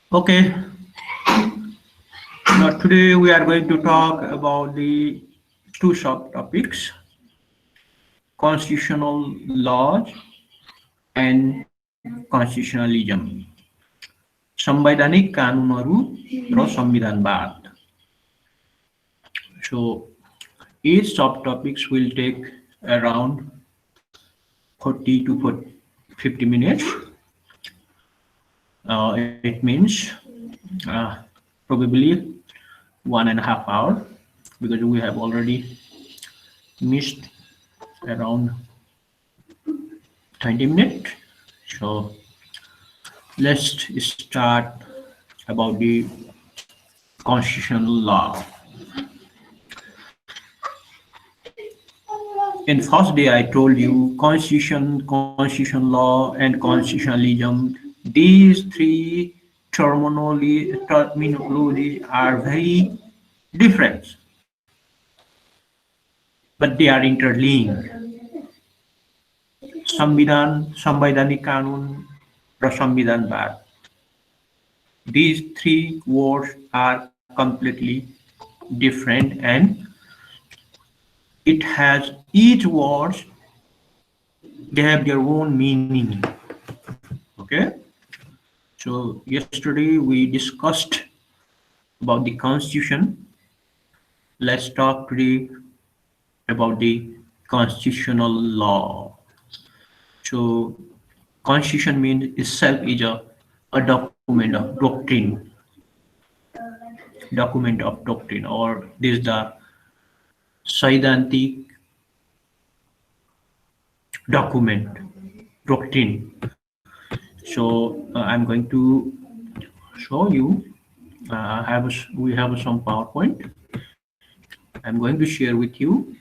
Okay, now today we are going to talk about the two subtopics, constitutional laws and constitutionalism. संवैधानिक कानुनहरू र संविधानवाद. So each subtopics will take around 40 to 50 minutes. It means uh, probably 1.5 hours because we have already missed around 20 minutes. So let's start about the constitutional law. In first day, I told you constitution law, and constitutionalism. These three terminology are very different, but they are interlinked. संवैधानिक कानून र संविधानवाद. These three words are completely different, and it has each words, they have their own meaning. Okay, so yesterday we discussed about the constitution. Let's talk today about the constitutional law. So constitution means itself is a document of doctrine, or this is the Saidantic document, doctrine. So I'm going to show you. We have some PowerPoint. I'm going to share with you.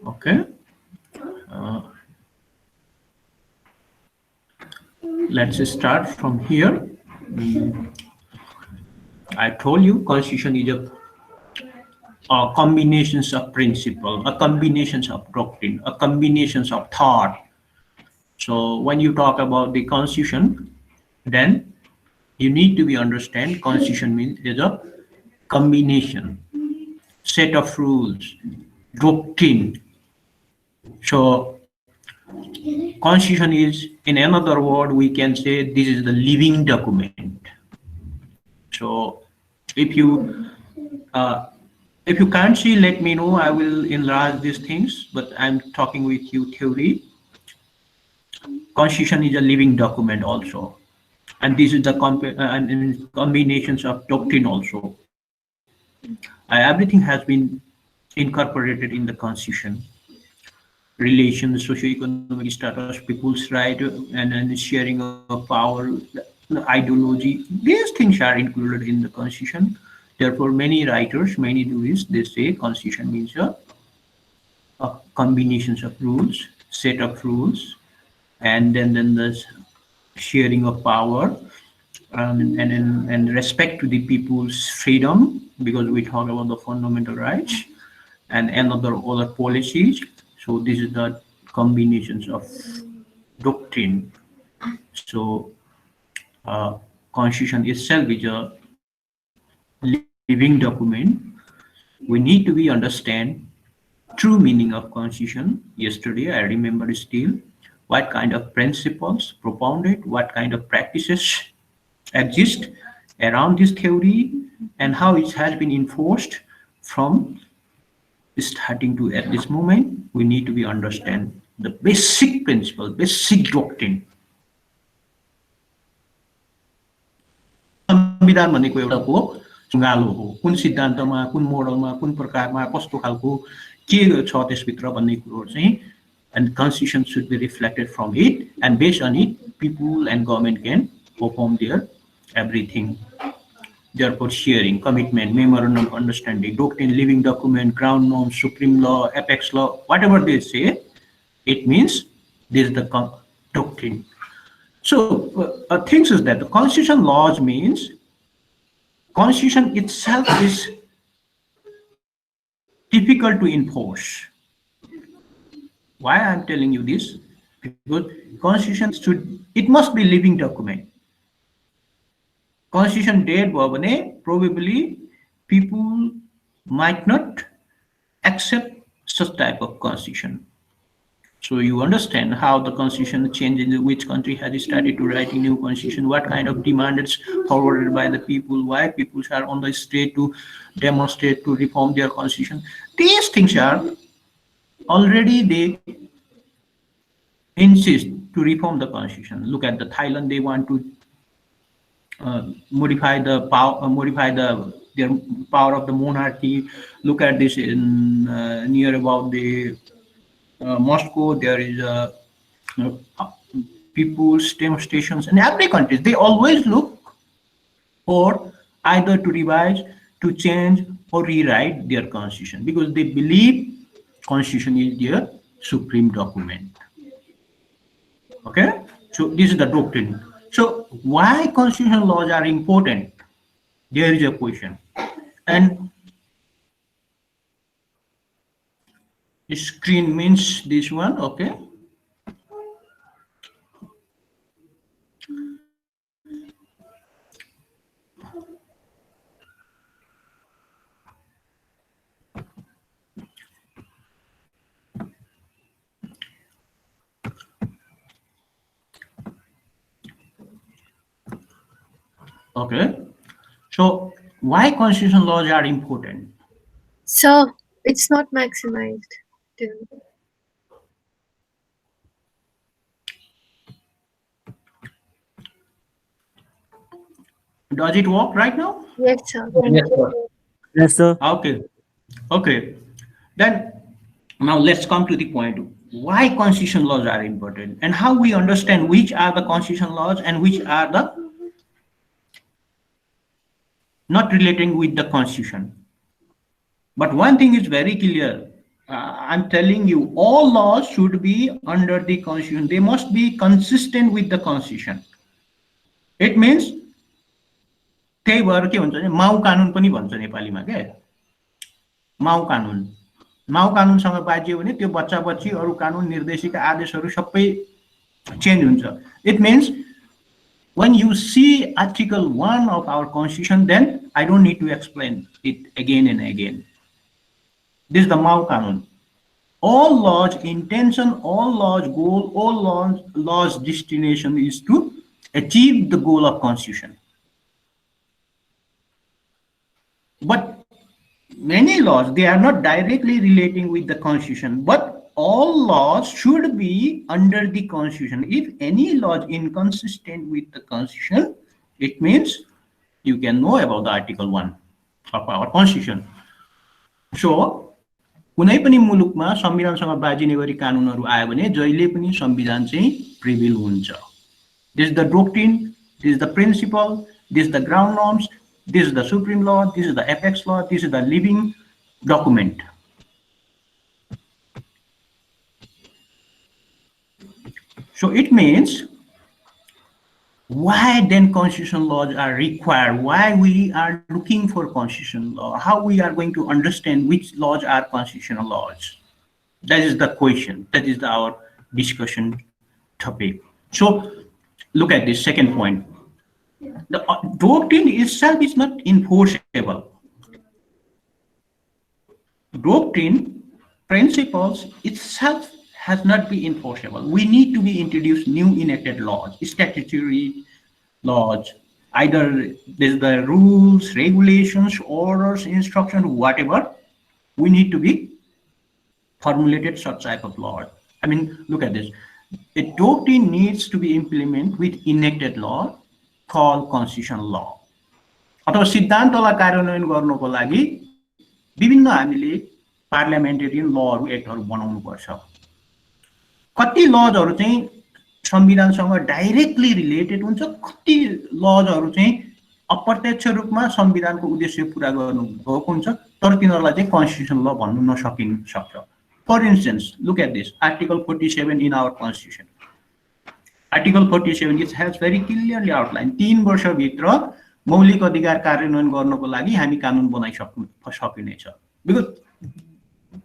Okay. Let's start from here. I told you constitution is a combinations of principle, a combinations of doctrine, a combinations of thought. So when you talk about the constitution, then you need to be understand constitution means is a combination, set of rules, doctrine. So constitution is, in another word, we can say this is the living document. So if you can't see, let me know. I will enlarge these things, but I'm talking with you theory. Constitution is a living document also, and this is the combinations of doctrine also. Everything has been incorporated in the constitution. Relations, socio-economic status, people's right, and sharing of power, ideology. These things are included in the constitution. Therefore, many writers, many jurists, they say constitution means a combinations of rules, set of rules, and then the sharing of power, and respect to the people's freedom, because we talk about the fundamental rights, and other policies. So this is the combinations of doctrine. So constitution itself is a living document. We need to be understand true meaning of constitution. Yesterday I remember still what kind of principles propounded, what kind of practices exist around this theory, and how it has been enforced from starting to at this moment. We need to be understand the basic principle, basic doctrine. संविधान भनेको एउटाको ढुङ्गालो हो, कुन सिद्धान्तमा, कुन मोडलमा, कुन प्रकारमा, कस्तो खालको के छ त्यसभित्र भन्ने कुरो चाहिँ, and constitution should be reflected from it, and based on it people and government can perform their everything. Therefore, sharing, commitment, memorandum of understanding, doctrine, living document, ground norms, supreme law, apex law, whatever they say, it means this is the doctrine. So things is that the constitution laws means constitution itself is difficult to enforce. Why I'm telling you this? Because constitution it must be living document. constitution dead भयो भने probably people might not accept such type of constitution. So you understand how the constitution changed in which country has started to write a new constitution, what kind of demand is forwarded by the people, why people are on the street to demonstrate to reform their constitution. These things are already they insist to reform the constitution. Look at the Thailand; they want to modify the power, modify their power of the monarchy. Look at this in near about the Moscow. There is a people's demonstrations in every country. They always look for either to revise, to change, or rewrite their constitution because they believe constitution is their supreme document. Okay, so this is the doctrine. So why constitutional laws are important? There is a question, and the screen means this one. Okay. Okay. So why constitutional laws are important? So it's not maximized. Does it work right now? Yes, sir. Yes, sir. Yes, sir. Okay. Okay. Then now let's come to the point. Why constitutional laws are important and how we understand which are the constitutional laws and which are the not relating with the constitution. But one thing is very clear. I'm telling you, all laws should be under the constitution. They must be consistent with the constitution. It means त्यही भएर के हुन्छ भने माउ कानुन पनि भन्छ नेपालीमा के माउ कानुनसँग बाजियो भने त्यो बच्चा बच्ची अरु कानुन निर्देशिका आदेशहरू सबै चेन्ज हुन्छ. It means when you see Article 1 of our constitution, then I don't need to explain it again and again. This is the Mao Kanun. All laws intention, all laws goal, all laws destination is to achieve the goal of constitution. But many laws, they are not directly relating with the constitution, but all laws should be under the constitution. If any law is inconsistent with the constitution, it means you can know about the Article 1 of our constitution. So कुनै पनि मुलुकमा संविधानसँग बाजिने गरी कानुनहरू आयो भने जहिले पनि संविधान चाहिँ प्रिभिल हुन्छ. This is the doctrine, this is the principle, this is the ground norms, this is the supreme law, this is the apex law, this is the living document. So it means why then constitutional laws are required, why we are looking for constitutional law, how we are going to understand which laws are constitutional laws. That is the question, that is our discussion topic. So look at this second point. The doctrine itself is not enforceable. Doctrine, principles itself has not been enforceable. We need to be introduced new enacted laws, statutory laws, either there's the rules, regulations, orders, instructions, whatever. We need to be formulated such type of law. I mean, look at this. A doctrine needs to be implemented with enacted law called constitutional law. अथवा सिद्धान्तलाई कार्यान्वयन गर्नको लागि विभिन्न हामीले parliamentarian लहरू एक्टहरू बनाउनु पर्छ. कति लजहरू चाहिँ संविधानसँग डाइरेक्टली रिलेटेड हुन्छ, कति लजहरू चाहिँ अप्रत्यक्ष रूपमा संविधानको उद्देश्य पूरा गर्नु भएको हुन्छ तर तिनीहरूलाई चाहिँ कन्स्टिट्युसन ल भन्नु नसकिन सक्छ. For instance, look at this, Article 47 in our Constitution. Article 47 it has very clearly outlined 3 वर्षभित्र मौलिक अधिकार कार्यान्वयन गर्नको लागि हामी कानुन बनाइसक्नु सकिनेछ. Because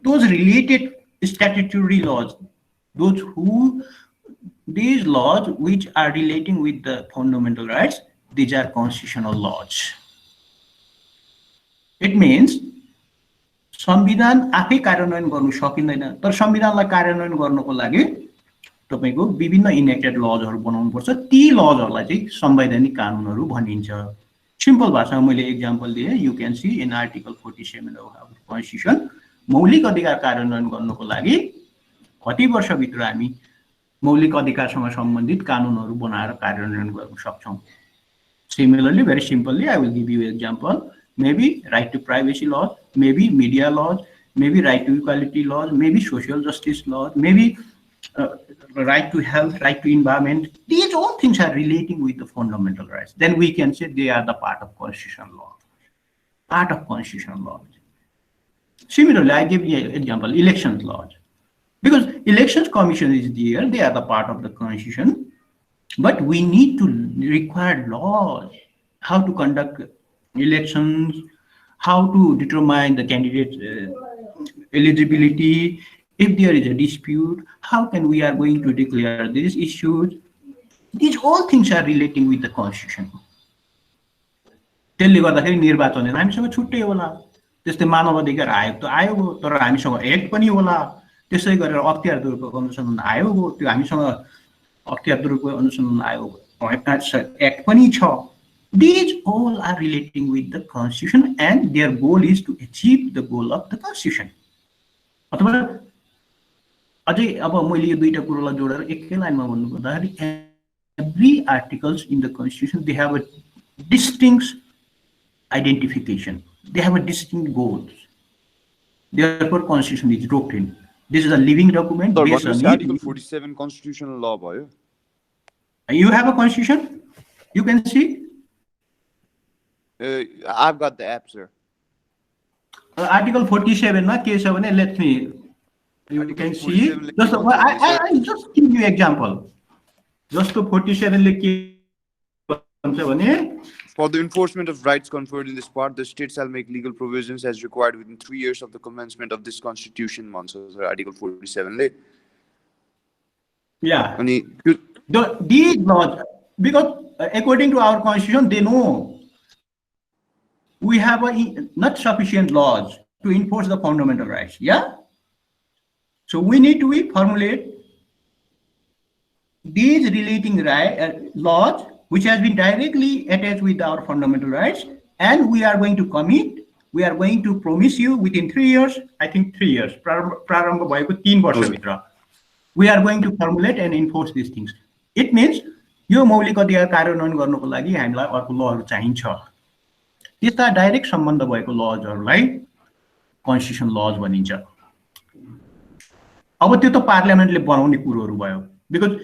those related statutory laws, these laws which are relating with the fundamental rights, these are constitutional laws. It means संविधान आफै कार्यान्वयन गर्नु सकिँदैन, तर संविधानलाई कार्यान्वयन गर्नको लागि तपाईको विभिन्न इनेक्टेड लजहरू बनाउनु पर्छ। ती लजहरूलाई चाहिँ संवैधानिक कानुनहरू भनिन्छ। सिम्पल भाषामा मैले एक्जाम्पल दिएँ। You can see in article 47 of our constitution मौलिक अधिकार कार्यान्वयन गर्नको लागि कति वर्षभित्र हामी मौलिक अधिकारसँग सम्बन्धित कानुनहरू बनाएर कार्यान्वयन गर्न सक्छौं। Similarly, very simply, I will give you an example. Maybe right to privacy laws, maybe media laws, maybe right to equality laws, maybe social justice laws, maybe right to health, right to environment. These all things are relating with the fundamental rights. Then we can say they are the part of constitutional law. Part of constitutional law. Similarly, I give you an example, elections laws. Because elections commission is there, they are the part of the constitution. But we need to require laws, how to conduct elections, how to determine the candidate eligibility. If there is a dispute, how can we are going to declare these issues? These all things are relating with the constitution. त्यसले गर्दाखेरि निर्वाचन हामीसँग छुट्टै होला। त्यस्तै मानव अधिकार आयोग त आयोग हो, तर हामीसँग एक्ट पनि होला। त्यसै गरेर अख्तियार दुरुपयोग अनुसन्धान आयोग हो, त्यो हामीसँग अख्तियार दुरुपयोग अनुसन्धान आयोग एक्ट पनि छ। These all are relating with the constitution and their goal is to achieve the goal of the constitution. अथवा अझै अब मैले यो दुईटा कुरालाई जोडेर एकै लाइनमा भन्नुपर्दाखेरि every articles in the constitution they have a distinct identification, they have a distinct goals. Therefore constitution is doctrine. This is a living document based on Article 47 constitutional law bhayo. You have a constitution, you can see. I've got the app, sir. Article 47 na ke cha bhane, let me, you can see. I just give you example. Just to 47 le ke bhन्छ भने, for the enforcement of rights conferred in this part, the state shall make legal provisions as required within 3 years of the commencement of this constitution. Article 47 le. Yeah. These laws, because according to our constitution, they know we have not sufficient laws to enforce the fundamental rights. Yeah. So we need to formulate these relating laws which has been directly attached with our fundamental rights, and we are going to commit, we are going to promise you within 3 years, I think 3 years, प्रारम्भ भएको 3 वर्षभित्र, we are going to formulate and enforce these things. It means यो मौलिक अधिकार कार्यान्वयन गर्नको लागि हामीलाई अर्को लहरू चाहिन्छ। त्यस्ता डाइरेक्ट सम्बन्ध भएको लजहरूलाई कन्स्टिट्युसन लज भनिन्छ। अब त्यो त पार्लियामेन्टले बनाउने कुरोहरू भयो। Because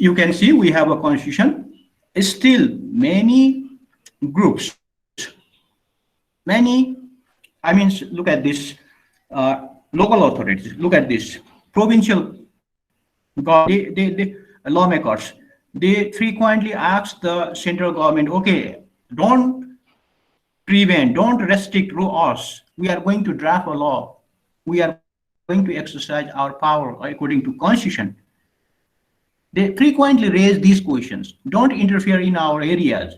you can see we have a constitution. Still many groups, I mean, look at this, local authorities, look at this, provincial lawmakers, they frequently ask the central government, okay, don't prevent, don't restrict us. We are going to draft a law. We are going to exercise our power according to constitution. They frequently raise these questions. Don't interfere in our areas.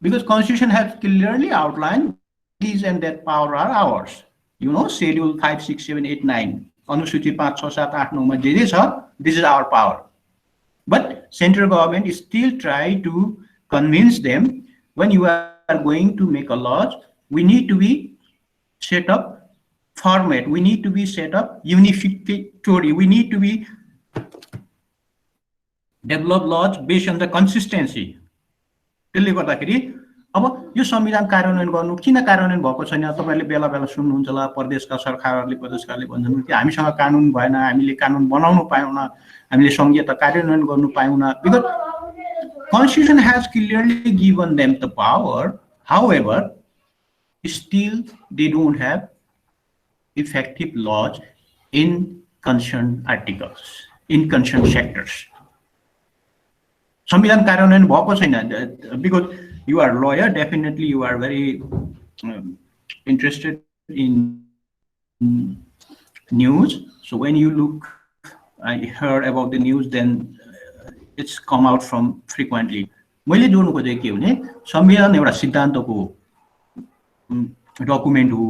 Because constitution has clearly outlined these and that power are ours. You know, schedule 5, 6, 7, 8, 9. अनुसूची 5, 6, 7, 8, 9 मा जे जे छ, this is our power. But central government is still trying to convince them, when you are going to make a law, we need to be set up format, we need to be set up unificatory, we need to be develop laws based on the consistency. त्यसले गर्दाखेरि अब यो संविधान कार्यान्वयन गर्नु किन कार्यान्वयन भएको छैन, तपाईहरुले बेला बेला सुन्नुहुन्छ होला, प्रदेशका सरकारहरुले प्रदेशकारले भन्छन् कि हामीसँग कानुन भएन, हामीले कानुन बनाउनु पाएनौं, हामीले संहिता कार्यान्वयन गर्नु पाएनौं. Because constitution has clearly given them the power, however still they don't have effective laws in concerned articles, in concerned sectors. संविधान कार्यान्वयन भएको छैन. Because you are a lawyer, definitely you are very interested in news. So when you look, I heard about the news, then it's come out from frequently मैले जोड्नु खोजेको के भने संविधान एउटा सिद्धान्तको डकुमेन्ट हो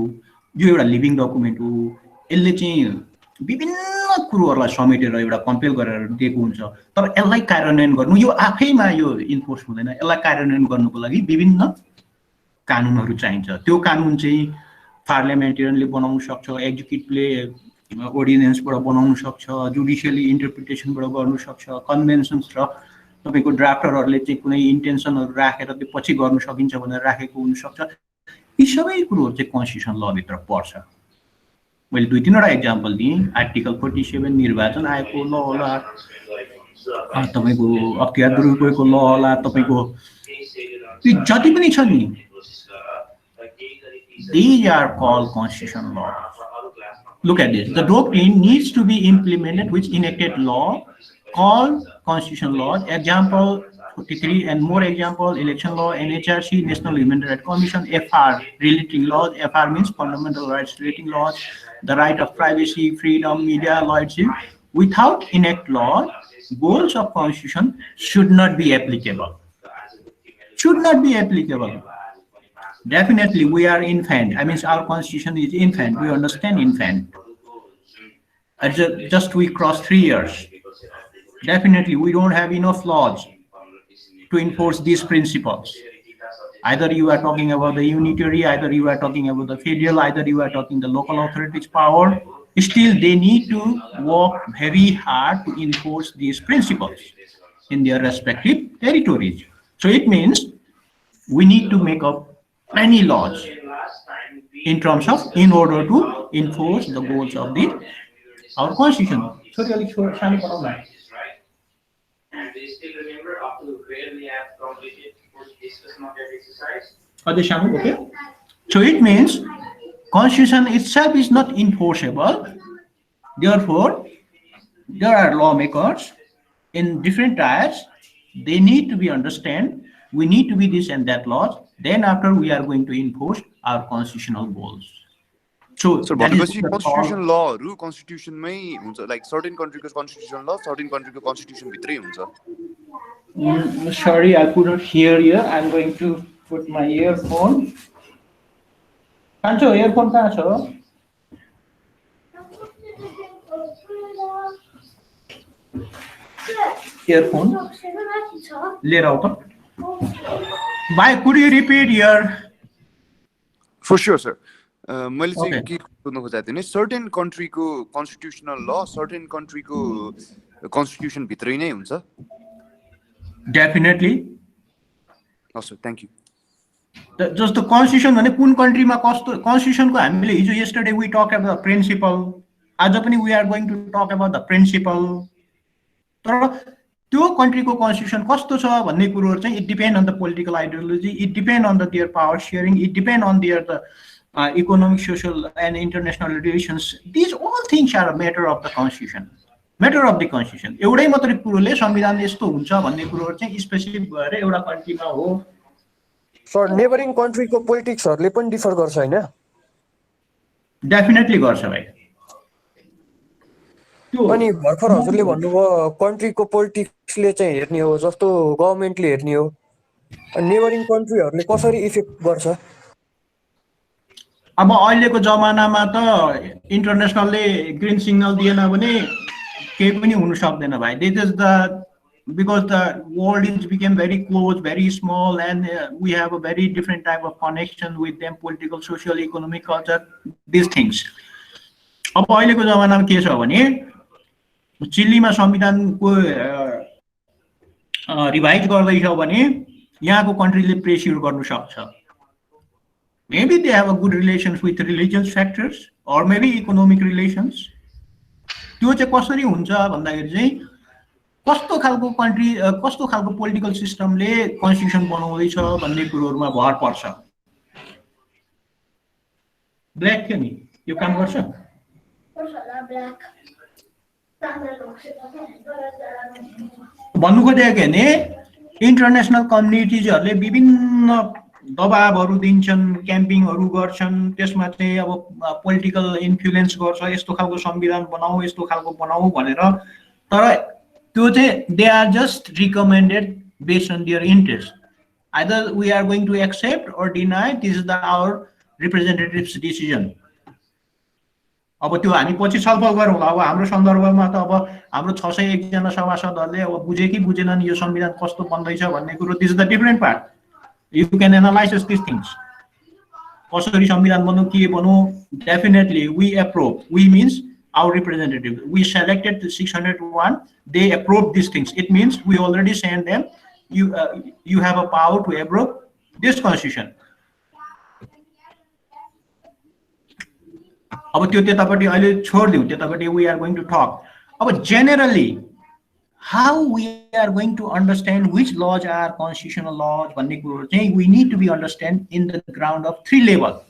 यो एउटा लिभिङ डकुमेन्ट हो यसले चाहिँ विभिन्न कुरोहरूलाई समेटेर एउटा कम्पेल गरेर दिएको हुन्छ तर यसलाई कार्यान्वयन गर्नु यो आफैमा यो इन्फोर्स हुँदैन यसलाई कार्यान्वयन गर्नुको लागि विभिन्न कानुनहरू चाहिन्छ त्यो कानुन चाहिँ पार्लियामेन्टेरियनले बनाउन सक्छ एक्जिक्युटिभले अर्डिनेन्सबाट बनाउन सक्छ जुडिसियली इन्टरप्रिटेसनबाट गर्न सक्छ कन्भेन्सन्स र तपाईको ड्राफ्टरहरूले चाहिँ कुनै इन्टेन्सनहरू राखेर त्यो पछि गर्न सकिन्छ भनेर राखेको हुनसक्छ यी सबै कुरोहरू चाहिँ कन्स्टिट्युसन लभित्र पर्छ मैले दुई तीनवटा एक्जाम्पल दिएँ आर्टिकल 47 निर्वाचन आयोगको ल होला तपाईँको अख्तियार दुरुपयोगको ल होला तपाईँको जति पनि छ नि these are called constitutional laws. Look at this. The doctrine needs to be implemented which enacted law called constitutional laws. Example 43 and more example election law, NHRC, National Human Rights Commission, FR relating laws. FR means fundamental rights relating laws, the right of privacy, freedom, media, loyalty. Without enact law, goals of constitution should not be applicable. Should not be applicable. Definitely, we are infant. I mean, our constitution is infant. We understand infant. Just we crossed 3 years. Definitely, we don't have enough laws to enforce these principles. Either you are talking about the unitary, either you are talking about the federal, either you are talking the local authorities' power. Still, they need to work very hard to enforce these principles in their respective territories. So it means we need to make up many laws in terms of in order to enforce the goals of our constitution. Sorry, Alex, and they still remember up to where we have completed discussion of that exercise. Okay. So it means constitution itself is not enforceable. Therefore, there are lawmakers in different types. They need to be understand. We need to be this and that laws. Then after we are going to enforce our constitutional goals. So that is constitutional law, rule constitution may like certain countries' constitutional law, certain countries' constitution bhitre huncha. Sorry, I couldn't hear you. I'm going to put my earphone. Kancho, earphone kaha cha? Earphone? Lier aau ta. Why could you repeat here? For sure, sir. मैले चाहिँ के सोध्न खोजेको थिएँ नि certain country को constitutional law, certain country को constitution भित्रै नै हुन्छ. Definitely. Oh, sir, thank you. Just the constitution भने कुन country मा कस्तो constitution को हामीले हिजो yesterday we talk about the principle. आज पनि we are going to talk about the principle. तर त्यो कन्ट्रीको कन्स्टिट्युसन कस्तो छ भन्ने कुरोहरु चाहिँ it depend on the political ideology it depend on the their power sharing it depend on their the economic social and international relations this all things are a matter of the constitution matter of the constitution एउटै मात्रै कुरोले संविधान यस्तो हुन्छ भन्ने कुरोहरु चाहिँ specific भएर एउटा कन्ट्रीमा हो सर नेबरिङ कन्ट्रीको पोलिटिक्सहरुले पनि डिफर गर्छ हैन डेफिनेटली गर्छ भाइ अनि भर्खर हजुरले भन्नुभयो कन्ट्रीको पोलिटिक्सले चाहिँ हेर्ने हो जस्तो गभर्नमेन्टले हेर्ने हो अनि नेबरिङ कन्ट्रीहरुले कसरी इफेक्ट गर्छ अब अहिलेको जमानामा त इन्टरनेशनलले ग्रीन सिग्नल दिएन भने केही पनि हुन सक्दैन भाइ this is the because the world is became very close, very small, and we have a very different type of connection with them, political, social, economic, culture, these things. अब अहिलेको जमानामा के छ भने चिलीमा संविधानको रिभाइज गर्दैछ भने यहाँको कन्ट्रीले प्रेसर गर्न सक्छ maybe they have a good relations with religious factors or maybe economic relations त्यो चाहिँ कसरी हुन्छ भन्दाखेरि चाहिँ कस्तो खालको कन्ट्री कस्तो खालको पोलिटिकल सिस्टमले कन्स्टिट्युसन बनाउँदैछ भन्ने कुरोहरुमा भर पर्छ ब्ल्याक के नि यो काम गर्छ भन्नु खोजेको के भने इन्टरनेशनल कम्युनिटिजहरुले विभिन्न दबावहरु दिन्छन् क्याम्पिङहरु गर्छन् त्यसमा चाहिँ अब पोलिटिकल इन्फ्लुएन्स गर्छ यस्तो खालको संविधान बनाऊ यस्तो खालको बनाऊ भनेर तर त्यो चाहिँ they are just recommended based on their interest. Either we are going to accept or deny. This is our representatives decision. अब त्यो हामी पछि छलफल गरौँला। अब हाम्रो सन्दर्भमा त अब हाम्रो 601 जना सभासदहरूले अब बुझे कि बुझेनन् यो संविधान कस्तो बन्दैछ भन्ने कुरो, this is the different part. You can analyse this things. कसरी संविधान बनौ के बनौ, definitely we approve. We means our representative. We selected the 601. They approved these things. It means we already sent them. You have a power to approve this constitution. अब त्यो त्यतापट्टि अहिले छोड्दिउँ, त्यतापट्टि we are going to talk. अब generally how we are going to understand which laws are constitutional laws भन्ने कुरो चाहिँ we need to be understand in the ground of 3 level.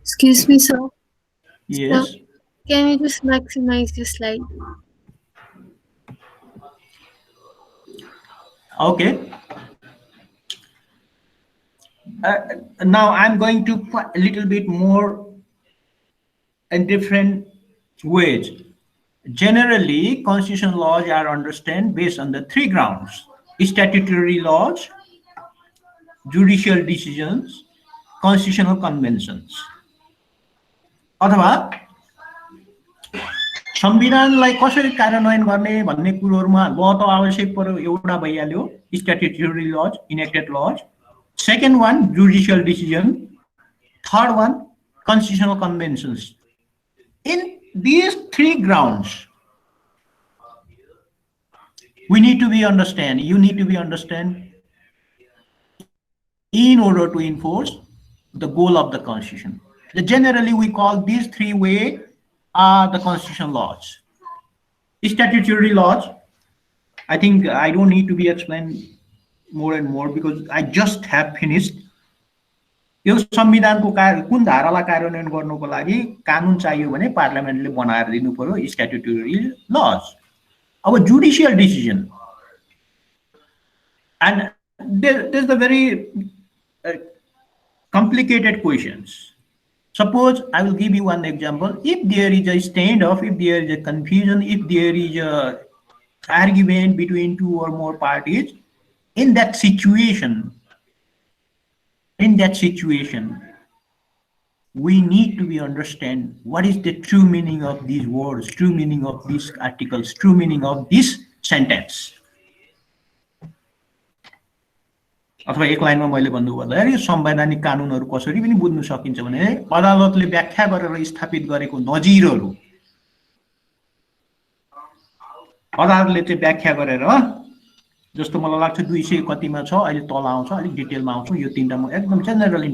Excuse me, sir. Yes. So, can you just maximize your slide? Okay. Now I'm going to put a little bit more in different ways. Generally, constitutional laws are understood based on the 3 grounds: statutory laws, judicial decisions, constitutional conventions. अथवा संविधानलाई कसरी कार्यान्वयन गर्ने भन्ने कुरोहरुमा ल त आवश्यक पर्यो, एउटा भइहाल्यो statutory laws, enacted laws. Second one judicial decision. Third one constitutional conventions. In these 3 grounds we need to be understand, you need to be understand in order to enforce the goal of the constitution. Generally we call these 3 ways are the constitutional laws. Statutory laws, I think I don't need to be explained more and more because I just have finished. यो संविधानको कुन धारालाई कार्यान्वयन गर्नको लागि कानुन चाहियो भने पार्लियामेन्टले बनाएर दिनु पर्यो स्ट्याट्युटरी लज. अब judicial decision, and there's the very complicated questions. Suppose I will give you one example. If there is a standoff, if there is a confusion, if there is a argument between 2 or more parties, in that situation, we need to be understand what is the true meaning of these words, true meaning of these articles, true meaning of this sentence. अथवा एक लाइनमा मैले भन्नु पर्दाखेरि यो संवैधानिक कानुनहरु कसरी पनि बुझ्न सकिन्छ भने अदालतले व्याख्या गरेर स्थापित गरेको नजिरहरु अदालतले चाहिँ व्याख्या गरेर, जस्तो मलाई लाग्छ 200 कतिमा छ, अहिले तल आउँछ, अलिक डिटेलमा आउँछ, यो 3टा म एकदम जेनरल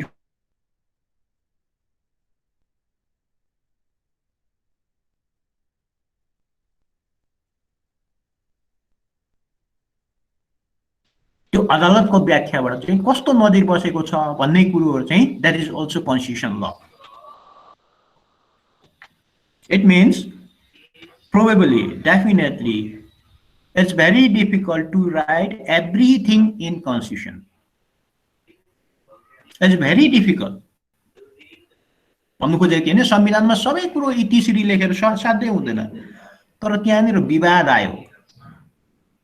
त्यो अदालतको व्याख्याबाट चाहिँ कस्तो नजिर बसेको छ भन्ने कुरोहरु चाहिँ that is also constitutional law. It means probably, definitely, it's very difficult to write everything in constitution. It's very difficult. भन्नुको चाहिँ के हैन, संविधानमा सबै कुरो इतिश्री लेखेर साध्यै हुँदैन. तर त्यहाँनिर विवाद आयो.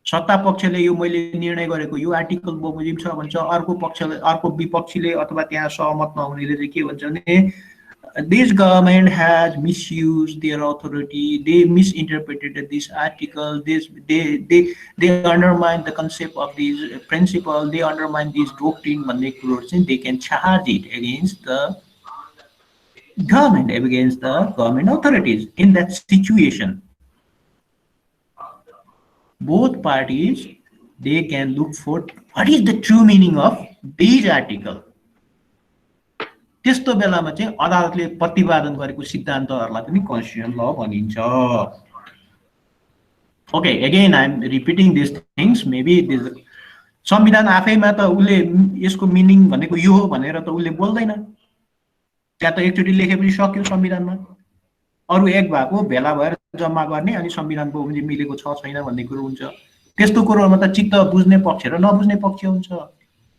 सत्ता पक्षले यो मैले निर्णय गरेको यो आर्टिकल बमोजिम छ भन्छ, अर्को पक्षले, अर्को विपक्षीले अथवा त्यहाँ सहमत नहुनेले चाहिँ के भन्छ भने this government has misused their authority, they misinterpreted this article, they undermine the concept of these principle, they undermine this doctrine भन्ने कुरोहरु चाहिँ they can charge it against the government, against the government authorities. In that situation, both parties, they can look for what is the true meaning of these article. त्यस्तो बेलामा चाहिँ अदालतले प्रतिपादन गरेको सिद्धान्तहरुलाई पनि कन्स्टिट्युसनल ल भनिन्छ. Okay, again I am repeating these things. Maybe this संविधान आफैमा त उले यसको मिनिङ भनेको यो हो भनेर त उले बोल्दैन. त्यहाँ त एकचोटी लेखेपछि सक्यो संविधानमा. अरु एक भएको भेला भएर जम्मा गर्ने अनि संविधान बमोजिम मिलेको छ छैन भन्ने कुरो हुन्छ. त्यस्तो कुरोमा त चित्त बुझ्ने पक्ष र नबुझ्ने पक्ष हुन्छ,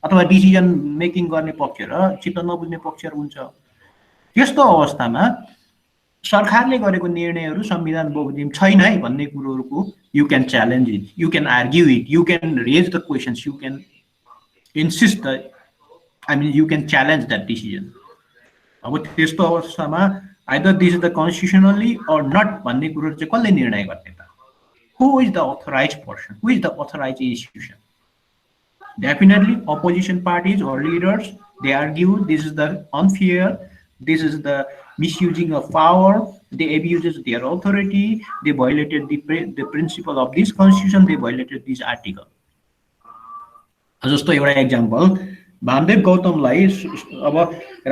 अथवा डिसिजन मेकिङ गर्ने पक्ष र चित्त नबुझ्ने पक्षहरु हुन्छ. त्यस्तो अवस्थामा सरकारले गरेको निर्णयहरू संविधान बमोजिम छैन है भन्ने कुरोहरूको you can challenge it, you can argue it, you can raise the questions, you can insist the, I mean you can challenge that decision. अब त्यस्तो अवस्थामा either this is the constitutionally or not भन्ने कुरो चाहिँ कसले निर्णय गर्ने त? Who is the authorise person, who is the authorise institution? Definitely, opposition parties or leaders, they argue this is the unfair, this is the misusing of power, they abuses their authority, they violated the principle of this constitution, they violated this article. जस्तो एउटा example, Vamdev गौतमलाई अब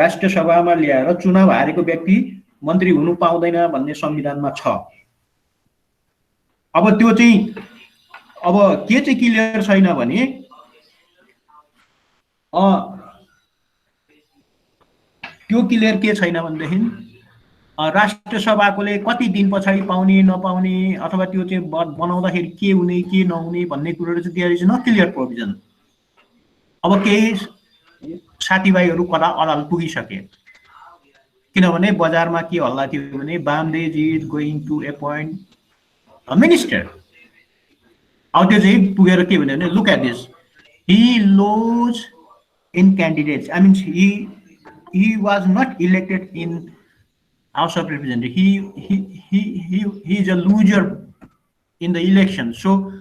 राष्ट्रिय सभामा ल्याएर चुनाव हारेको व्यक्ति मन्त्री हुनु पाउँदैन भन्ने संविधानमा छ। अब त्यो चाहिँ अब के चाहिँ क्लियर छैन भने त्यो क्लियर के छैन भनेदेखि राष्ट्रिय सभाकोले कति दिन पछाडि पाउने नपाउने अथवा त्यो चाहिँ बनाउँदाखेरि के हुने के नहुने भन्ने कुरोहरू चाहिँ there is not clear provision. अब केही साथीभाइहरू कता अदालत पुगिसके, किनभने बजारमा के हल्ला थियो भने Bamdev is going to appoint a minister. अब त्यो चाहिँ पुगेर के भन्यो भने look at this, he lost in candidates. I mean, he was not elected in House of Representatives. He is a loser in the election. So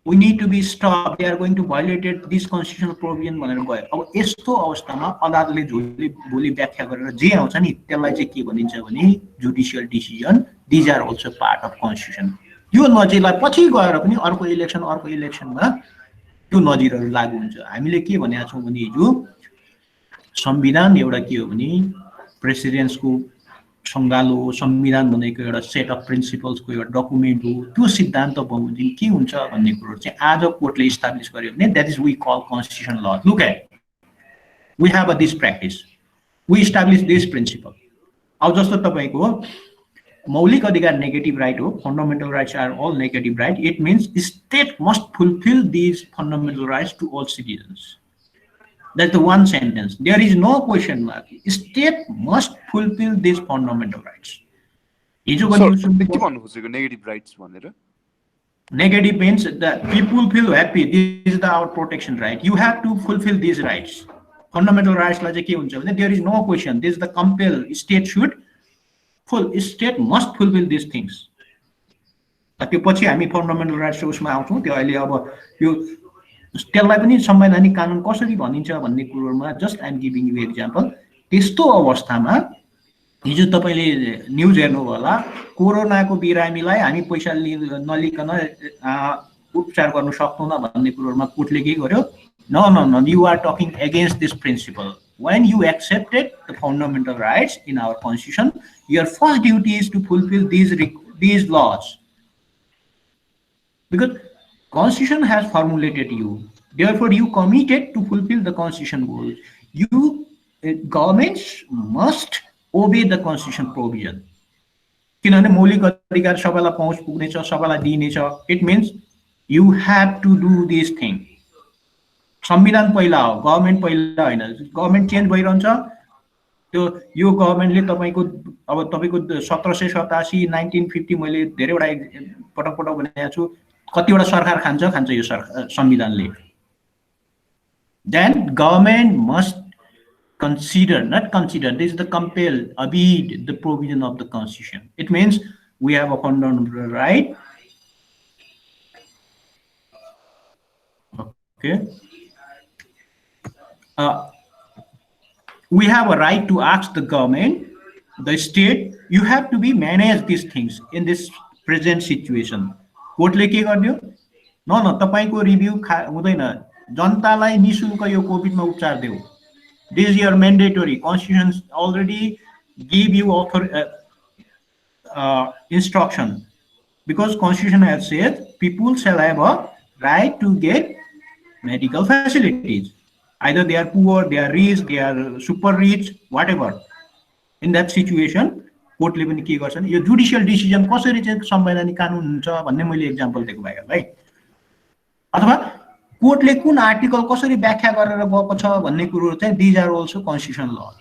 we need to be stopped. They are going to violate this constitutional provision भनेर गयो। अब यस्तो अवस्थामा अदालतले भोलि व्याख्या गरेर जे आउँछ नि त्यसलाई चाहिँ के भनिन्छ भने judicial decision, these are also part of constitution. यो नजिकलाई पछि गएर पनि अर्को इलेक्सनमा त्यो नजिरहरू लागू हुन्छ। हामीले के भनेका छौँ भने हिजो संविधान एउटा के हो भने प्रेसिडेन्ट्सको सङ्गालो, संविधान भनेको एउटा सेट अफ प्रिन्सिपल्सको एउटा डकुमेन्ट हो। त्यो सिद्धान्त बमोजिम के हुन्छ भन्ने कुरो चाहिँ आज कोर्टले इस्टाब्लिस गर्यो भने that is we call constitution law. Look at, we have this practice, we establish this principle. अब जस्तो तपाईँको मौलिक अधिकार नेगेटिभ राइट हो, fundamental rights are all negative right, it means state must fulfil these fundamental rights to all citizens. That's the one sentence. There is no question mark. State must fulfill these fundamental rights. Negative rights. Negative means that people feel happy. This is our protection right. You have to fulfill these rights. Fundamental rights, there is no question. This is the compel. State must fulfill these things. त्यो पछि हामी fundamental rights उसमा आउँछौँ। त्यो अहिले अब यो त्यसलाई पनि संवैधानिक कानुन कसरी भनिन्छ भन्ने कुरोमा just I am giving you example. त्यस्तो अवस्थामा हिजो तपाईँले न्युज हेर्नु होला, कोरोनाको बिरामीलाई हामी पैसा नलिकन उपचार गर्न सक्दैनौँ भन्ने कुरोमा कोर्टले के गर्यो? No no no, you are talking against this principle. When you accepted the fundamental rights in our constitution, your first duty is to fulfill these laws. Because Constitution has formulated you, therefore you committed to fulfill the Constitution goals. Governments must obey the Constitution provision. किनभने मौलिक अधिकार सबैलाई पहुँच पुग्नेछ, सबैलाई दिइनेछ। It means you have to do this thing. संविधान पहिला हो, गभर्नमेन्ट पहिला होइन। गभर्नमेन्ट चेन्ज भइरहन्छ। त्यो यो गभर्नमेन्टले तपाईँको अब तपाईँको 1787 1950 मैले धेरैवटा पटक भनेको छु, कतिवटा सरकार खान्छ यो संविधानले। Then government must consider, not consider, this is the compel, abide the provision of the Constitution. It means we have a fundamental right. Okay. We have a right to ask the government, the state, you have to be manage these things in this present situation. कोर्टले के गर्दियो? न तपाईको review हुँदैन, जनतालाई निशुल्क यो कोभिडमा उपचार देऊ। This is your mandatory. Constitution already give you instruction, because Constitution has said people shall have a right to get medical facilities. Either they are poor, they are rich, they are super rich, whatever. In that situation, कोर्टले पनि के गर्छन्? यो judicial decision कसरी चाहिँ संवैधानिक कानुन हुन्छ भन्ने मैले एक्जाम्पल दिएको भए है। अथवा कोर्टले कुन आर्टिकल कसरी व्याख्या गरेर गएको छ भन्ने कुरो चाहिँ these are also constitutional laws.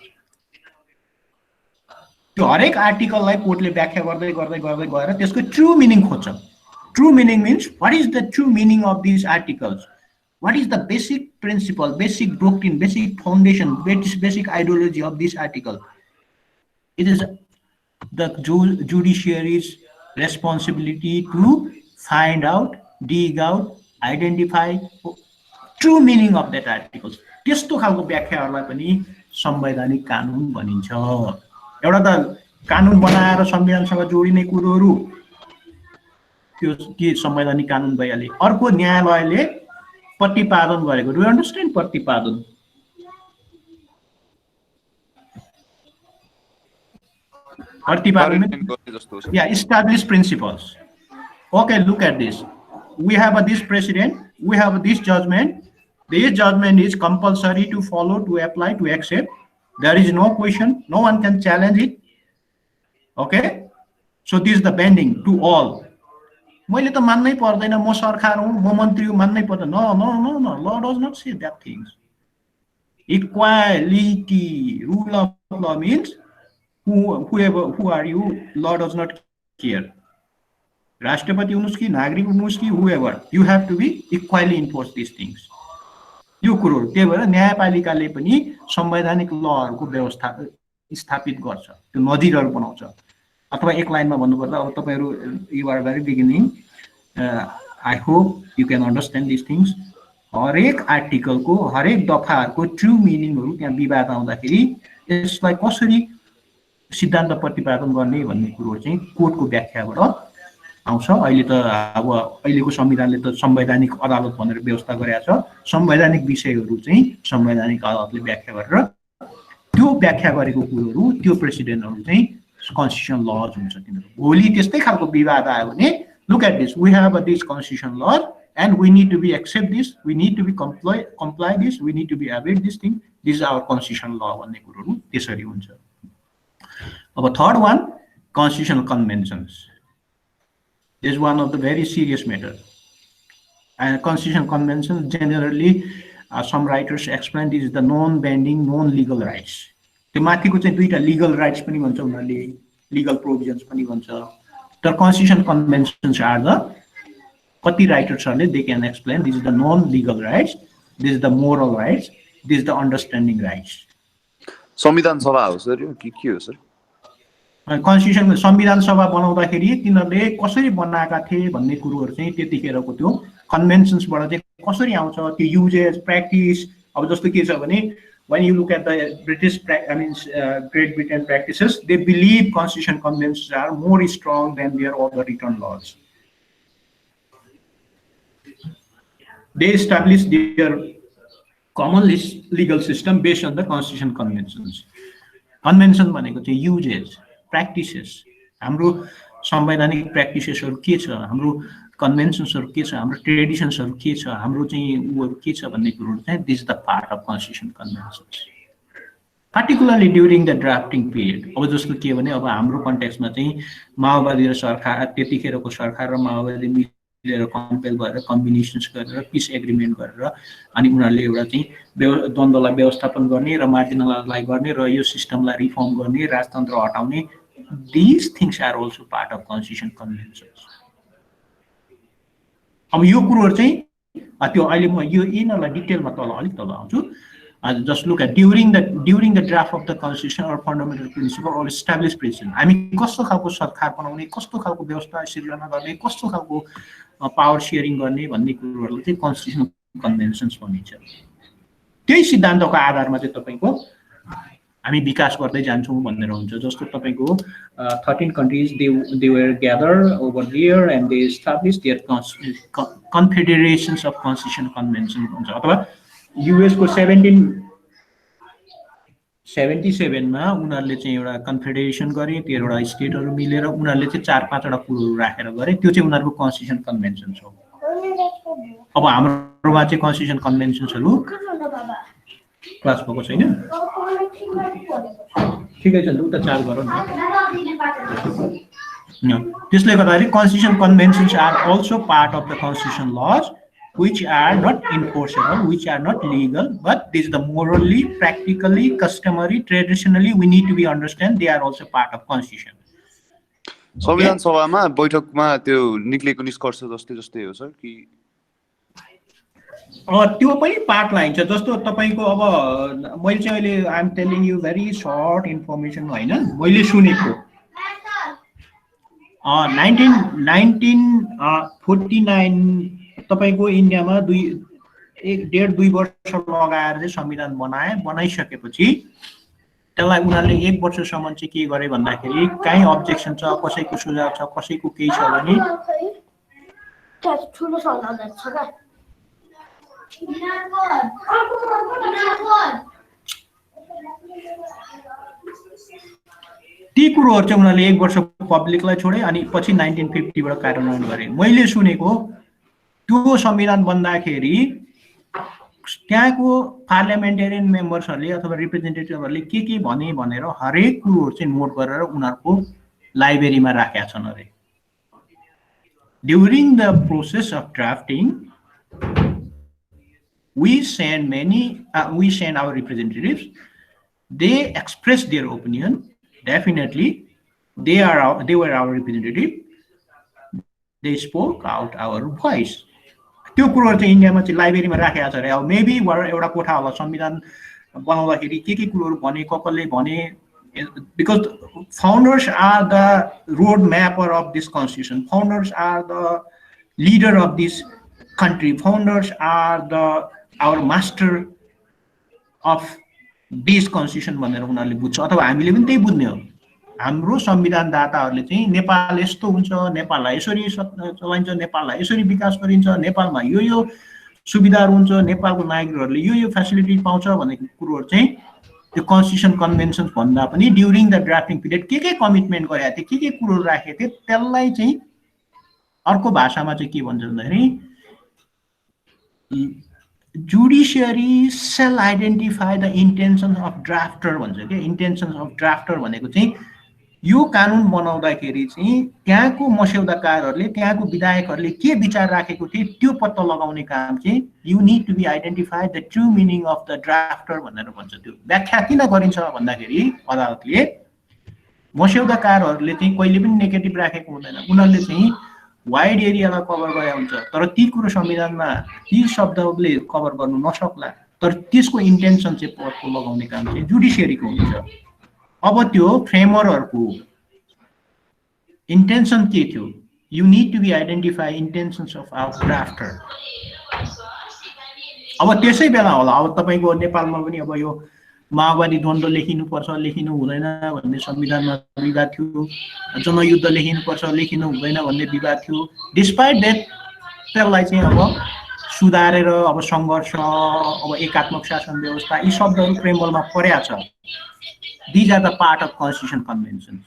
हरेक आर्टिकललाई कोर्टले व्याख्या गर्दै गर्दै गर्दै गएर त्यसको ट्रु मिनिङ खोज्छ. True meaning means what is the true meaning of this articles, what is the basic principle, basic doctrine, basic foundation, basic ideology of this article. It is the judiciary's responsibility to find out, dig out, identify true meaning of that article. त्यस्तो खालको व्याख्याहरूलाई पनि संवैधानिक कानुन भनिन्छ. एउटा त कानुन बनाएर संविधानसँग जोडिने कुरोहरू त्यो के संवैधानिक कानुन भइहाल्यो. अर्को न्यायालयले प्रतिपादन गरेको. डु यु अन्डरस्ट्यान्ड प्रतिपादन? प्रतिपादन, yeah, establish principles. Okay, look at this. We have this precedent, we have this judgment. This judgment is compulsory to follow, to apply, to accept. There is no question, no one can challenge it. Okay, so this is the binding to all. मैले त मान्नै पर्दैन, म सरकार हुँ, म मन्त्री हुँ, मान्नै पर्दैन. No, no, no, no. Law does not say that things. Equality, rule of law means who are you? Law does not care. राष्ट्रपति हुनुस् कि नागरिक हुनुस् कि whoever, you have to be equally enforce these things. यो कुरो त्यही भएर न्यायपालिकाले पनि संवैधानिक लहरुको व्यवस्था स्थापित गर्छ, त्यो नजिरहरु बनाउँछ. अथवा एक लाइनमा भन्नुपर्दा अब तपाईहरु you are very beginning, I hope you can understand this things. हरेक आर्टिकलको हरेक दफाहरुको ट्रु मिनिङहरु त्यहाँ विवाद आउँदाखेरि यसलाई कसरी सिद्धान्त प्रतिपादन गर्ने भन्ने कुरो चाहिँ कोर्टको व्याख्याबाट आउँछ. अहिले त अब अहिलेको संविधानले त संवैधानिक अदालत भनेर व्यवस्था गरेको छ. संवैधानिक विषयहरु चाहिँ संवैधानिक अदालतले व्याख्या गरेर त्यो व्याख्या गरेको कुरोहरु त्यो प्रेसिडेन्टहरु चाहिँ constitutional laws हुन्छ. तिनीहरु भोलि त्यस्तै खालको विवाद आयो भने look at this, we have this constitutional law and we need to be accept this, we need to be comply this, we need to be obey this thing, this is our constitutional law भन्ने कुरोहरु त्यसरी हुन्छ. अब third one, constitutional conventions. This is one of the very serious matter. And constitutional conventions generally some writers explain this is the non-binding non-legal rights. त्यो माथिको चाहिँ दुईटा legal rights पनि भन्छ उनीहरुले, लीगल प्रोभिजन्स पनि भन्छ. तर कन्स्टिट्युसन कन्भेन्सन्स आर द कति राइटर्सहरुले they can explain this is the non legal rights, this is the moral rights, this is the understanding rights. संविधान सभा हो सर यो के हो सर? कन्स्टिट्युसन संविधान सभा बनाउँदाखेरि तिनीहरुले कसरी बनाएका थिए भन्ने कुरोहरु चाहिँ त्यतिखेरको त्यो कन्भेन्सन्सबाट चाहिँ कसरी आउँछ, त्यो युजेस प्र्याक्टिस. अब जस्तो के छ भने when you look at the Great Britain practices, they believe constitution conventions are more strong than their other written laws. They establish their common legal system based on the constitution conventions. Convention भनेको चाहिँ uses, practices. हाम्रो संवैधानिक प्र्याक्टिसेसहरु के छ, हाम्रो कन्भेन्सन्सहरु के छ, हाम्रो ट्रेडिसन्सहरु के छ, हाम्रो चाहिँ उहरु के छ भन्ने कुरोहरु चाहिँ this is the part of constitution conventions. Particularly during the drafting period. अब जस्तो के भने अब हाम्रो कन्टेक्स्टमा चाहिँ माओवादी र सरकार, त्यतिखेरको सरकार र माओवादी मिलेर कम्पेल गरेर कम्बिनेसन्स गरेर पिस एग्रिमेन्ट गरेर अनि उनीहरुले एउटा चाहिँ द्वन्द्वलाई व्यवस्थापन गर्ने र मार्जिनलाइज गर्ने र यो सिस्टमलाई रिफर्म गर्ने, राजतन्त्र हटाउने. These things are also part of constitution conventions. अब यो कुरोहरु चाहिँ त्यो अहिले म यो यिनलाई डिटेलमा तल अलिक तल आउँछु. Just look at during the draft of the constitution or fundamental principle or established principle. हामी कस्तो खालको सरकार बनाउने, कस्तो खालको व्यवस्था सिर्जना गर्ने, कस्तो खालको पावर शेयरिङ गर्ने भन्ने कुरोहरुलाई चाहिँ कन्स्टिट्युसन कन्भेन्सन्स भनिन्छ. त्यही सिद्धान्तको आधारमा चाहिँ तपाईको हामी विकास गर्दै जान्छौं भनेर हुन्छ. जस्तो तपाईको 13 countries they were gathered over there and they established their confederations of constitution convention हुन्छ. अथवा US को 1777 मा उनीहरुले चाहिँ एउटा कन्फेडरेसन गरे, 13 वटा स्टेटहरु मिलेर उनीहरुले चाहिँ 4-5 वटा कुरोहरु राखेर गरे. त्यो चाहिँ उनीहरुको कन्स्टिट्युसन कन्भेन्सन हो. अब हाम्रोमा चाहिँ कन्स्टिट्युसन कन्भेन्सन्सहरु क्लास भएको छैन. ठिकै छ नि, उता चार्ज गरौँ न. त्यसले गर्दाखेरि constitution conventions are also part of the constitution laws which are not enforceable, which are not legal, but this is the morally, practically, customary, traditionally, we need to be understand they are also part of constitution. संविधान सभामा बैठकमा त्यो निक्लेको निष्कर्ष जस्तै जस्तै हो sir कि त्यो पनि पार्ट लाइन्छ जस्तो तपाईको अब मैले चाहिँ अहिले I am telling you very short information हैन मैले सुनेको 1949 तपाईको इन्डियामा 1.5-2 वर्ष लगाएर चाहिँ संविधान बनाइसकेपछि त्यसलाई उनीहरूले 1 वर्षसम्म चाहिँ के गरे भन्दाखेरि काहीँ अब्जेक्सन छ कसैको सुझाव छ कसैको केही छ भने ती कुरोहरु चाहिँ उनीहरूले 1 वर्ष पब्लिकलाई छोडे अनि पछि 1950 बाट कार्यान्वयन गरे मैले सुनेको त्यो संविधान बन्दाखेरि त्यहाँको पार्लियामेन्टेरियन मेम्बर्सहरुले अथवा रिप्रेजेन्टेटिभहरुले के भने भनेर हरेक कुरोहरु चाहिँ नोट गरेर उनीहरुको लाइब्रेरीमा राखेका छन् अरे during the process of drafting we send our representatives, they express their opinion. Definitely they were our representative, they spoke out our voice. त्यो कुरो चाहिँ इन्डियामा चाहिँ लाइब्रेरीमा राखेको छ रे अब मेबी एउटा कोठा होला संविधान बनाउँदाखेरि के कुरोहरु भने कसले भने because founders are the road mapper of this constitution, founders are the leader of this country, founders are our master of this constitution भनेर उनीहरुले बुझ्छ अथवा हामीले पनि त्यही बुझ्ने हो हाम्रो संविधानदाताहरुले चाहिँ नेपाल यस्तो हुन्छ नेपाललाई यसरी चलाइन्छ नेपाललाई यसरी विकास गरिन्छ नेपालमा यो सुविधाहरु हुन्छ नेपालको नागरिकहरुले यो फ्यासिलिटी पाउँछ भन्ने कुरोहरु चाहिँ त्यो कन्स्टिट्युसन कन्भेन्सन्स भन्दा पनि ड्युरिङ द ड्राफ्टिङ पिरियड के कमिटमेन्ट गरेका थिए के कुरोहरु राखेका थिए त्यसलाई चाहिँ अर्को भाषामा चाहिँ के भन्छ भन्दाखेरि judiciary shall identify the intentions of drafter भन्छ के intentions of drafter भनेको चाहिँ यो कानुन बनाउँदाखेरि चाहिँ त्यहाँको मस्यौदाकारहरुले त्यहाँको विधायकहरुले के विचार राखेको थिए त्यो पत्ता लगाउने काम चाहिँ you need to be identify the true meaning of the drafter भनेर भन्छ त्यो व्याख्या किन गरिन्छ भन्दाखेरि अदालतले मस्यौदाकारहरुले चाहिँ कहिले पनि नेगेटिभ राखेको हुँदैन उनीहरुले चाहिँ वाइड एरियालाई कभर गरे हुन्छ तर ती कुरो संविधानमा ती शब्दले कभर गर्नु नसक्ला तर त्यसको इन्टेन्सन चाहिँ पत्तो लगाउने काम चाहिँ जुडिसियरीको हुन्छ अब त्यो फ्रेमरहरुको इन्टेन्सन के थियो you need to be identify intentions of our drafter अब त्यसै बेला होला अब तपाईको नेपालमा पनि अब यो माओवादी द्वन्द्व लेखिनु पर्छ लेखिनु हुँदैन भन्ने संविधानमा विवाद थियो जनयुद्ध लेखिनु पर्छ लेखिनु हुँदैन भन्ने विवाद थियो डिस्पाइट दैट त्यसलाई चाहिँ अब सुधारेर अब संघर्ष अब एकात्मक शासन व्यवस्था यी शब्दहरु प्रेमबलमा पर्या छ these are the part of constitution conventions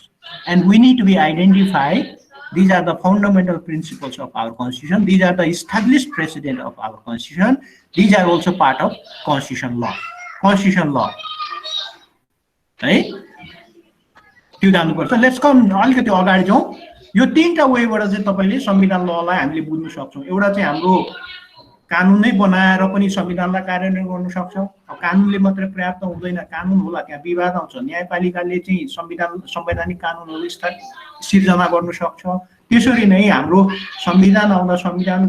and we need to be identified these are the fundamental principles of our constitution these are the established precedent of our constitution these are also part of constitution law है त्यो जान्नुपर्छ let's come अलिकति अगाडि जाउँ यो तीनटा वेबाट चाहिँ तपाईले संविधान ललाई हामीले बुझ्न सक्छौं एउटा चाहिँ हाम्रो कानुनै बनाएर पनि संविधानलाई कार्यान्वयन गर्न सक्छौं कानुनले मात्र पर्याप्त हुँदैन कानुन होला त्यहाँ विवाद आउँछ न्यायपालिकाले चाहिँ संवैधानिक कानुनहरु सिर्जना गर्न सक्छ त्यसरी नै हाम्रो संविधान आउँदा संविधान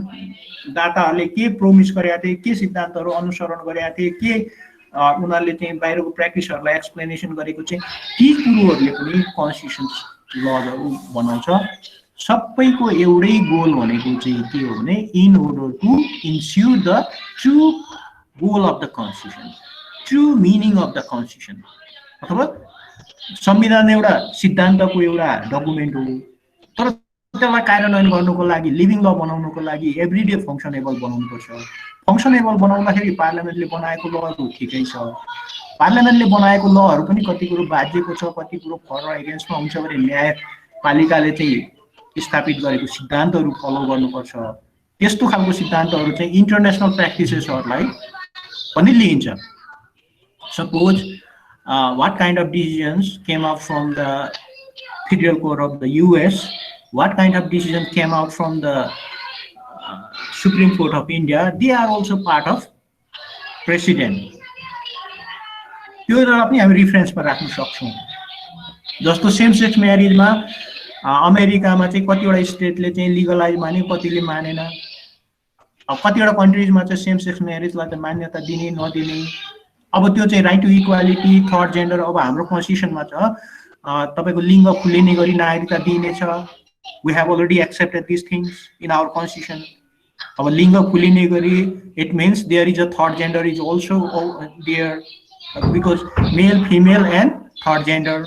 दाताहरुले के प्रोमिस गरेका थिए के सिद्धान्तहरु अनुसरण गरेका थिए के उनीहरुले चाहिँ बाहिरको प्र्याक्टिसहरुलाई एक्सप्लेनेसन गरेको चाहिँ ती कुरोहरुले पनि कन्स्टिट्युसन लजहरु बनाउँछ सबैको एउटै गोल भनेको चाहिँ के हो भने in order to ensure the true goal of the constitution true meaning of the constitution अथवा संविधान एउटा सिद्धान्तको एउटा डकुमेन्ट हो तर त्यसलाई कार्यान्वयन गर्नको लागि लिभिङ ल बनाउनको लागि एभ्रीडे फंक्सनेबल बनाउनु पर्छ फंक्सनेबल बनाउँदाखेरि पार्लियामेन्टले बनाएको लहरु ठिकै छ पार्लियामेन्टले बनाएको लहरु पनि कति कुरो बाध्यको छ कति कुरो फर एगेन्स्टमा हुन्छ भने न्यायपालिकाले चाहिँ स्थापित गरेको सिद्धान्तहरु फलो गर्नुपर्छ त्यस्तो खालको सिद्धान्तहरु चाहिँ इन्टरनेशनल प्र्याक्टिसेसहरुलाई पनि लिइन्छ suppose what kind of decisions came out from the Federal Court of the US what kind of decision came out from the Supreme Court of India, they are also part of president. त्यो एउटा पनि हामी रिफरेन्समा राख्न सक्छौँ। जस्तो same sex म्यारिजमा अमेरिकामा चाहिँ कतिवटा स्टेटले चाहिँ लिगलाइज माने, कतिले मानेन। अब कतिवटा कन्ट्रिजमा चाहिँ सेम सेक्स म्यारिजलाई चाहिँ मान्यता दिने नदिने, अब त्यो चाहिँ right to equality, third gender, अब हाम्रो कन्स्टिट्युसनमा छ तपाईको लिङ्ग खुलिने गरी नागरिकता दिइनेछ। We have already accepted this things in our constitution. अब लिङ्ग खुलिने गरी it means there is a third gender is also there, because male female and third gender.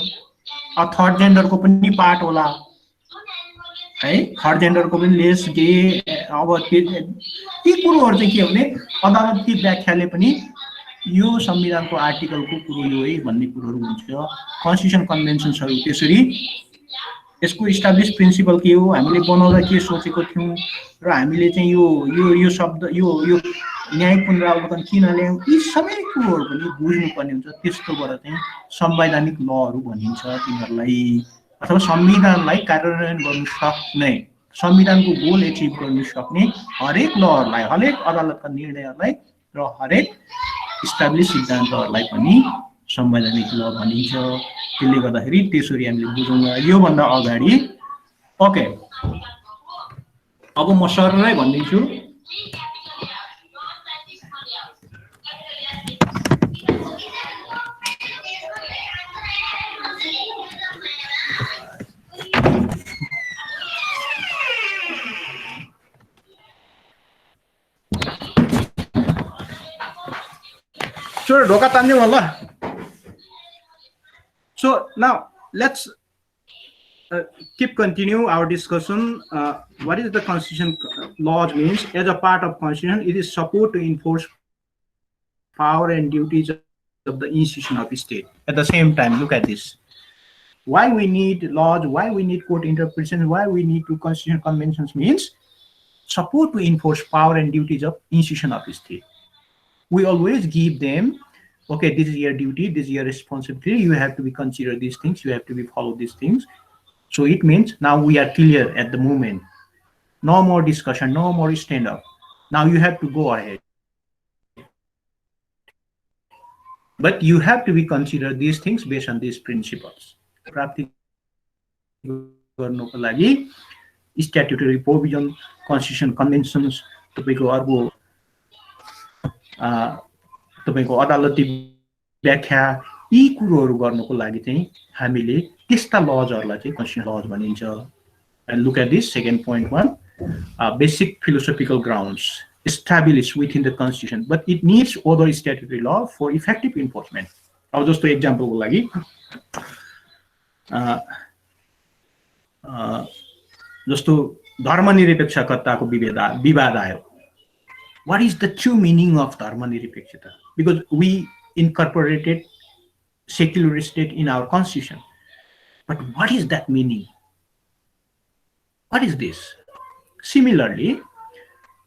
Third जेन्डरको पनि पार्ट होला है, थर्ड जेन्डरको पनि लेस गे। अब ती कुरोहरू चाहिँ के हो भने अदालतकी व्याख्याले पनि यो संविधानको आर्टिकलको कुरो यो है भन्ने कुरोहरू हुन्छ। कन्स्टिट्युसन कन्भेन्सन्सहरू त्यसरी यसको इस्टाब्लिस प्रिन्सिपल के हो, हामीले बनाउँदा के सोचेको थियौँ र हामीले चाहिँ यो यो यो शब्द यो यो न्यायिक पुनरावलोकन किन ल्यायौँ, यी सबै कुरोहरू पनि बुझ्नुपर्ने हुन्छ। त्यस्तोबाट चाहिँ संवैधानिक लहरू भनिन्छ तिनीहरूलाई, अथवा संविधानलाई कार्यान्वयन गर्नु सक्ने, संविधानको गोल एचिभ गर्नु सक्ने हरेक लहरूलाई, हरेक अदालतका निर्णयहरूलाई र हरेक इस्टाब्लिस सिद्धान्तहरूलाई पनि संवैधानिक ल भनिन्छ। त्यसले गर्दाखेरि त्यसरी हामीले बुझौँ। योभन्दा अगाडि ओके, अब म सररै भनिदिन्छु। Sure, ढोका तान्दिउँ होला। So now let's continue our discussion. What is the constitution laws means? As a part of constitution, it is supposed to enforce power and duties of the institution of the state. At the same time, look at this. Why we need laws, why we need court interpretations, why we need two constitutional conventions means support to enforce power and duties of institution of the state. We always give them, okay, this is your duty, this is your responsibility, you have to be consider these things, you have to be follow these things. So it means now we are clear at the moment. No more discussion, no more stand up. Now you have to go ahead. But you have to be consider these things based on these principles. प्राप्ति गर्नको लागि स्ट्याट्युटरी provision, constitution कन्भेन्सन्स, तपाईको अर्को तपाईको अदालती व्याख्या, यी कुरोहरू गर्नको लागि चाहिँ हामीले त्यस्ता लजहरूलाई चाहिँ कन्स्टिट्युसन लज भनिन्छ। And look at this second point one, basic philosophical grounds established within the constitution, but it needs other statutory law for effective enforcement. अब जस्तो एक्जाम्पलको लागि जस्तो धर्मनिरपेक्षताको विवाद आयो। What is the true meaning of धर्मनिरपेक्षता? Because we incorporated secular state in our constitution, but what is that meaning? What is this? Similarly,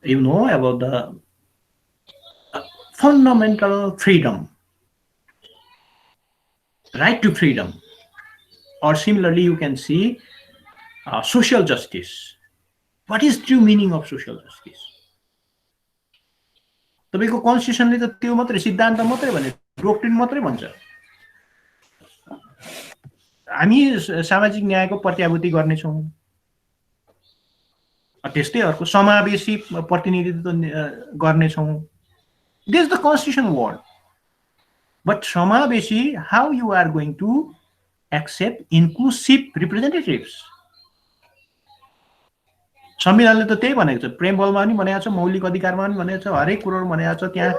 you know about the fundamental freedom, right to freedom, or similarly you can see social justice. What is true meaning of social justice? तपाईको कन्स्टिट्युसनले त त्यो मात्रै सिद्धान्त मात्रै भने, डोक्ट्रिन मात्रै भन्छ। हामी सामाजिक न्यायको प्रत्याभूति गर्नेछौँ, त्यस्तै अर्को समावेशी प्रतिनिधित्व गर्नेछौँ। This the constitution word, but समावेशी how you are going to accept inclusive representatives. संविधानले त त्यही भनेको छ, प्रेमबलमा पनि भनेको छ, मौलिक अधिकारमा पनि भनेको छ, हरेक कुरोमा भनेको छ। त्यहाँ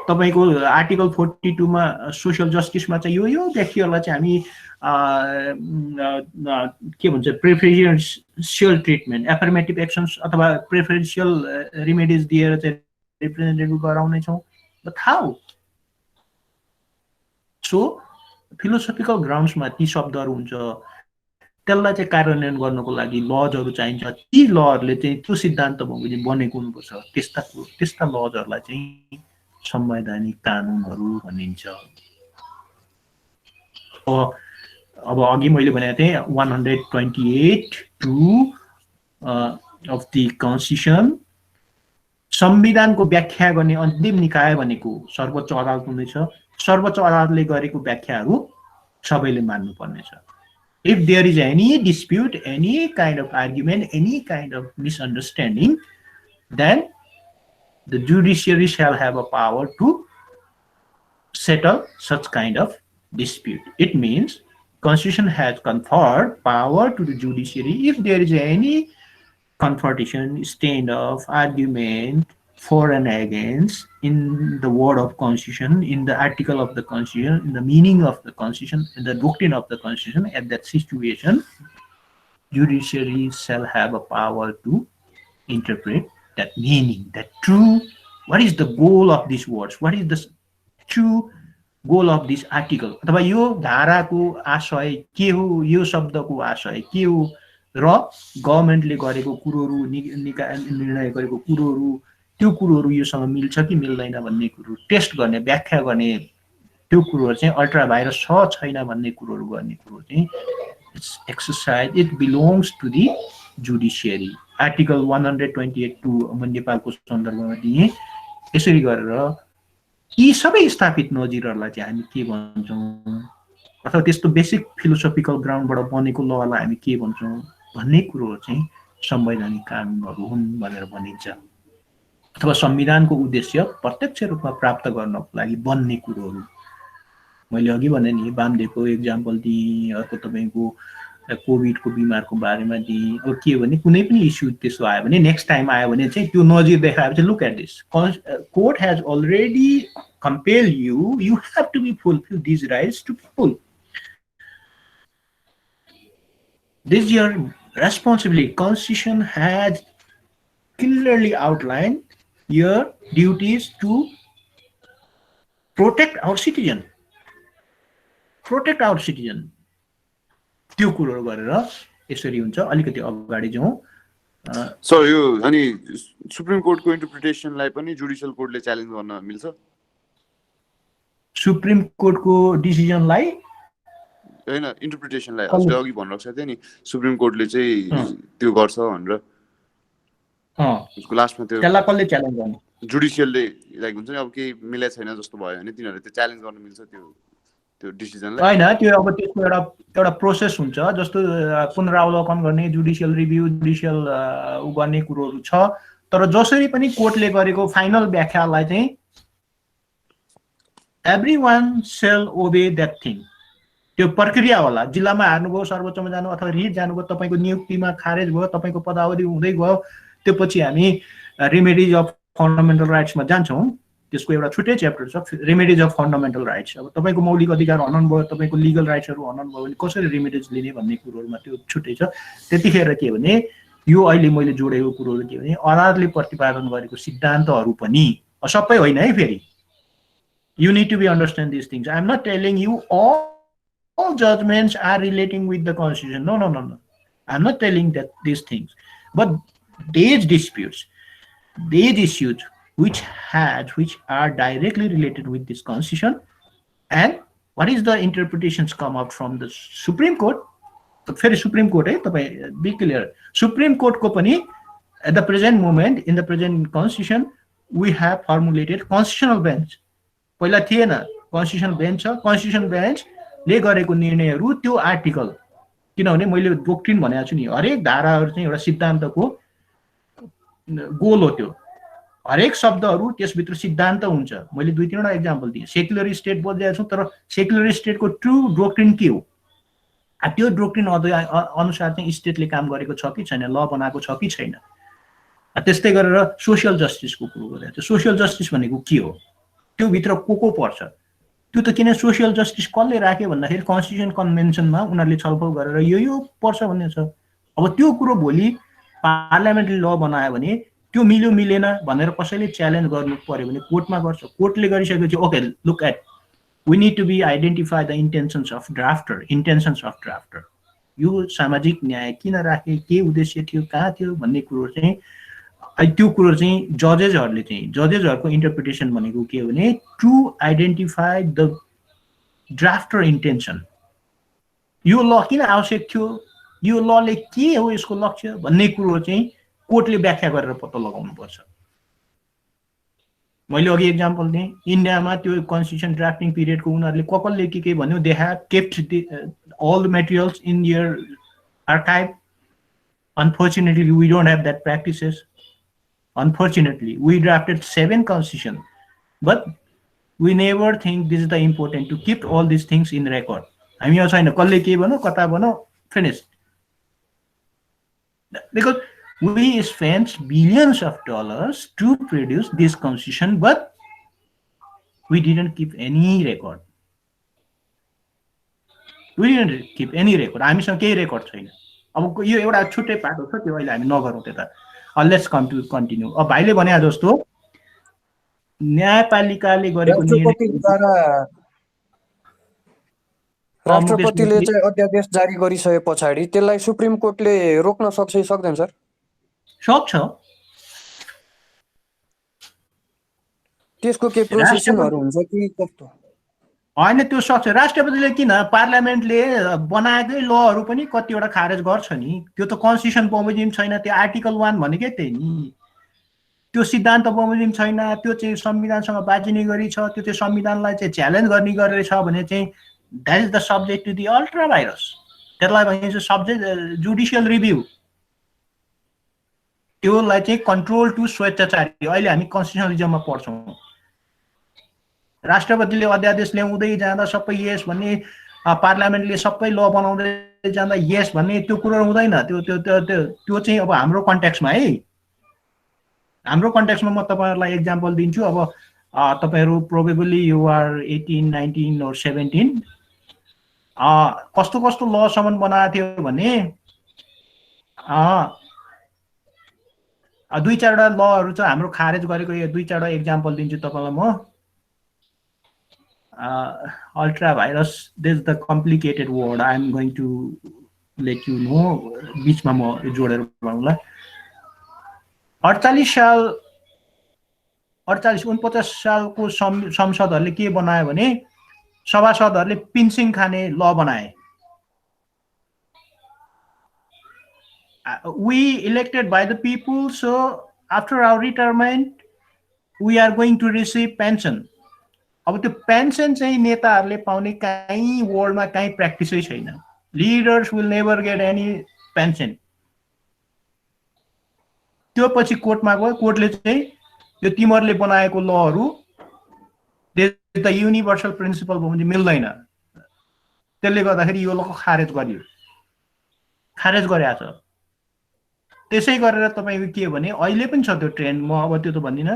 तपाईको आर्टिकल 42 मा सोशल जस्टिसमा चाहिँ यो व्यक्तिहरूलाई चाहिँ हामी के भन्छ प्रेफरेन्शियल ट्रिटमेन्ट, एफर्मेटिभ एक्सन्स अथवा प्रेफरेन्शियल रिमेडिज दिएर चाहिँ रिप्रेजेन्टेटिभ गराउने छौँ। But how? सो फिलोसोफिकल ग्राउन्ड्समा ती शब्दहरू हुन्छ, त्यसलाई चाहिँ कार्यान्वयन गर्नको लागि लजहरू चाहिन्छ। ती लहरूले चाहिँ त्यो सिद्धान्त बनेको हुनुपर्छ। त्यस्ता लजहरूलाई चाहिँ संवैधानिक कानुनहरू भनिन्छ। अब अघि मैले भनेको थिएँ 128(2) of the constitution संविधानको व्याख्या गर्ने अन्तिम निकाय भनेको सर्वोच्च अदालत हुँदैछ। सर्वोच्च अदालतले गरेको व्याख्याहरू सबैले मान्नुपर्नेछ। If there is any dispute, any kind of argument, any kind of misunderstanding, then the judiciary shall have a power to settle such kind of dispute. It means Constitution has conferred power to the judiciary if there is any confrontation, standoff, argument for and against in the word of Constitution, in the article of the Constitution, in the meaning of the Constitution, in the doctrine of the Constitution. At that situation, judiciary shall have a power to interpret that meaning, that true, what is the goal of these words, what is the true goal of this article, अथवा यो धाराको आशय के हो, यो शब्दको आशय के हो, र गभर्नमेन्टले गरेको कुरोहरू निर्णय गरेको कुरोहरू त्यो कुरोहरू योसँग मिल्छ कि मिल्दैन भन्ने कुरो टेस्ट गर्ने, व्याख्या गर्ने, त्यो कुरोहरू चाहिँ अल्ट्रा भाइरस छ छैन भन्ने कुरोहरू गर्ने कुरो चाहिँ it's exercise, it belongs to the judiciary. Article 128(2) म नेपालको सन्दर्भमा दिएँ। यसरी गरेर यी सबै स्थापित नजिरहरूलाई चाहिँ हामी के भन्छौँ, अथवा त्यस्तो बेसिक फिलोसोफिकल ग्राउन्डबाट बनेको ललाई हामी के भन्छौँ भन्ने कुरोहरू चाहिँ संवैधानिक कानुनहरू हुन् भनेर भनिन्छ। अथवा संविधानको उद्देश्य प्रत्यक्ष रूपमा प्राप्त गर्नको लागि बन्ने कुरोहरू। मैले अघि भने नि वामदेवको एक्जाम्पल दिएँ, अर्को तपाईँको कोभिडको बिमारको बारेमा दिएँ। अब के भने कुनै पनि इस्यु त्यसो आयो भने नेक्स्ट टाइम आयो भने चाहिँ त्यो नजिर देखाएपछि look at this, court has already compel you, you have to be fulfill these rights to people. This is your responsibility. Constitution has clearly outlined your duties to protect our citizen. Protect our citizen. त्यो कुरो गरेर यसरी हुन्छ। अलिकति अगाडि जाउँ। So यो अनि सुप्रिम कोर्टको इन्टरप्रिटेसनलाई पनि जुडिशियल कोर्टले च्यालेन्ज गर्न मिल्छ? सुप्रिम कोर्टको डिसिजनलाई हैन, इन्टरप्रिटेसनलाई हजुरले अघि भन्नुभएको थियो नि सुप्रिम कोर्टले चाहिँ त्यो गर्छ भनेर। उसको लास्टमा त्यो त्यसलाई कसले च्यालेन्ज गर्ने? जुडिशियलले लाइक हुन्छ नि, अब केही मिलेको छैन जस्तो भयो भने तिनीहरूले त्यो च्यालेन्ज गर्न मिल्छ त्यो डिसिजनलाई? हैन, त्यो अब त्यसको एउटा प्रोसेस हुन्छ। जस्तो पुनरावलोकन गर्ने, जुडिशियल रिभ्यू, जुडिशियल गर्ने कुरोहरू छ। तर जसरी पनि कोर्टले गरेको फाइनल व्याख्यालाई चाहिँ everyone shall obey that thing. त्यो प्रक्रिया होला। जिल्लामा हार्नुभयो, सर्वोच्चमा जानु अथवा रिट जानुभयो, तपाईको नियुक्तिमा खारेज भयो, तपाईको पदावधि हुँदै गयो, त्यसपछि हामी रेमेडिज अफ फन्डामेन्टल राइट्समा जान्छौँ। त्यसको एउटा छुट्टै च्याप्टर छ, रेमेडिज अफ फन्डामेन्टल राइट्स। अब तपाईको मौलिक अधिकार हनन भयो, तपाईको लिगल राइट्सहरू हनन भयो भने कसरी रेमेडिज लिने भन्ने कुरोहरुमा त्यो छुट्टै छ। त्यतिखेर के भने यो अहिले मैले जोडेको कुरोहरु के भने अदालतले प्रतिपादन गरेको सिद्धान्तहरु पनि सबै होइन है फेरि। You need to be understand these things. I am not telling you all judgments are relating with the Constitution. No. I am not telling that these things. But these disputes, these issues which are directly related with this Constitution, and what is the interpretations come out from the Supreme Court? Very Supreme Court, be clear. Supreme Court ko pani at the present moment, in the present Constitution, we have formulated constitutional bench. पहिला थिएन, constitution bench छ। Constitution बेन्चले गरेको निर्णयहरू त्यो article, किनभने मैले डोक्ट्रिन भनेको छु नि, हरेक धाराहरू चाहिँ एउटा सिद्धान्तको गोल हो। त्यो हरेक शब्दहरू त्यसभित्र सिद्धान्त हुन्छ। मैले दुई तीनवटा एक्जाम्पल दिएँ। सेक्युलर स्टेट बोलिरहेको छु, तर सेक्युलर स्टेटको ट्रु डोक्ट्रिन के हो? त्यो डोक्ट्रिन अनुसार चाहिँ स्टेटले काम गरेको छ कि छैन, ल बनाएको छ कि छैन। त्यस्तै गरेर सोसियल जस्टिसको कुरो गरिरहेको छ। सोसियल जस्टिस भनेको के हो? त्यो भित्र को पर्छ? त्यो त किन सोसियल जस्टिस कसले राख्यो भन्दाखेरि कन्स्टिट्युसन कन्भेन्सनमा उनीहरूले छलफल गरेर यो पर्छ भन्ने छ। अब त्यो कुरो भोलि पार्लियामेन्टले ल बनायो भने त्यो मिल्यो मिलेन भनेर कसैले च्यालेन्ज गर्नु पर्यो भने कोर्टमा गर्छ। कोर्टले गरिसकेपछि okay, look at, we need to be identify the intentions of drafter. यो सामाजिक न्याय किन राखे, के उद्देश्य थियो, कहाँ थियो भन्ने कुरो चाहिँ त्यो कुरो चाहिँ जजेसहरुको इन्टरप्रिटेसन भनेको के हो भने to identify the drafter intention. यो ल किन आवश्यक थियो, यो लले के हो यसको लक्ष्य भन्ने कुरो चाहिँ कोर्टले व्याख्या गरेर पत्ता लगाउनु पर्छ। मैले अघि एक्जाम्पल दिएँ, इन्डियामा त्यो कन्स्टिट्युसन ड्राफ्टिङ पिरियडको उनीहरूले कसले के भन्यो, they have kept all the materials in your archive. Unfortunately, we don't have that practices. Unfortunately, we drafted 7 constitutions, but we never think this is the important to keep all these things in record. हामी यहाँ छैन, कसले के भन्यो, कता भन्यो, finished. Because we spent billions of dollars to produce this constitution, but we didn't keep any record. We didn't keep any record. हामीसँग केही रेकर्ड छैन। अब यो एउटा छुट्टै पाटो छ, त्यो अहिले हामी नगरौँ त्यता। Let's come to continue. अब भाइले भने जस्तो न्यायपालिकाले गरेको राष्ट्रपतिले चाहिँ अध्यादेश जारी गरिसके पछाडि त्यसलाई सुप्रिम कोर्टले रोक्न सक्छ कि सक्दैन सर? सक्छ। त्यसको के प्रोसेसनहरु हुन्छ कि कस्तो? हैन, त्यो सक्छ। राष्ट्रपतिले किन, पार्लियामेन्टले बनाएकै लहरु पनि कतिवटा खारेज गर्छ नि। त्यो त कन्स्टिट्युसन बमोजिम छैन, त्यो आर्टिकल 1 भनेकै त्यही नि। त्यो सिद्धान्त बमोजिम छैन, त्यो चाहिँ संविधानसँग बाजिने गरी छ, त्यो चाहिँ संविधानलाई चाहिँ च्यालेन्ज गर्ने गरेर छ भने चाहिँ that is the subject to the ultra virus. त्यसलाई भनिन्छ सब्जेक्ट जुडिशियल रिभ्यू। त्योलाई चाहिँ कन्ट्रोल टु स्वेच्छाचारी। अहिले हामी कन्स्टिट्युसनलिजममा पढ्छौँ। राष्ट्रपतिले अध्यादेश ल्याउँदै जाँदा सबै यस भन्ने, पार्लियामेन्टले सबै ल बनाउँदै जाँदा यस भन्ने, त्यो कुरो हुँदैन। त्यो चाहिँ अब हाम्रो कन्टेक्स्टमा है, हाम्रो कन्टेक्स्टमा म तपाईहरुलाई एक्जाम्पल दिन्छु। अब तपाईहरु प्रोबेबली यु आर 18, 19 or 17, कस्तो कस्तो लसम्म बनाएको थियो भने दुई चारवटा लहरु चाहिँ हाम्रो खारेज गरेको। यो दुई चारवटा एक्जाम्पल दिन्छु तपाईलाई म। ultra virus, this is the complicated word. I am going to let you know. बीचमा म जोडेर भन्नुला। 48 साल 49 सालको संसदहरुले के बनायो भने सभासदहरुले पेन्सन खाने ल बनाए। We elected by the people, so after our retirement we are going to receive pension. अब त्यो पेन्सन चाहिँ नेताहरूले पाउने कहीँ वर्ल्डमा कहीँ प्र्याक्टिसै छैन। Leaders will never get any pension. त्यो पछि कोर्टमा गयो, कोर्टले चाहिँ यो तिमीहरूले बनाएको लहरु द युनिभर्सल प्रिन्सिपल भने मिल्दैन, त्यसले गर्दाखेरि यो लको खारेज गरियो, खारेज गरेको छ। त्यसै गरेर तपाईको के भने अहिले पनि छ त्यो ट्रेन्ड। म अब त्यो त भन्दिन।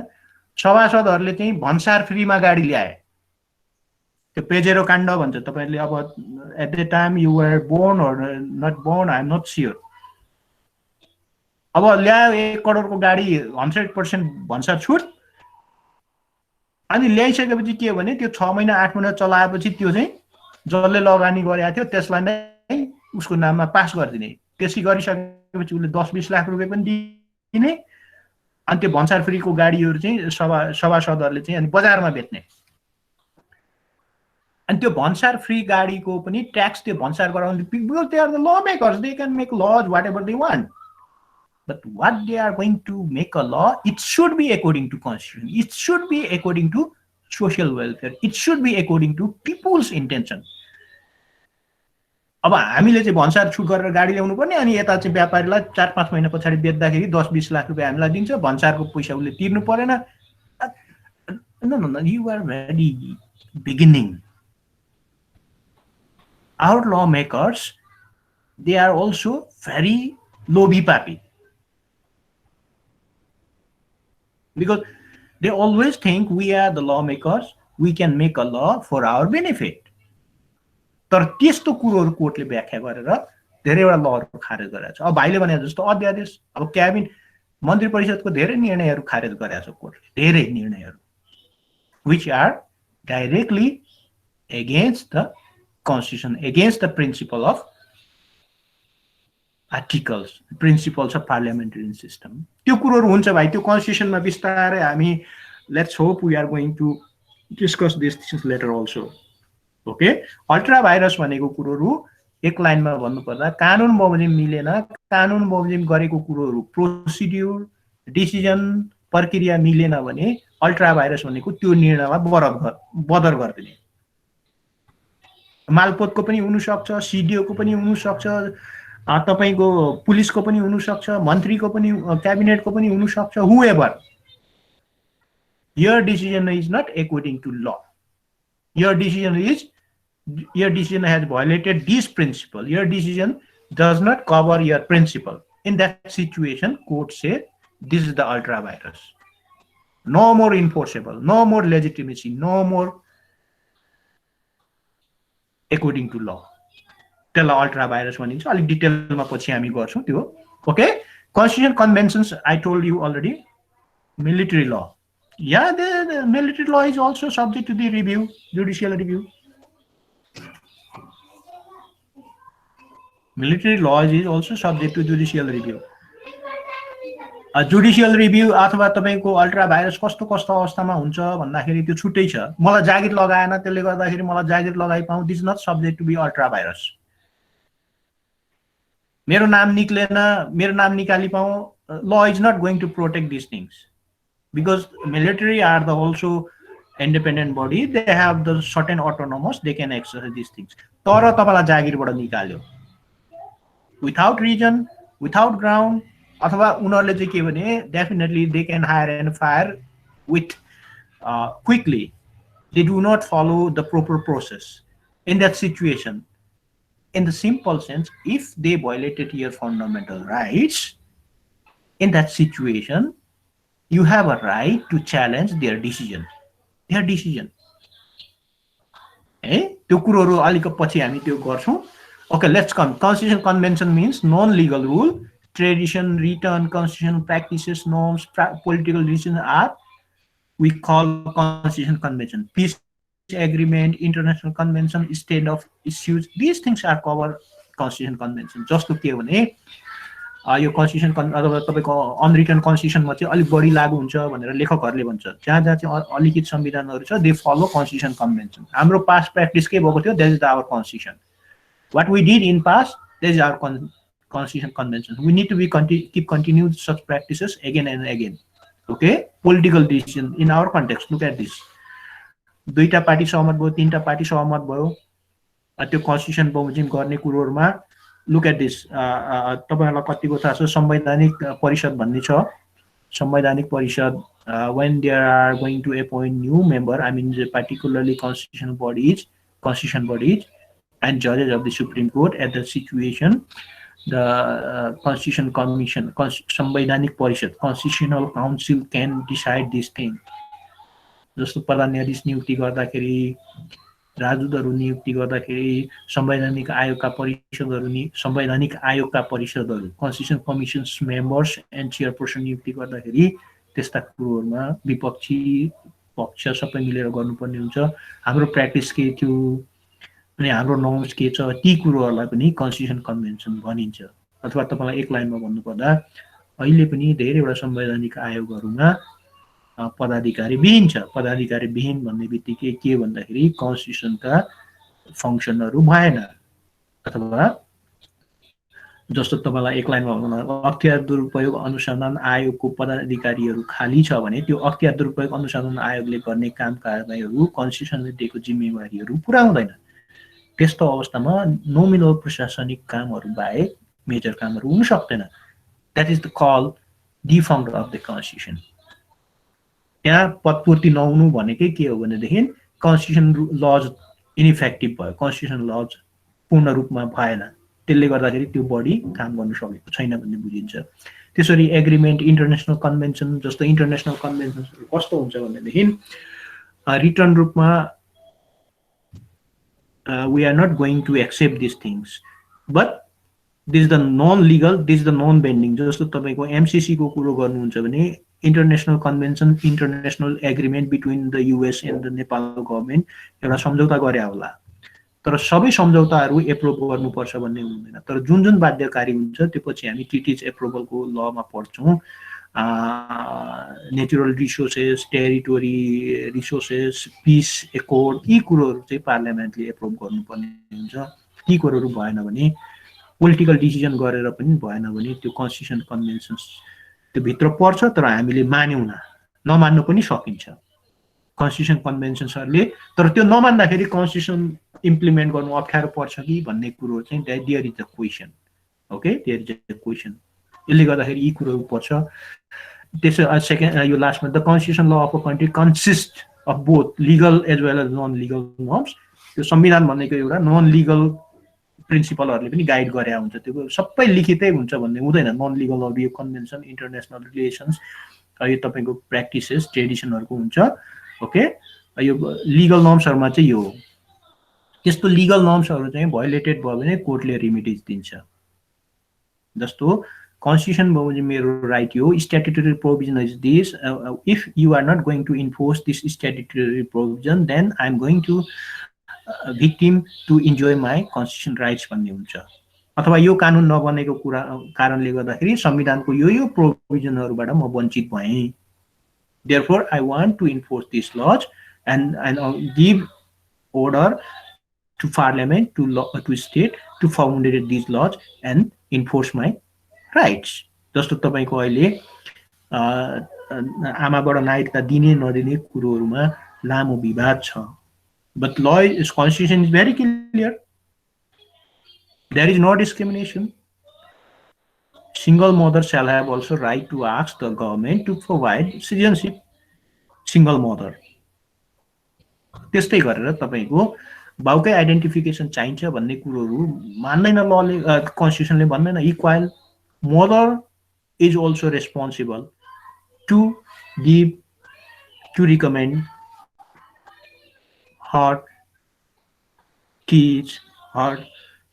सभासदहरुले चाहिँ भन्सार फ्रीमा गाडी ल्याए, त्यो पेजेरो काण्ड भन्छ। तपाईहरुले अब at the time you were born or not born, I am not sure. अब ल्यायो 1 करोडको गाडी, 100% भन्सार छुट। अनि ल्याइसकेपछि के भने त्यो 6 महिना 8 महिना चलाएपछि त्यो चाहिँ जसले लगानी गरेको थियो त्यसलाई नै उसको नाममा पास गरिदिने। त्यसै गरिसकेपछि उसले 10-20 लाख रुपैयाँ पनि दिने। अनि त्यो भन्सार फ्रीको गाडीहरु चाहिँ सभासदहरुले चाहिँ अनि बजारमा बेच्ने। अनि त्यो भन्सार फ्री गाडीको पनि ट्याक्स त्यो भन्सार गराउने people, they are the lawmakers, they can make laws whatever they want, but what they are going to make a law, it should be according to constitution, it should be according to social welfare, it should be according to people's intention. अब हामीले चाहिँ भन्सार छुट गरेर गाडी ल्याउनु पर्ने, अनि यता चाहिँ व्यापारीलाई 4-5 महिना पछाडी बेच्दाखेरि 10-20 लाख रुपैयाँ हामीलाई दिन्छ, भन्सारको पैसा उसले तिर्नु परेन। No, you are very beginning. Our lawmakers, they are also very loby-pappy, because they always think we are the lawmakers, we can make a law for our benefit. तर त्यस्तो कुरोहरु कोर्टले व्याख्या गरेर धेरैवटा लहरहरु खारेज गरेछ। अब भाइले भने जस्तो अध्यादेश, अब क्याबिनेट मन्त्री परिषदको धेरै निर्णयहरु खारेज गरेछ कोर्टले, धेरै निर्णयहरु which are directly against the constitution, against the principle of articles, principles of parliamentary system. त्यो कुरोहरु हुन्छ भाइ, त्यो कन्स्टिट्युसनमा विस्तारै हामी let's hope we are going to discuss these things later also. Okay, ultra virus भनेको कुरोहरु एक लाइनमा भन्नुपर्दा कानुन बमोजिम मिलेन, कानुन बमोजिम गरेको कुरोहरु प्रोसिड्युर, डिसिजन, प्रक्रिया मिलेन भने अल्ट्रा भाइरस भनेको त्यो निर्णयलाई बदर गरिदिने। मालपोतको पनि हुनसक्छ, सिडिओको पनि हुनसक्छ, तपाईको पुलिसको पनि हुनसक्छ, मन्त्रीको पनि, क्याबिनेटको पनि हुनसक्छ, whoever. Your decision is not according to law. Your decision has violated this principle. Your decision does not cover your principle. In that situation, court said, this is the ultra virus. No more enforceable, no more legitimacy, no more according to law. त्यसलाई ultra virus भनिन्छ। अलिक डिटेलमा पछि हामी गर्छौं त्यो। Okay, Constitutional conventions, I told you already. Military law. Yeah, the military law is also subject to the review, judicial review. Military law is also subject to judicial review. Judicial review अथवा तपाईको ultra virus कस्तो कस्तो अवस्थामा हुन्छ भन्दाखेरि त्यो छुट्टै छ। मलाई जागिर लगाएन, त्यसले गर्दाखेरि मलाई जागिर लगाइ पाऊँ, this is not subject to be ultra vires. मेरो नाम निक्लेन, मेरो नाम निकाली पाऊँ, law is not going to protect these things because military are the also independent body, they have the certain autonomous, they can exercise these things. तर तपाईलाई जागिरबाट निकाल्यो without reason, without ground, अथवा उनीहरूले चाहिँ के भने definitely they can hire and fire with quickly. They do not follow the proper process. In that situation, in the simple sense, if they violated your fundamental rights, in that situation, you have a right to challenge their decision. Their decision. त्यो कुरोहरु अलिक पछि हामी त्यो गर्छौं। Okay, let's come. Constitutional convention means non-legal rule, tradition, written, constitutional practices, norms, political decisions are we call constitutional convention. Peace agreement, international convention, state of issues, these things are covered constitutional convention. Just to के भने यो constitution अथवा तपाईको unwritten constitution मा चाहिँ अलि बढी लागू हुन्छ भनेर लेखकहरुले भन्छ। जहाँ जहाँ चाहिँ अलिखित संविधानहरु छ, they follow constitution convention. हाम्रो past practice के भएको थियो, that is our constitution. What we did in past, that is our constitution convention. We need to be keep continue such practices again and again. Okay, political decision in our context. Look at this. दुईटा party सहमत भयो, तीनटा party सहमत भयो, त्यो constitution बमोजिम गर्ने कुरोहरुमा look at this. तपाईहरुलाई कतिको थाहा छ संवैधानिक परिषद भन्ने छ। संवैधानिक परिषद when they are going to appoint new member, I mean particularly constitutional bodies and judges of the Supreme Court at the situation, the Constitution Commission, संवैधानिक परिषद, Constitutional Council can decide this thing. जस्तो प्रधान न्यायाधीश नियुक्ति गर्दाखेरि, राजदूतहरु नियुक्ति गर्दाखेरि, संवैधानिक आयोगका परिषदहरु, constitution commissions members and chairperson नियुक्ति गर्दाखेरि त्यस्ता कुरोहरुमा विपक्षी पक्ष सबै मिलेर गर्नुपर्ने हुन्छ। हाम्रो प्र्याक्टिस के थियो अनि हाम्रो नर्म्स के छ, ती कुरोहरुलाई पनि कन्स्टिट्युसन कन्भेन्सन भनिन्छ। अथवा तपाईलाई एक लाइनमा भन्नुपर्दा अहिले पनि धेरैवटा संवैधानिक आयोगहरुमा पदाधिकारी विहीन छ। पदाधिकारी विहीन भन्ने बित्तिकै के भन्दाखेरि कन्स्टिट्युसनका फंक्सनहरु भएन। अथवा जस्तो तपाईलाई एक लाइनमा भन्नु, अख्तियार दुरुपयोग अनुसन्धान आयोगको पदाधिकारीहरु खाली छ भने त्यो अख्तियार दुरुपयोग अनुसन्धान आयोगले गर्ने काम कारबाहीहरु, कन्स्टिट्युसनले दिएको जिम्मेवारीहरु पुरा हुँदैन। त्यस्तो अवस्थामा नोमिनल प्रशासनिक कामहरु बाहेक मेजर कामहरु हुन सक्दैन। That is the call defunct of the constitution. यहाँ पदपूर्ति नहुनु भनेकै के हो भनेदेखि कन्स्टिट्युसन लज इनइफेक्टिभ भयो, कन्स्टिट्युसन लज पूर्ण रूपमा भएन, त्यसले गर्दाखेरि त्यो बडी काम गर्न सकेको छैन भन्ने बुझिन्छ। त्यसरी एग्रीमेन्ट, इन्टरनेशनल कन्भेन्सन, जस्तो इन्टरनेशनल कन्भेन्सन कस्तो हुन्छ भनेदेखि रिटर्न रूपमा we are not going to accept these things, but this is the non-legal, this is the non-binding. जस्तो तपाईको एमसीसी को कुरो गर्नुहुन्छ भने international convention, international agreement between the US and the Nepal government एउटा सम्झौता गरे होला, तर सबै सम्झौताहरु एप्रुभ गर्नुपर्छ भन्ने हुँदैन। तर जुन जुन बाध्यकारी हुन्छ त्यो पछि हामी ट्रिटिज एप्रुभलको लमा पढ्छौं। Natural resources, territory resources, peace accord, यी कुरोहरु चाहिँ पार्लियामेन्टले एप्रुभ गर्नुपर्ने हुन्छ। ती कुरोहरु भएन भने, पोलिटिकल डिसिजन गरेर पनि भएन भने त्यो कन्स्टिट्युसन कन्भेन्सन्स त्यो भित्र पर्छ तर हामीले मान्यौं न। नमान्नु पनि सकिन्छ कन्स्टिट्युसन कन्भेन्सन्सहरूले तर त्यो नमान्दाखेरि कन्स्टिट्युसन इम्प्लिमेन्ट गर्नु अप्ठ्यारो पर्छ कि भन्ने कुरो चाहिँ there is a question okay there is a question यसले गर्दाखेरि यी कुरोहरू पर्छ त्यसो सेकेन्ड यो लास्टमा the constitution law of a country consist of both legal as well as non legal norms त्यो संविधान भनेको एउटा नन लिगल प्रिन्सिपलहरूले पनि गाइड गरे हुन्छ त्यो सबै लिखितै हुन्छ भन्ने हुँदैन नन लिगल अब यो कन्भेन्सन इन्टरनेसनल रिलेसन्स यो तपाईँको प्र्याक्टिसेस ट्रेडिसनहरूको हुन्छ ओके यो लिगल नर्म्सहरूमा चाहिँ यो हो त्यस्तो लिगल नर्म्सहरू चाहिँ भयोलेटेड भयो भने कोर्टले रिमिडिज दिन्छ जस्तो Constitution मेरो right यो statutory provision is this if you are not going to enforce this statutory provision then I am going to victim to enjoy my constitutional rights भन्ने हुन्छ अथवा यो कानुन नबनेको कुरा कारणले गर्दाखेरि संविधानको यो प्रोभिजनहरुबाट म वञ्चित भएँ therefore I want to enforce these laws and give order to parliament to state to formulate these laws and enforce my rights जस्तो तपाईको अहिले आमाबाट नागरिकता दिने नदिने कुरोहरुमा लामो विवाद छ but law is constitution is very clear there is no discrimination single mother shall have also right to ask the government to provide citizenship single mother त्यस्तै गरेर तपाईको बाउकै आइडेन्टिफिकेसन चाहिन्छ भन्ने कुरोहरु मान्दैन लले कन्स्टिट्युसनले भन्दैन equal mother is also responsible to give to recommend her kids her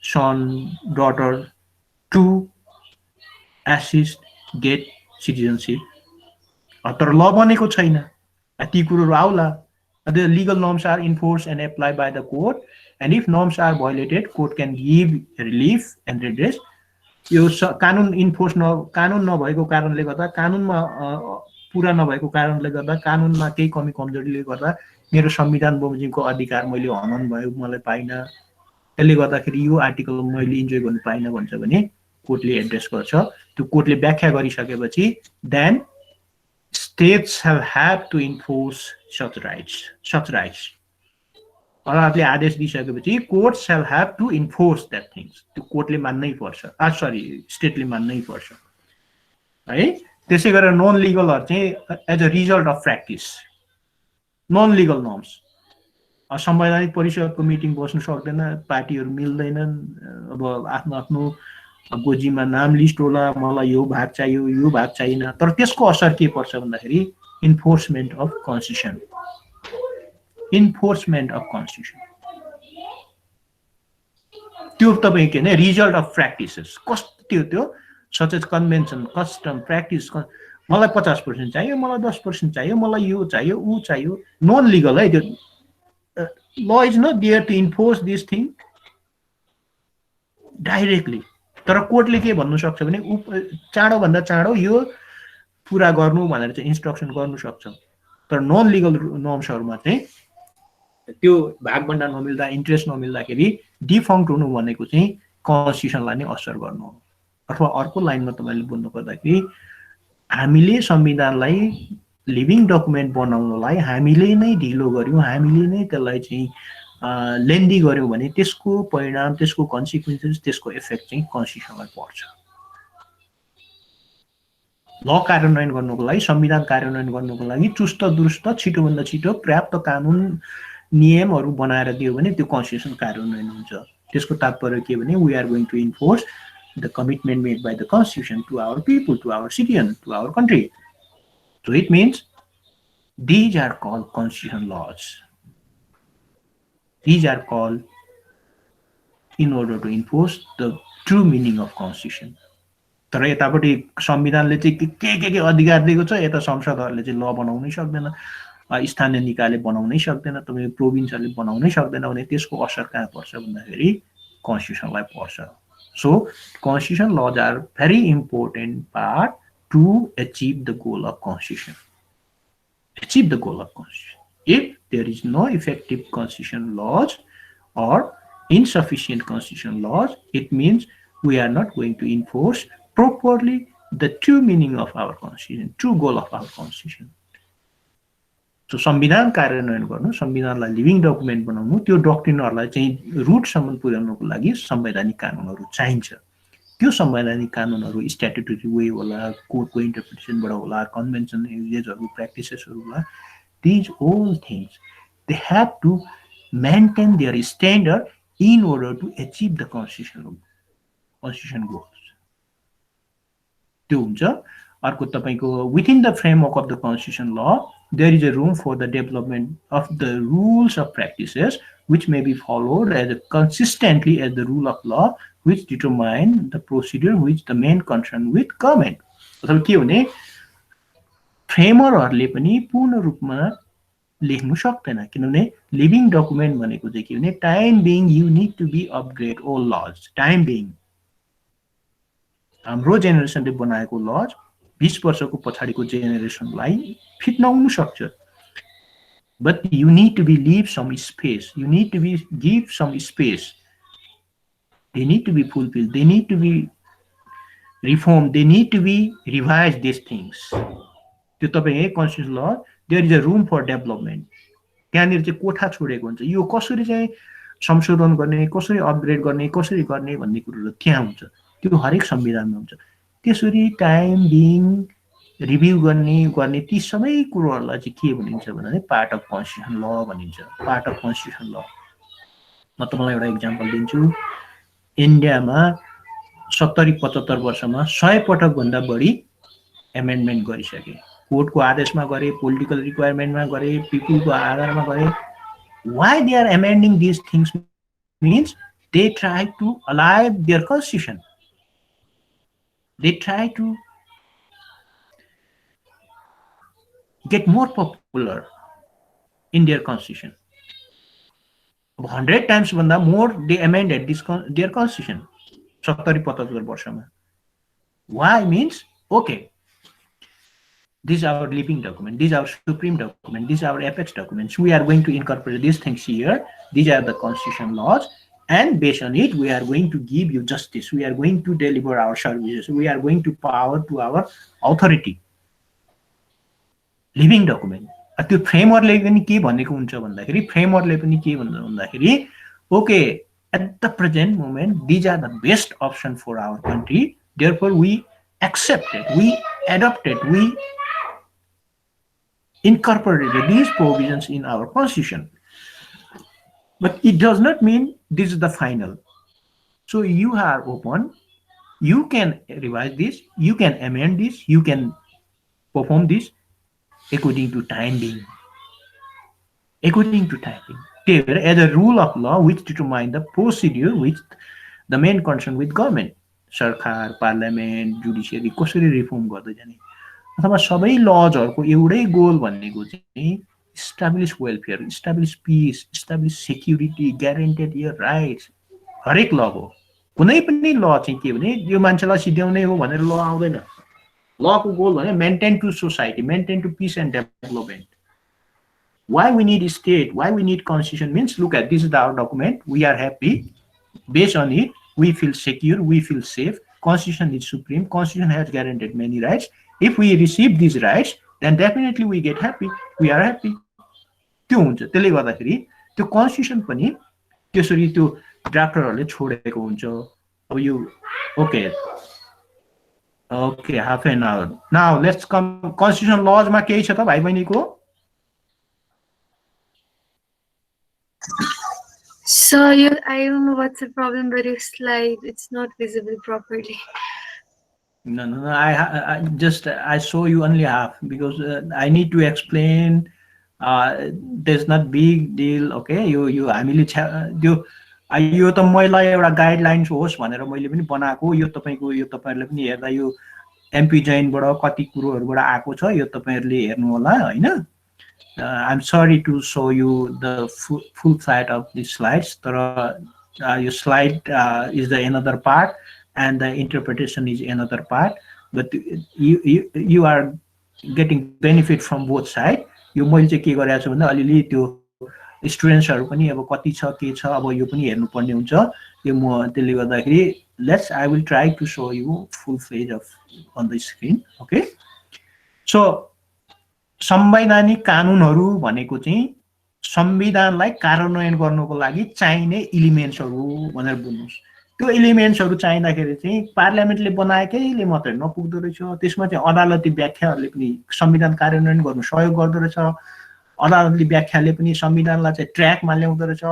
son daughter to assist get citizenship तर ल बनेको छैन ती कुरोहरु आउला the legal norms are enforced and applied by the court and if norms are violated court can give relief and redress यो कानुन enforce कानुन नभएको कारणले गर्दा कानुनमा पूरा नभएको कारणले गर्दा कानुनमा केही कमी कमजोरीले गर्दा मेरो संविधान बमोजिमको अधिकार मैले हनन भयो मलाई पाइन त्यसले गर्दाखेरि यो आर्टिकल मैले इन्जोय गर्न पाइन भन्छ भने कोर्टले एड्रेस गर्छ त्यो कोर्टले व्याख्या गरिसकेपछि then states have to enforce such rights अदालतले आदेश दिइसकेपछि court shall have to enforce that things त्यो कोर्टले मान्नै पर्छ स्टेटले मान्नै पर्छ है त्यसै गरेर नन लिगलहरु चाहिँ as a result of practice non legal norms संवैधानिक परिषदको मिटिङ बस्न सक्दैन पार्टीहरु मिल्दैनन् अब आफ्नो आफ्नो गोजीमा नाम लिस्ट होला मलाई यो भाग चाहिएन तर त्यसको असर के पर्छ भन्दाखेरि enforcement of constitution enforcement of constitution त्यो तपाईको के ne result of practices कस्तो त्यो such as convention custom practice मलाई 50% चाहियो मलाई 10% चाहियो मलाई यो चाहियो उ चाहियो नन लिगल है त्यो law is not there to enforce this thing directly तर कोर्टले के भन्नु सक्छ भने चाँडो भन्दा चाँडो यो पूरा गर्नु भनेर चाहिँ इन्स्ट्रक्सन गर्नु सक्छ तर नन लिगल नर्म्सहरुमा चाहिँ त्यो भागभण्डा नमिल्दा इन्ट्रेस्ट नमिल्दाखेरि डिफङ्क्ट हुनु भनेको चाहिँ कन्स्टिट्युसनलाई नै असर गर्नु हो अथवा अर्को लाइनमा तपाईले बुझ्नु पर्दाखेरि हामीले संविधानलाई लिभिङ डकुमेन्ट बनाउनलाई हामीले नै ढिलो गर्यौं हामीले नै त्यसलाई चाहिँ लेन्दी गर्यौं भने त्यसको परिणाम त्यसको कन्सिक्वेन्सेस त्यसको इफेक्ट चाहिँ कन्स्टिट्युसनलाई पर्छ ल कार्यान्वयन गर्नको लागि संविधान कार्यान्वयन गर्नको लागि चुस्त दुरुस्त छिटो भन्दा छिटो पर्याप्त कानुन नियमहरु बनाएर दियो भने त्यो कन्स्टिट्युसन कार्यान्वयन हुन्छ त्यसको तात्पर्य के भने we are going to enforce the commitment made by the constitution to our people to our citizen to our country so it means these are called constitutional laws these are called in order to enforce the true meaning of constitution तर यतापटि संविधानले चाहिँ के अधिकार दिएको छ यता संसदहरुले चाहिँ ल बनाउनै सक्दैन स्थानीय निकायले बनाउनै सक्दैन तपाईको प्रोभिन्सहरुले बनाउनै सक्दैन भने त्यसको असर कहाँ पर्छ भन्दाखेरि कन्स्टिट्युसनलाई पर्छ so constitution laws are very important part to achieve the goal of constitution if there is no effective constitution laws or insufficient constitution laws it means we are not going to enforce properly the true meaning of our constitution true goal of our constitution so संविधान कार्यान्वयन गर्नु, संविधानलाई living document बनाउनु, त्यो डक्ट्रिनहरूलाई चाहिँ रुटसम्म पुर्याउनुको लागि संवैधानिक कानुनहरू चाहिन्छ। त्यो संवैधानिक कानुनहरू स्ट्याट्युटरी वे होला, कोर्टको इन्टरप्रिटेसनबाट होला, कन्भेन्सन युजेसहरू, प्र्याक्टिसेसहरू होला, these all things they have to maintain their standard in order to achieve the constitution goals. त्यो हुन्छ। अर्को तपाईको within the framework of the constitution law there is a room for the development of the rules of practices which may be followed as consistently as the rule of law which determine the procedure which the main concern with government. अथवा के भने फ्रेमरहरूले पनि पूर्ण रूपमा लेख्नु सक्दैन, किनभने living document भनेको चाहिँ के भने time being you need to be upgrade all laws. Time being हाम्रो जेनेरेसनले बनाएको लज 20 वर्षको पछाडिको जेनेरेसनलाई फिट नहुन सक्छ। But you need to be live some space, you need to be give some space, they need to be fulfil, they need to be reform, they need to be revise this things. त्यो तपाईँ constitution law there is a room for development, त्यहाँनिर चाहिँ कोठा छोडेको हुन्छ, यो कसरी चाहिँ संशोधन गर्ने, कसरी अपग्रेड गर्ने, कसरी गर्ने भन्ने कुरोहरू त्यहाँ हुन्छ, त्यो हरेक संविधानमा हुन्छ। त्यसरी टाइम बिङ रिभ्यू गर्ने ती सबै कुरोहरूलाई चाहिँ के भनिन्छ भने पार्ट अफ कन्स्टिट्युसन ल भनिन्छ, पार्ट अफ कन्स्टिट्युसन ल। म तपाईँलाई एउटा इक्जाम्पल दिन्छु। इन्डियामा 70-75 वर्षमा 100 पटकभन्दा बढी एमेन्डमेन्ट गरिसके, कोर्टको आदेशमा गरे, पोलिटिकल रिक्वायरमेन्टमा गरे, पिपुलको आधारमा गरे। Why they are amending this things means they try to alive their constitution, they try to get more popular in their constitution. 100 times more they amended their constitution 70-75 वर्षमा। Why means okay, this is our living document, this is our supreme document, this is our apex documents, we are going to incorporate these things here, these are the constitution laws, and based on it we are going to give you justice, we are going to deliver our services, we are going to power to our authority. Living document। त्यो फ्रेमवर्कले पनि के भनेको हुन्छ भन्दाखेरि, फ्रेमवर्कले पनि के भन्छ भन्दाखेरि okay, at the present moment these are the best option for our country, therefore we accept it, we adopt it, we incorporated these provisions in our constitution. But it does not mean this is the final. So you are open, you can revise this, you can amend this, you can perform this according to time being. According to time being. As a rule of law which determine the procedure which the main concern with government, सरकार, parliament, judiciary कसरी reform गर्दै जाने, अथवा सबै लजहरुको एउटै goal भनेको चाहिँ establish welfare, establish peace, establish security, guaranteed your rights. हरेक ल हो, कुनै पनि ल चाहिँ के भने यो मान्छेलाई सिध्याउने हो भनेर ल आउँदैन। लको गोल भने maintain to society, maintain to peace and development. Why we need state, why we need constitution means look at this is our document, we are happy, based on it we feel secure, we feel safe, constitution is supreme, constitution has guaranteed many rights, if we receive these rights then definitely we get happy, we are happy। त्यो हुन्छ, त्यसले गर्दाखेरि त्यो constitution पनि त्यसरी त्यो ड्राफ्टरहरूले छोडेको हुन्छ। अब यो okay okay half an hour now let's come constitution लजमा केही छ त भाइ बहिनीको? So I don't know what's the problem, but your slide, it's not visible properly. No, I saw you only half because I need to explain. There's not big deal, okay? You हामीले यो त मलाई एउटा guidelines होस् भनेर मैले पनि बनाएको, यो तपाईको यो तपाईहरुले पनि हेर्दा यो एमपी जैनबाट कति कुरोहरुबाट आएको छ, यो तपाईहरुले हेर्नु होला हैन। I'm sorry to show you the full side of these slides. Your slide is the another part, and the interpretation is another part. But you are getting benefit from both sides. यो मैले चाहिँ के गरेको छु भन्दा अलिअलि त्यो स्टुडेन्ट्सहरु पनि अब कति छ के छ अब यो पनि हेर्नु पर्ने हुन्छ। यो म त्यसले गर्दाखेरि I will try to show you full page of on the screen. Okay, so संवैधानिक कानुनहरू भनेको चाहिँ संविधानलाई कार्यान्वयन गर्नको लागि चाहिने इलिमेन्ट्सहरू भनेर बुझ्नुहोस्। त्यो इलिमेन्ट्सहरू चाहिँदाखेरि चाहिँ पार्लियामेन्टले बनाएकैले मात्रै नपुग्दो रहेछ। त्यसमा चाहिँ अदालती व्याख्याहरूले पनि संविधान कार्यान्वयन गर्नु सहयोग गर्दो रहेछ। अदालती व्याख्याले पनि संविधानलाई चाहिँ ट्र्याकमा ल्याउँदो रहेछ।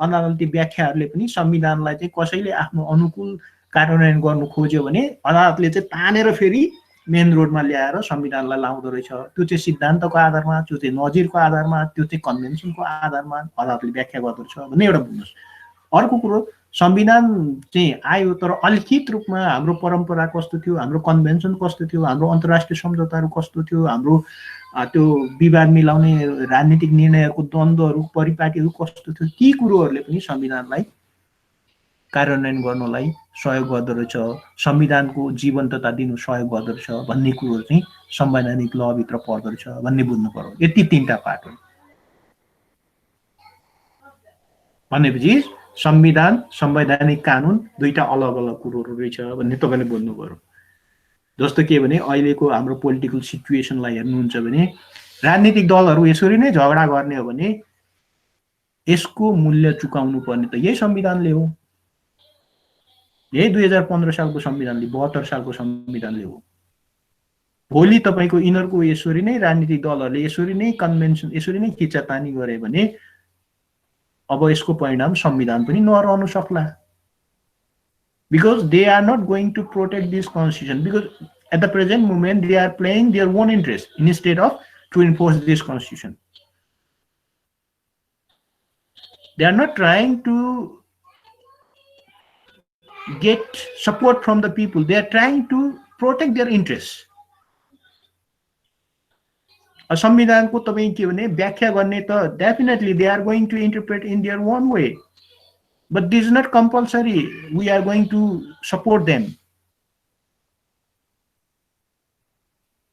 अदालती व्याख्याहरूले पनि संविधानलाई चाहिँ कसैले आफ्नो अनुकूल कार्यान्वयन गर्नु खोज्यो भने अदालतले चाहिँ तानेर फेरि मेन रोडमा ल्याएर संविधानलाई लाउँदो रहेछ। त्यो चाहिँ सिद्धान्तको आधारमा, त्यो चाहिँ नजिरको आधारमा, त्यो चाहिँ कन्भेन्सनको आधारमा अदालतले व्याख्या गर्दो रहेछ भन्ने एउटा बुझ्नुहोस्। अर्को कुरो, संविधान चाहिँ आयो तर अलिखित रूपमा हाम्रो परम्परा कस्तो थियो, हाम्रो कन्भेन्सन कस्तो थियो, हाम्रो अन्तर्राष्ट्रिय सम्झौताहरू कस्तो थियो, हाम्रो त्यो विवाद मिलाउने राजनीतिक निर्णयहरूको द्वन्द्वहरू परिपाटीहरू कस्तो थियो, ती कुरोहरूले पनि संविधानलाई कार्यान्वयन गर्नलाई सहयोग गर्दो रहेछ, संविधानको जीवन्तता दिनु सहयोग गर्दो रहेछ भन्ने कुरो चाहिँ संवैधानिक लभित्र पर्दो रहेछ भन्ने बुझ्नु पर्यो। यति तीनटा पार्ट हो। भनेपछि संविधान, संवैधानिक कानुन दुईटा अलग अलग कुरोहरू रहेछ भन्ने तपाईँले बुझ्नु पर्यो। जस्तो के भने अहिलेको हाम्रो पोलिटिकल सिचुएसनलाई हेर्नुहुन्छ भने राजनीतिक दलहरू यसरी नै झगडा गर्ने हो भने यसको मूल्य चुकाउनु पर्ने त यही संविधानले हो। यही 2015 सालको संविधानले, 72 सालको संविधानले हो। भोलि तपाईँको यिनीहरूको यसरी नै राजनीतिक दलहरूले यसरी नै कन्भेन्सन यसरी नै खिचातानी गरे भने अब यसको परिणाम संविधान पनि नरहनु सक्ला। Because they are not going to protect this constitution, because at the present moment they are playing their own interest instead of to enforce this constitution. They are not trying to get support from the people. They are trying to protect their interests. संविधानको तपाईं के भने व्याख्या गर्ने त definitely they are going to interpret in their own way. But this is not compulsory. We are going to support them.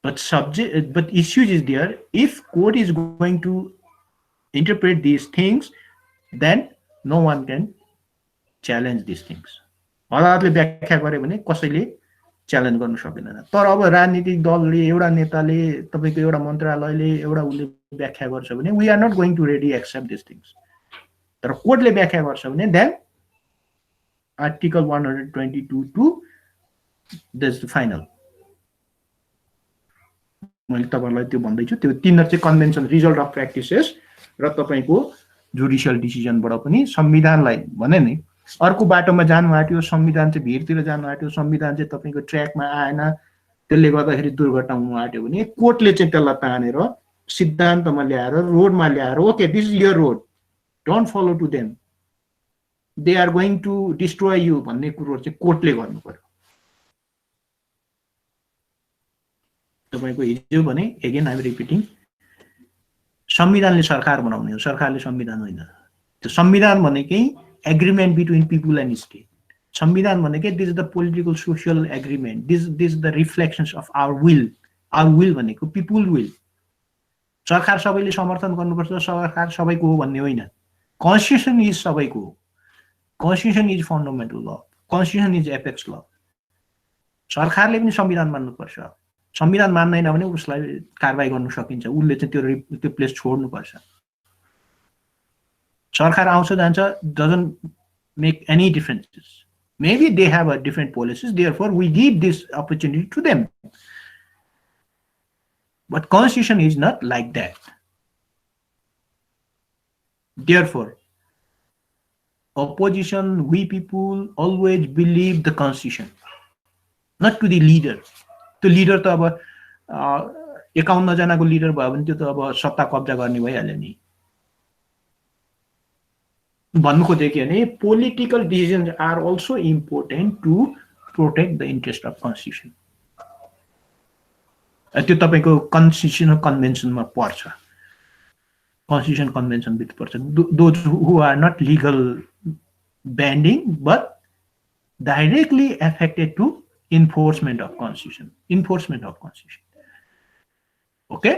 But issues is there. If court is going to interpret these things, then no one can challenge these things. अदालतले व्याख्या गर्यो भने कसैले challenge गर्न सक्दैन। तर अब राजनीतिक दलले एउटा नेताले तपाईको एउटा मन्त्रालयले एउटा उले व्याख्या गर्छ भने we are not going to ready accept these things. तर कोर्टले व्याख्या गर्छ भने then article 122(2) that's the final. मैले तपाईलाई त्यो भन्दैछु। त्यो तीनहरु चाहिँ कन्भेन्सन, रिजल्ट अफ प्र्याक्टिसेस र तपाईको जुडिशियल डिसिजनबाट पनि संविधानलाई भने नि अर्को बाटोमा जानु आट्यो, संविधान चाहिँ भिरतिर जानु आट्यो, संविधान चाहिँ तपाईको ट्र्याकमा आएन, त्यसले गर्दाखेरि दुर्घटना हुनु आट्यो भने कोर्टले चाहिँ त्यसलाई तानेर सिद्धान्तमा ल्याएर रोडमा ल्याएर okay this is your road, don't follow to them, they are going to destroy you भन्ने कुरो चाहिँ कोर्टले गर्नु पर्यो। तपाईको हिजो भने अगेन आई एम रिपिटिङ, संविधानले सरकार बनाउने हो, सरकारले संविधान होइन। त्यो संविधान भनेकै agreement between people and state. संविधान भनेकै this is the political social agreement, this is the reflections of our will. Our will भनेको पिपुल विल। सरकार सबैले समर्थन गर्नुपर्छ, सरकार सबैको हो भन्ने होइन। कन्स्टिट्युसन इज सबैको हो। कन्स्टिट्युसन इज फन्डामेन्टल ल, कन्स्टिट्युसन इज एपेक्स ल। सरकारले पनि संविधान मान्नुपर्छ। संविधान मान्दैन भने उसलाई कारबाही गर्न सकिन्छ, उसले चाहिँ त्यो प्लेस छोड्नुपर्छ। सरकार आउँछ जान्छ, doesn't make any differences. Maybe they have a different policies, therefore we give this opportunity to them. But constitution is not like that. Therefore, opposition, we people always believe the constitution, not to the leader. त्यो leader त अब 51 जनाको leader भयो भने त्यो त अब सत्ता कब्जा गर्ने भइहाल्यो नि। भन्नु खोजेको के भने political decisions are also important to protect the interest of constitution. त्यो तपाईको कन्स्टिट्युसनल कन्भेन्सनमा पर्छ, कन्स्टिट्युसन कन्भेन्सन भित्र पर्छ। Those who are not legal binding but directly affected to enforcement of constitution, enforcement of constitution. Okay,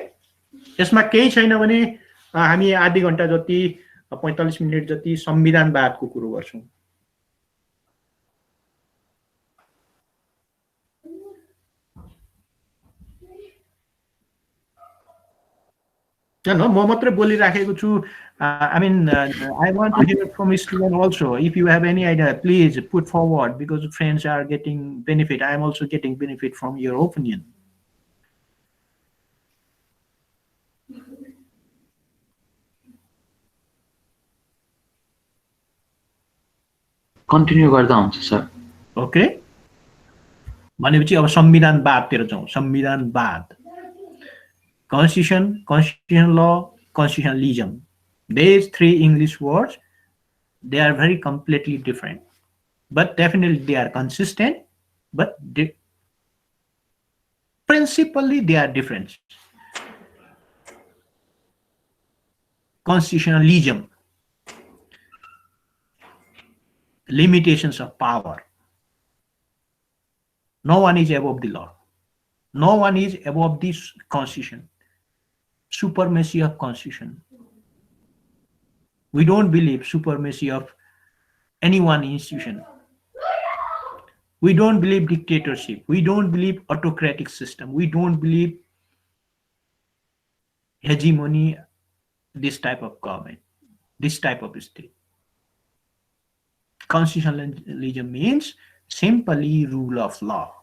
यसमा केही छैन भने हामी आधी घण्टा जति 45 मिनेट जति संविधानवादको कुरो गर्छौं। No, म मात्रै बोलिराखेको छु. I mean, I want to hear from student also. If you have any idea, please put forward, because friends are getting benefit. I am also getting benefit from your opinion. Continue गर्दा हुन्छ sir. Okay. भनेपछि अब संविधानवादतिर जाउँ. संविधानवाद. Constitution, constitutional law, constitutionalism. These three English words, they are very completely different. But definitely they are consistent, but principally they are different. Constitutionalism, limitations of power. No one is above the law. No one is above this constitution. Supremacy of constitution. We don't believe supremacy of any one institution. We don't believe dictatorship. We don't believe autocratic system. We don't believe hegemony, this type of government, this type of state. Constitutionalism means simply rule of law.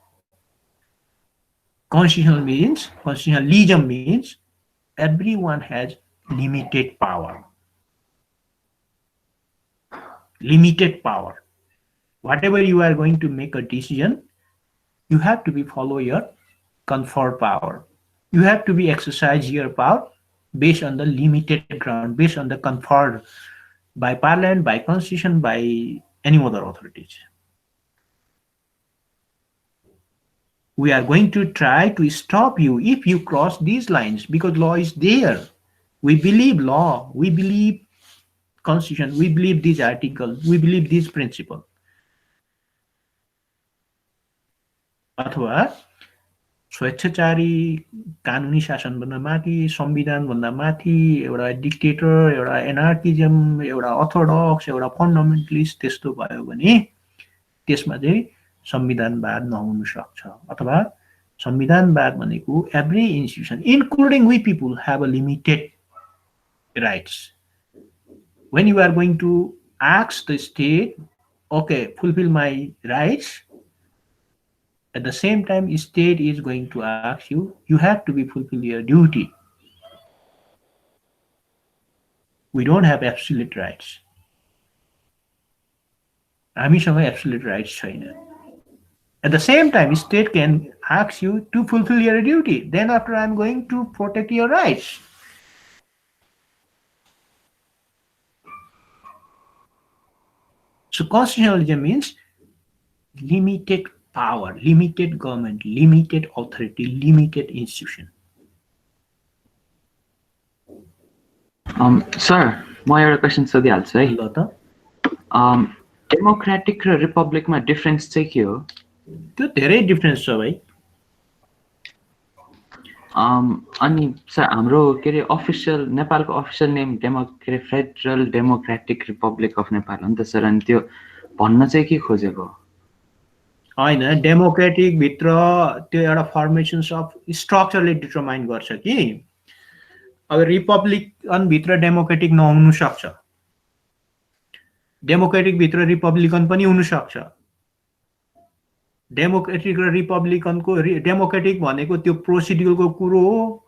Constitutionalism means everyone has limited power. Limited power. Whatever you are going to make a decision, you have to be follow your conferred power. You have to be exercise your power based on the limited ground, based on the conferred by parliament, by constitution, by any other authorities. We are going to try to stop you if you cross these lines, because law is there. We believe law, we believe constitution, we believe these articles, we believe this principle. अथवा स्वेच्छाचारी कानुनी शासनभन्दा माथि, संविधानभन्दा माथि एउटा dictator, एउटा एनार्किजम, एउटा orthodox, एउटा फन्डामेन्टलिस्ट त्यस्तो भयो भने त्यसमा चाहिँ संविधानवाद नहुन सक्छ. अथवा संविधानवाद भनेको every institution including we people have a limited rights. When you are going to ask the state, okay, fulfill my rights, at the same time, state is going to ask you, you have to be fulfill your duty. We don't have absolute rights. हामीसँग absolute rights छैन. At the same time, state can ask you to fulfill your duty. Then after, I'm going to protect your rights. So constitutionalism means limited power, limited government, limited authority, limited institution. Sir म एउटा question सोधिहाल्छु है. ल त. Democratic र रिपब्लिकमा difference चाहिँ के हो? त्यो धेरै डिफरेन्स छ भाइ. अनि सर हाम्रो के अरे अफिसियल नेपालको official name federal democratic Republic of Nepal हो नि त सर. अनि त्यो भन्न चाहिँ के खोजेको? होइन, डेमोक्रेटिक भित्र त्यो एउटा फर्मेसन्स अफ स्ट्रक्चरले डिटरमाइन गर्छ कि अब रिपब्लिकन भित्र डेमोक्रेटिक नहुन सक्छ, डेमोक्रेटिक भित्र रिपब्लिकन पनि हुन सक्छ. डेमोक्रेटिक र रिपब्लिकनको डेमोक्रेटिक भनेको त्यो प्रोसिड्युरको कुरो हो,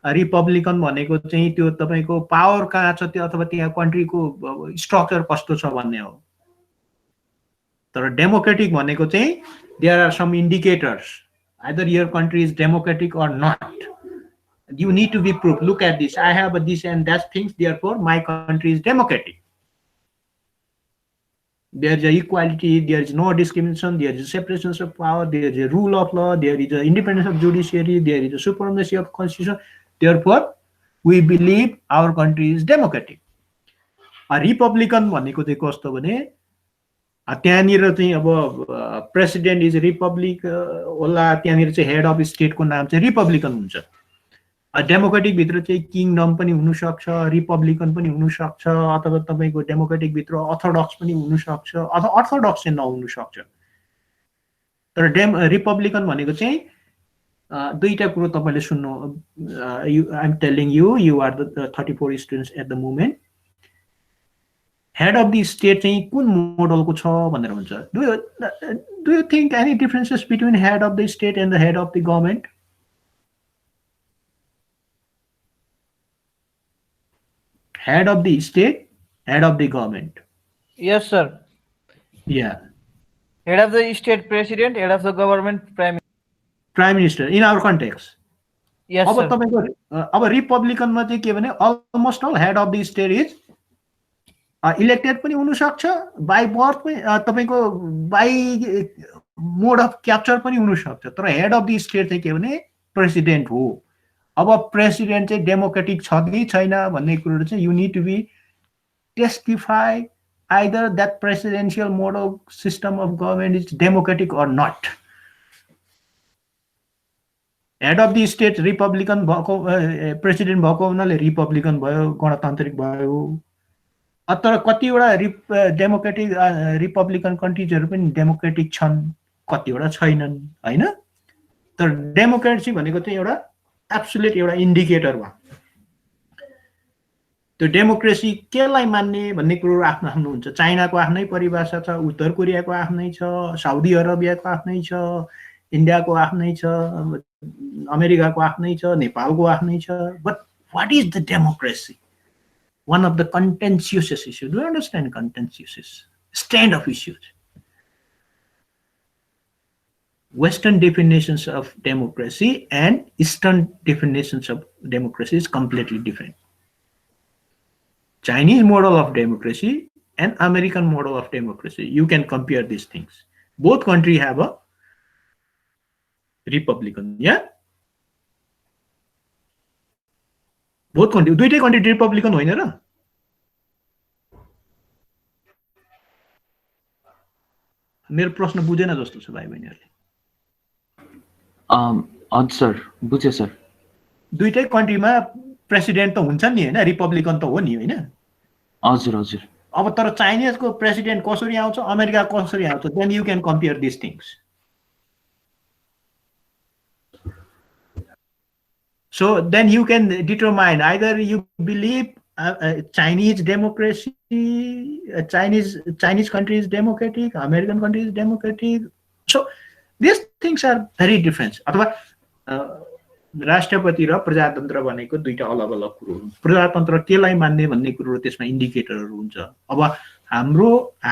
रिपब्लिकन भनेको चाहिँ त्यो तपाईको पावर कहाँ छ त्यो अथवा त्यहाँ कन्ट्रीको स्ट्रक्चर कस्तो छ भन्ने हो. तर डेमोक्रेटिक भनेको चाहिँ there are some indicators, either your country is democratic or not. You need to be proof. Look at this. I have this and that things. Therefore, my country is democratic. There is a equality. There is no discrimination. There is a separation of power. There is a rule of law. There is a independence of judiciary. There is a supremacy of constitution. Therefore, we believe our country is democratic. A Republican भनेको चाहिँ कस्तो भने त्यहाँनिर चाहिँ अब president is Republic होला, त्यहाँनिर चाहिँ हेड अफ स्टेटको नाम चाहिँ रिपब्लिकन हुन्छ. डेमोक्रेटिक भित्र चाहिँ किङडम पनि हुन सक्छ, रिपब्लिकन पनि हुन सक्छ, अथवा तपाईको डेमोक्रेटिक भित्र अर्थोडक्स पनि हुन सक्छ, अथवा अर्थोडक्स चाहिँ नहुन सक्छ. तर रिपब्लिकन भनेको चाहिँ दुईटा कुरो तपाईले सुन्नु I am telling you you are the 34 students at the moment head of the state चाहिँ कुन मोडलको छ भनेर हुन्छ do you think any differences between head of the state and the head of the government head of the state, head of the government? Yes, sir. Yeah. Head of the state president, head of the government prime minister in our context. Yes, अब sir. तपाईको अब रिपब्लिकनमा चाहिँ के भने almost all head of the state is elected पनि हुन सक्छ by birth पनि तपाईको बाइ मोड अफ क्याप्चर पनि हुन सक्छ तर हेड अफ द स्टेट चाहिँ के भने प्रेसिडेन्ट हो अब प्रेसिडेन्ट चाहिँ डेमोक्रेटिक छ कि छैन भन्ने कुरो चाहिँ you need to be testify either that presidential model system of government is democratic or not head of the state republican भएको प्रेसिडेन्ट भएको हुनाले रिपब्लिकन भयो गणतान्त्रिक भयो तर कतिवटा डेमोक्रेटिक रिपब्लिकन कन्ट्रिजहरू पनि डेमोक्रेटिक छन् कतिवटा छैनन् हैन तर डेमोक्रेसी भनेको चाहिँ एउटा एब्सोल्युट एउटा इन्डिकेटर हो त्यो डेमोक्रेसी केलाई मान्ने भन्ने कुरो आफ्नो आफ्नो हुन्छ चाइनाको आफ्नै परिभाषा छ उत्तर कोरियाको आफ्नै छ साउदी अरेबियाको आफ्नै छ इन्डियाको आफ्नै छ अमेरिकाको आफ्नै छ नेपालको आफ्नै छ but what is the democracy one of the contentious issues. Do you understand contentious issues? Stand of issues. Western definitions of democracy and Eastern definitions of democracy is completely different. Chinese model of democracy and American model of democracy. You can compare these things. Both countries have a republican. Yeah? Both country, दुईटै country Republican होइन र मेरो प्रश्न बुझेन जस्तो छ भाइ बहिनीहरुले हजुर सर बुझे सर दुईटै कन्ट्रीमा प्रेसिडेन्ट त हुन्छ नि हैन रिपब्लिकन त हो नि हैन हजुर हजुर अब तर चाइनिजको प्रेसिडेन्ट कसरी आउँछ अमेरिका कसरी आउँछ then you can compare this things So then you can determine either you believe Chinese democracy, Chinese country is democratic, American country is democratic. So these things are very different. अथवा राष्ट्रपति र प्रजातन्त्र भनेको दुईटा अलग अलग कुरो हो प्रजातन्त्र केलाई मान्ने भन्ने कुरो त्यसमा इन्डिकेटरहरु हुन्छ अब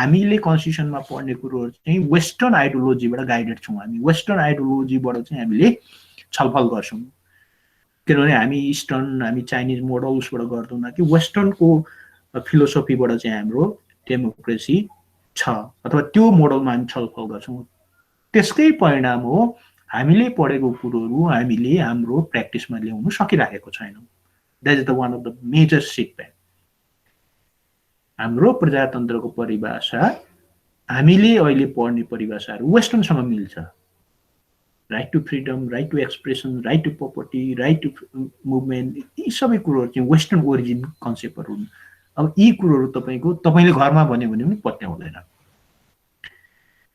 हामीले कन्स्टिट्युसनमा पढ्ने कुरोहरु चाहिँ वेस्टर्न आइडियोलोजीबाट गाइडेड छौं हामी वेस्टर्न आइडियोलोजीबाट चाहिँ हामीले छलफल गर्छौं किनभने हामी इस्टर्न हामी चाइनिज मोडल्सबाट गर्दैनौं कि वेस्टर्नको फिलोसफीबाट चाहिँ हाम्रो डेमोक्रेसी छ अथवा त्यो मोडलमा हामी छलफल गर्छौं त्यसकै परिणाम हो हामीले पढेको कुरोहरु हामीले हाम्रो प्र्याक्टिसमा ल्याउन सकिराखेको छैनौं that is the one of the major setback हाम्रो प्रजातन्त्रको परिभाषा हामीले अहिले पढ्ने परिभाषाहरु वेस्टर्नसँग मिल्छ right to freedom, right to expression, right to property, right to movement यी सबै कुरोहरु चाहिँ वेस्टर्न ओरिजिन कन्सेप्टहरु हुन् अब यी कुरोहरु तपाईले घरमा भन्यो भने पनि पत्याउँदैन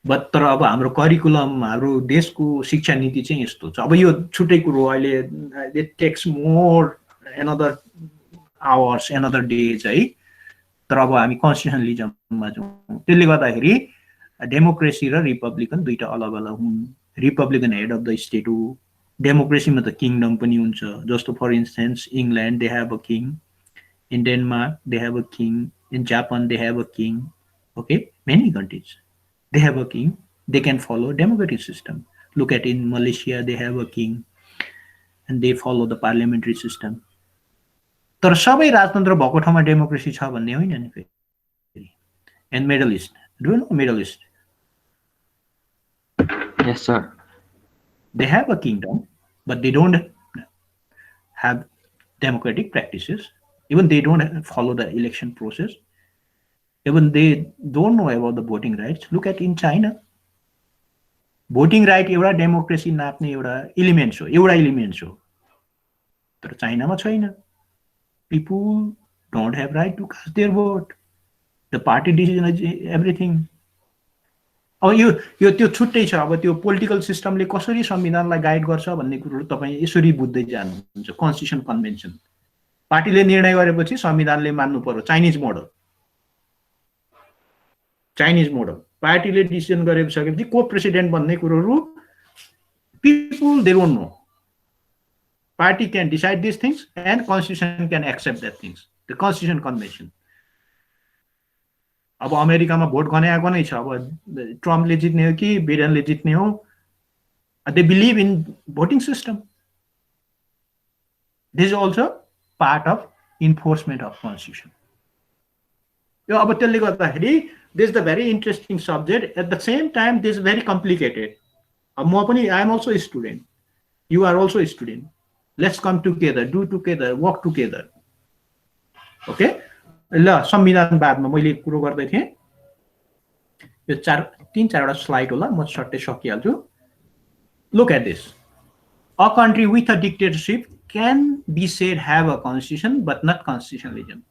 बट तर अब हाम्रो करिकुलम हाम्रो देशको शिक्षा नीति चाहिँ यस्तो छ अब यो छुट्टै कुरो अहिले it takes more another hours another days है तर अब हामी कन्स्टिट्युशनलिजममा छौं त्यसले गर्दाखेरि डेमोक्रेसी र रिपब्लिकन दुईटा अलग अलग हुन् republican head of the state हो डेमोक्रेसीमा त किङडम पनि हुन्छ जस्तो for instance England they have a king in Denmark they have a king in Japan they have a king okay many countries they have a king they can follow democratic system look at in Malaysia they have a king and they follow the parliamentary system तर सबै राजतन्त्र भएको ठाउँमा democracy छ भन्ने होइन नि फेरि and middle east do you know middle east Yes, sir. They have a kingdom, but they don't have democratic practices. Even they don't follow the election process. Even they don't know about the voting rights. Look at in China. Voting right एउटा democracy नाप्ने एउटा element हो. तर चाइनामा छैन. People don't have right to cast their vote. The party decision is everything. अब यो त्यो छुट्टै छ। अब त्यो पोलिटिकल सिस्टमले कसरी संविधानलाई गाइड गर्छ भन्ने कुरो तपाईँ यसरी बुझ्दै जानुहुन्छ। कन्स्टिट्युसन कन्भेन्सन पार्टीले निर्णय गरेपछि संविधानले मान्नु पर्यो। चाइनिज मोडल पार्टीले डिसिजन गरिसकेपछि को प्रेसिडेन्ट भन्ने कुरोहरू people they don't know. Party can decide these things and constitution can accept that things. The Constitution Convention. अब अमेरिकामा भोट गनाएको नै छ। अब ट्रम्पले जित्ने हो कि बिडेनले जित्ने हो, they believe in voting system. This is also part of enforcement of constitution. यो अब त्यसले गर्दाखेरि this is the very interesting subject. At the same time this is very complicated. म पनि I am also a student. You are also a student. Let's come together, do together, work together. Okay? ल संविधानवादमा मैले कुरो गर्दै थिएँ। यो 3-4 slide होला, म सर्टै सकिहाल्छु। Look at this. A country with a dictatorship can be said have a constitution but not constitutionalism.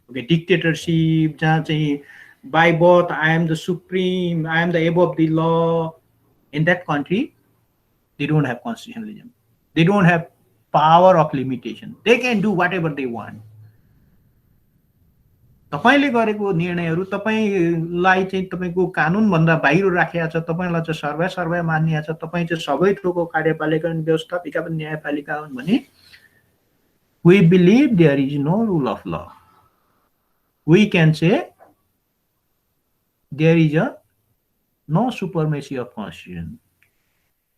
Okay, dictatorship जहाँ चाहिँ by birth I am the supreme, I am the above the law. In that country, they don't have constitutionalism. They don't have power of limitation. They can do whatever they want. तपाईले गरेको निर्णयहरू तपाईलाई चाहिँ तपाईको कानुन भन्दा बाहिर राखिया छ। तपाईलाई चाहिँ सर्वै मान्या छ। तपाई चाहिँ सबै थोकको कार्यपालिका अनि व्यवस्थापिका पनि न्यायपालिका हुन् भने we believe there is no rule of law. We can say there is no supremacy of constitution.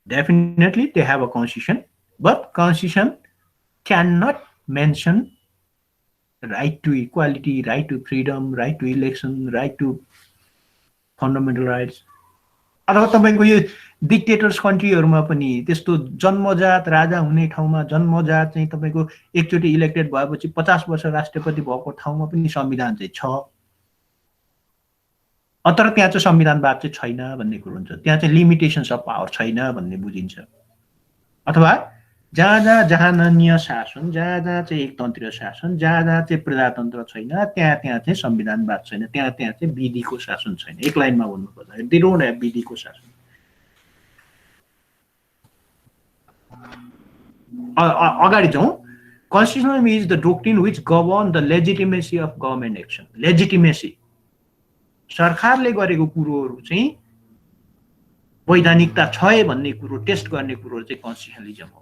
Definitely they have a constitution, but constitution cannot mention right to equality, right to freedom, right to election, right to fundamental rights. अथवा तपाईको यो dictators कन्ट्रीहरुमा पनि त्यस्तो जन्मजात राजा हुने ठाउँमा जन्मजात चाहिँ तपाईको एकचोटी इलेक्टेड भएपछि 50 वर्ष राष्ट्रपति भएको ठाउँमा पनि संविधान चाहिँ छ। अतर त्यहाँ चाहिँ संविधानवाद चाहिँ छैन भन्ने कुरो हुन्छ। त्यहाँ चाहिँ लिमिटेशन्स अफ पावर छैन भन्ने बुझिन्छ। अथवा जहाँ जहान्य शासन, जहाँ चाहिँ एकतन्त्रीय शासन, जहाँ चाहिँ प्रजातन्त्र छैन, त्यहाँ चाहिँ संविधानवाद छैन। त्यहाँ चाहिँ विधिको शासन छैन। एक लाइनमा भन्नु पर्दा दे डोन्ट ह्याभ विधिको शासन। अगाडि जाउँ। Constitutionalism is the doctrine which govern the legitimacy of government action. Legitimacy. सरकारले गरेको कुरोहरु चाहिँ वैधानिकता छ भन्ने कुरो टेस्ट गर्ने कुरो चाहिँ कन्स्टिट्युशनलिजम हो।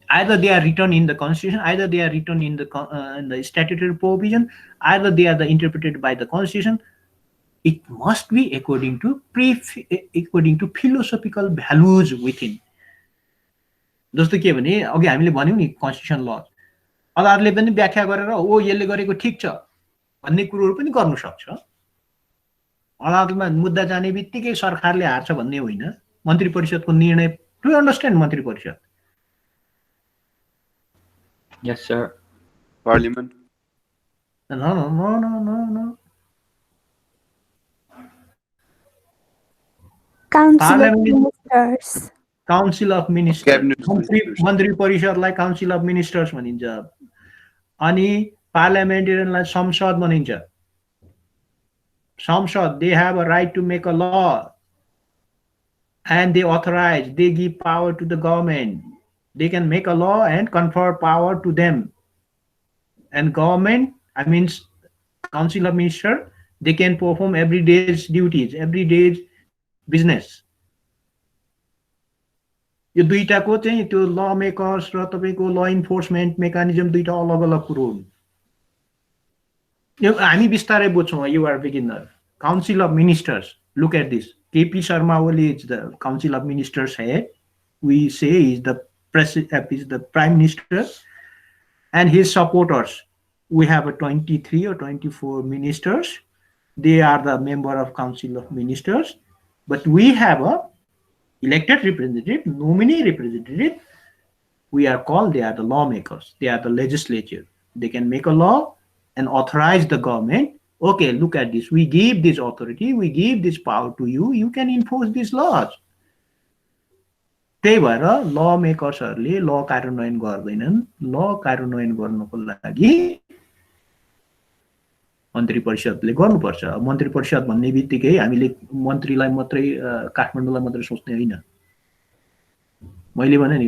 Either they are written in the constitution, either they are written in the statutory provision, either they are interpreted by the constitution. It must be according to philosophical values within. जस्तो के भने अघि हामीले भन्यौ नि कन्स्टिट्युसन ल अदालतले पनि व्याख्या गरेर ओ यसले गरेको ठीक छ भन्ने कुरोहरु पनि गर्न सक्छ। अदालतमा मुद्दा जाने बित्तिकै सरकारले हार्छ भन्ने होइन। मन्त्री परिषदको निर्णय टु अन्डरस्ट्यान्ड मन्त्री परिषद। Yes, sir. Parliament. No. Council of Ministers. Council of Ministers. Cabinet मन्त्री परिषदलाई Council of Ministers भनिन्छ। अनि पार्लियामेन्टेरियनलाई संसद भनिन्छ। संसद, they have a right to make a law and they authorize, they give power to the government. They can make a law and confer power to them. And government, I mean Council of Ministers, they can perform everyday's duties, everyday's business. यो दुईटाको चाहिँ त्यो ल makers र तपाईको ल enforcement mechanism दुईटा अलग-अलग कुरो हुन्। यो हामी बिस्तारै बुझ्छौँ। You are beginner. Council of Ministers. Look at this. KP Sharma Oli is the Council of Ministers head. We say is the Prime Minister and his supporters. We have a 23 or 24 ministers. They are the member of Council of Ministers. But we have a elected representative, nominee representative. We are called, they are the lawmakers. They are the legislature. They can make a law and authorize the government. Okay, look at this. We give this authority, we give this power to you. You can enforce these laws. त्यही भएर ल मेकर्सहरुले ल कार्यान्वयन गर्दैनन्। ल कार्यान्वयन गर्नको लागि मन्त्री परिषदले गर्नुपर्छ। मन्त्री परिषद भन्ने बित्तिकै हामीले मन्त्रीलाई मात्रै काठमाडौँलाई मात्रै सोच्ने होइन। मैले भने नि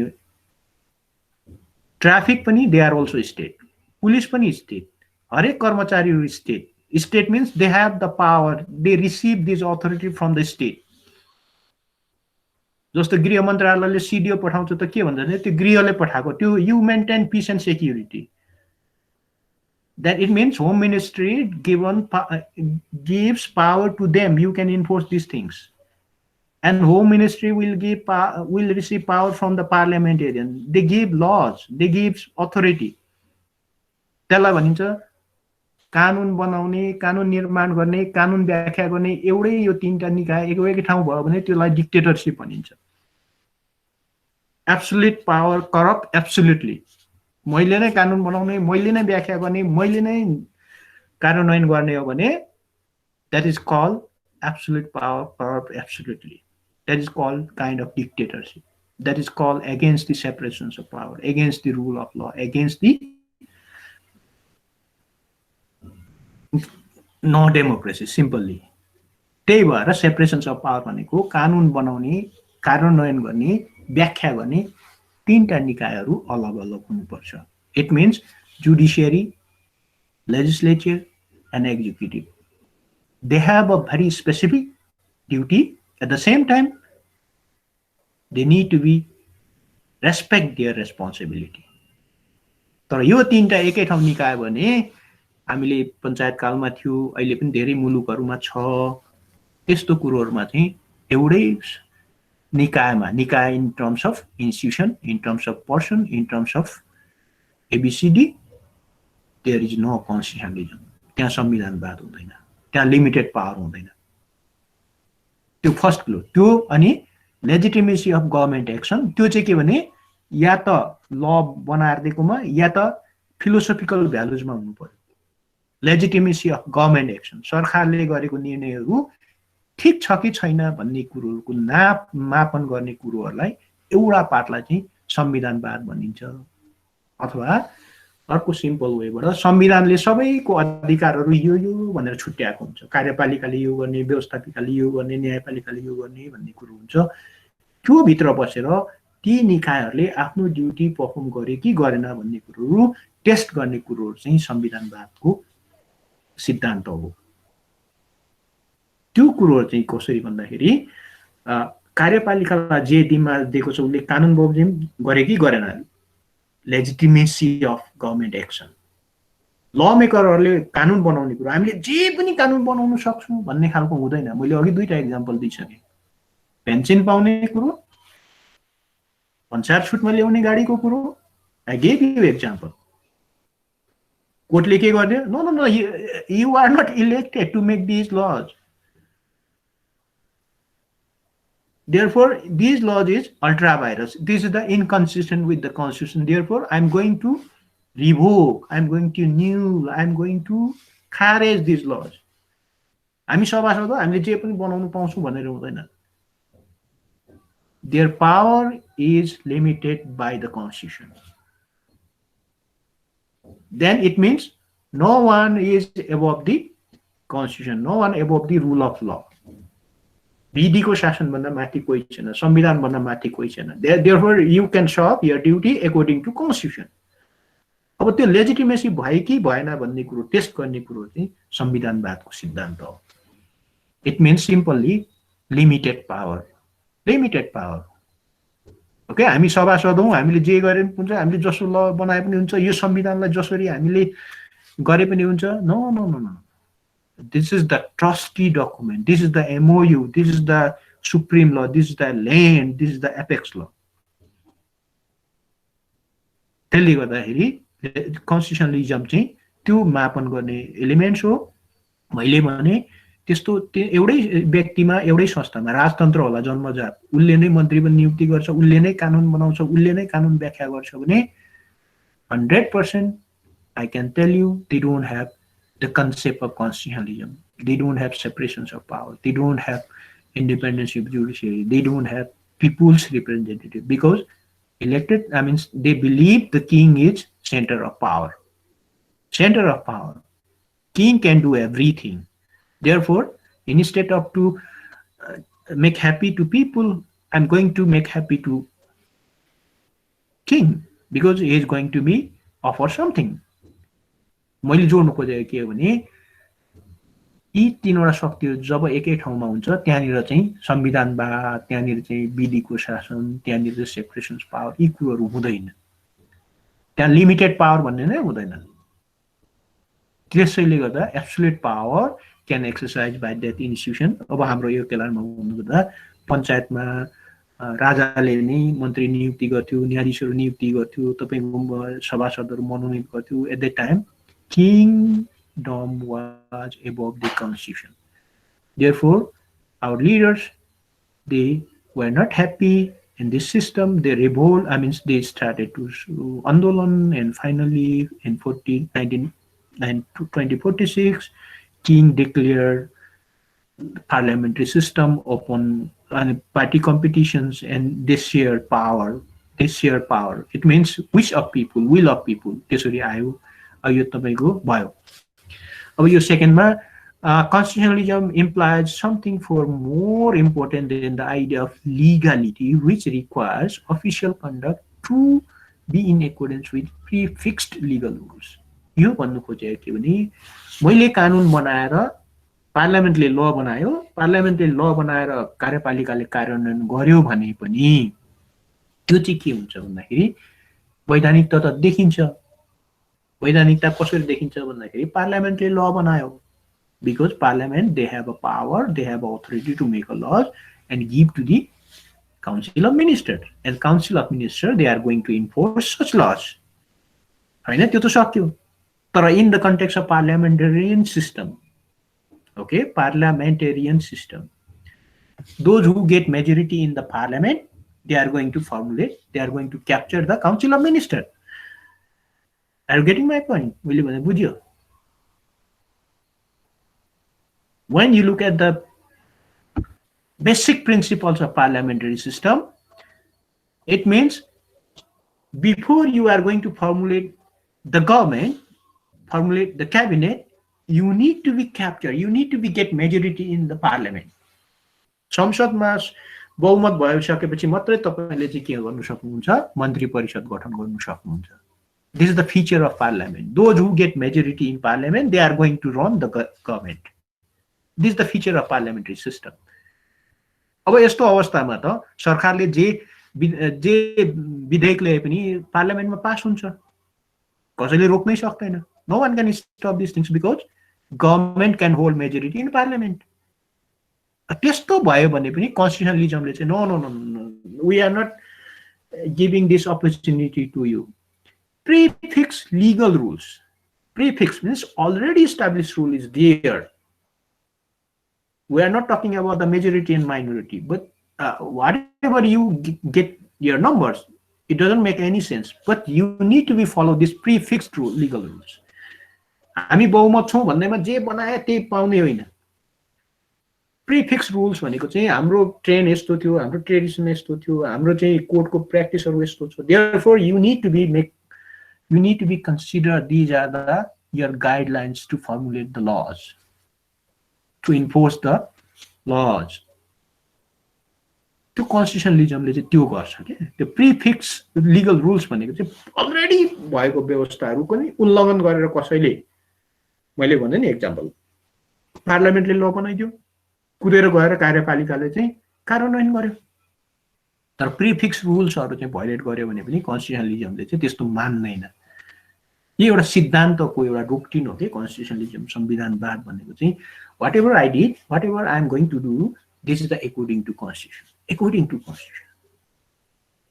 ट्राफिक पनि they are also state, police पनि स्टेट, हरेक कर्मचारीहरू state. State means they have the power, they receive this authority from the state. जस्तो गृह मन्त्रालयले सिडिओ पठाउँछ त के भन्छ भने त्यो गृहले पठाएको, त्यो you maintain piece and security. That it means Home Ministry gives power to them. You can enforce these things, and Home Ministry will receive power from the parliamentarian. They give laws, they give authority. त्यसलाई भनिन्छ कानुन बनाउने, कानुन निर्माण गर्ने, कानुन व्याख्या गर्ने एउटै यो तीनटा निकाय एकै ठाउँ भयो भने त्यसलाई डिक्टेटरशिप भनिन्छ। Absolute power, corrupt absolutely. मैले नै कानुन बनाउने, मैले नै व्याख्या गर्ने, मैले नै कार्यान्वयन गर्ने हो भने that is called absolute power, corrupt absolutely. That is called kind of dictatorship. That is called against the separations of power, against the rule of law, against the no democracy, simply. त्यही भएर सेपरेसन्स of power भनेको कानुन बनाउने, कार्यान्वयन गर्ने, व्याख्या गर्ने तीनटा निकायहरू अलग अलग हुनुपर्छ। It means judiciary, legislature and executive. They have a very specific duty, at the same time they need to be respect their responsibility. तर यो तीनटा एकै ठाउँ निकाय भने हामीले पञ्चायत कालमा थियो, अहिले पनि धेरै मुलुकहरूमा छ, त्यस्तो कुरोहरूमा चाहिँ एउटै निकायमा, निकाय in terms of institution, in terms of person, in terms of A B C D, there is no constitutionalism. त्यहाँ संविधानवाद हुँदैन, त्यहाँ लिमिटेड पावर हुँदैन। त्यो फर्स्ट क्लु त्यो। अनि लेजिटिमेसी अफ गभर्मेन्ट एक्सन, त्यो चाहिँ के भने या त ल बनाएर दिएकोमा या त फिलोसोफिकल भ्यालुजमा हुनु पर्यो। लेजिटिमेसी अफ गभर्मेन्ट एक्सन, सरकारले गरेको निर्णयहरू ठिक छ कि छैन भन्ने कुरोहरूको मापन गर्ने कुरोहरूलाई एउटा पार्टलाई चाहिँ संविधानवाद भनिन्छ। अथवा अर्को सिम्पल वेबाट संविधानले सबैको अधिकारहरू यो भनेर छुट्याएको हुन्छ। कार्यपालिकाले यो गर्ने, व्यवस्थापिकाले यो गर्ने, न्यायपालिकाले यो गर्ने भन्ने कुरो हुन्छ। त्यो भित्र बसेर ती निकायहरूले आफ्नो ड्युटी पर्फर्म गरे कि गरेन भन्ने कुरोहरू टेस्ट गर्ने कुरोहरू चाहिँ संविधानवादको सिद्धान्त हो। त्यो कुरोहरू चाहिँ कसरी भन्दाखेरि कार्यपालिकालाई जे दिनमा दिएको छ उसले कानुन बमोजिम गरे कि गरेन, लेजिटिमेसी अफ गभर्मेन्ट एक्सन। ल मेकरहरूले कानुन बनाउने कुरो हामीले जे पनि कानुन बनाउन सक्छौँ भन्ने खालको हुँदैन। मैले अघि दुईटा एक्जाम्पल दिइसकेँ, पेन्सन पाउने कुरो, पञ्चायत छुटमा ल्याउने गाडीको कुरो। I gave you example. कोर्टले के गर्यो? No no no, you are not elected to make these laws. Therefore, these laws is ultra virus. This is the inconsistent with the Constitution. Therefore, I'm going to revoke, I'm going to null, I'm going to खारेज these laws. हामी सभासद हो, हामीले जे पनि बनाउनु पाउँछौँ भनेर हुँदैन। Their power is limited by the Constitution. Then it means no one is above the Constitution, no one above the rule of law. विधिको शासन भन्दा माथि कोही छैन, संविधान भन्दा माथि कोही छैन। Therefore, you can serve your duty according to Constitution. अब त्यो लेजिटिमेसी भयो कि भएन भन्ने कुरो टेस्ट गर्ने कुरो चाहिँ संविधानवादको सिद्धान्त हो। It means simply limited power. Limited power. Okay, हामी सभासद हौँ, हामीले जे गरे पनि हुन्छ, हामीले जसो ल बनाए पनि हुन्छ, यो संविधानलाई जसरी हामीले गरे पनि हुन्छ। No no no no, this is the trustee document, this is the MOU, this is the supreme law, this is the land, this is the apex law. त्यसले गर्दाखेरि कन्स्टिट्युसनलिजम चाहिँ त्यो मापन गर्ने एलिमेन्ट्स हो। मैले भने त्यस्तो एउटै व्यक्तिमा, एउटै संस्थामा, राजतन्त्र होला जन्मजात, उसले नै मन्त्री पनि नियुक्ति गर्छ, उसले नै कानुन बनाउँछ, उसले नै कानुन व्याख्या गर्छ भने 100% I can tell you they don't have the concept of constitutionalism. They don't have separations of power. They don't have independence of judiciary. They don't have people's representative because elected, I mean, they believe the king is center of power. Center of power. king can do everything. Therefore, instead of to make happy to people, I'm going to make happy to king because he is going to be offer something. मैले जोड्नु खोजेको के हो भने यी तीनवटा शक्तिहरू जब एकै ठाउँमा हुन्छ त्यहाँनिर चाहिँ संविधानवाद, त्यहाँनिर चाहिँ विधिको शासन, त्यहाँनिर सेपरेसन पावर यी कुरोहरू हुँदैन। त्यहाँ लिमिटेड पावर भन्ने नै हुँदैन। त्यसैले गर्दा absolute power can exercise by that institution. अब हाम्रो यो केलारमा भन्नुपर्दा पञ्चायतमा राजाले नै मन्त्री नियुक्ति गर्थ्यो, न्यायाधीशहरू नियुक्ति गर्थ्यो, तपाईँको सभासदहरू मनोनित गर्थ्यो। At the time kingdom was above the constitution. Therefore, our leaders, they were not happy in this system. They revolt. I mean, they started to Andolan, and finally in 2046, king declared parliamentary system upon party competitions, and they share power. They share power. It means wish of people, will of people. त्यसरी आयो। यो तपाईको भयो। अब यो सेकेन्डमा constitutionalism implies something for more important than the idea of legality, which requires official conduct to be in accordance with prefixed legal rules. यो भन्नु खोजेको के भने मैले कानुन बनाएर पार्लियामेन्टले ल बनायो, पार्लियामेन्टले ल बनाएर कार्यपालिकाले कार्यान्वयन गर्यो भने पनि त्यो चाहिँ के हुन्छ भन्दाखेरि वैधानिकता त देखिन्छ। वैधानिकता कसरी देखिन्छ भन्दाखेरि पार्लियामेन्टले ल बनायो, because parliament they have a power, they have authority to make a laws and give to the council of ministers, and council of ministers they are going to enforce such laws। हैन त्यो त सक्यो। तर in the context of parliamentarian system, okay, parliamentarian system, those who get majority in the parliament, they are going to formulate, they are going to capture the council of ministers। Are you getting my point? When you look at the basic principles of parliamentary system, it means before you are going to formulate the government, formulate the cabinet, you need to be captured, you need to be get majority in the parliament। संसदमा बहुमत भइसकेपछि मात्रै तपाईले चाहिँ के गर्नु सक्नुहुन्छ, मन्त्री परिषद गठन गर्नु सक्नुहुन्छ। This is the feature of parliament. Those who get majority in parliament, they are going to run the government। This is the feature of parliamentary system। अब यस्तो अवस्थामा त सरकारले जे विधेयक ल्याए पनि पार्लियामेन्टमा पास हुन्छ, कसैले रोक्नै सक्दैन। No one can stop these things because government can hold majority in parliament। त्यस्तो भयो भने पनि constitutionalismले चाहिँ no, we are not giving this opportunity to you। Prefix legal rules. Prefix means already established rule is there। We are not talking about the majority and minority, but whatever you get your numbers, it doesn't make any sense, but you need to be follow this prefixed rule, legal rules। हामी बहुमत छौं भन्दैमा जे बनाए त्यही पाउने होइन। Prefix rules भनेको चाहिँ हाम्रो ट्रेन यस्तो थियो, हाम्रो ट्रेडिसन यस्तो थियो, हाम्रो चाहिँ कोर्टको प्र्याक्टिसहरु यस्तो छ। Therefore you need to be consider these are the your guidelines to formulate the laws, to enforce the laws। त्यो कन्स्टिट्युसनलिजमले चाहिँ त्यो गर्छ के। त्यो प्रिफिक्स लिगल रुल्स भनेको चाहिँ अलरेडी भएको व्यवस्थाहरु पनि उल्लङ्घन गरेर कसैले, मैले भने नि एक्जाम्पल, पार्लियामेन्टले ल बनाइदियो, कुदेर गएर कार्यपालिकाले चाहिँ कार्यान्वयन गर्यो। तर प्रिफिक्स रुल्सहरु चाहिँ भायोलेट गर्यो भने पनि कन्स्टिट्युसनलिजमले चाहिँ त्यस्तो मान्दैन। यो एउटा सिद्धान्तको एउटा डोक्ट्रिन हो के कन्स्टिट्युसनलिजम, संविधानवाद भनेको चाहिँ whatever I did, whatever I am going to do, this is the according to constitution। According to constitution,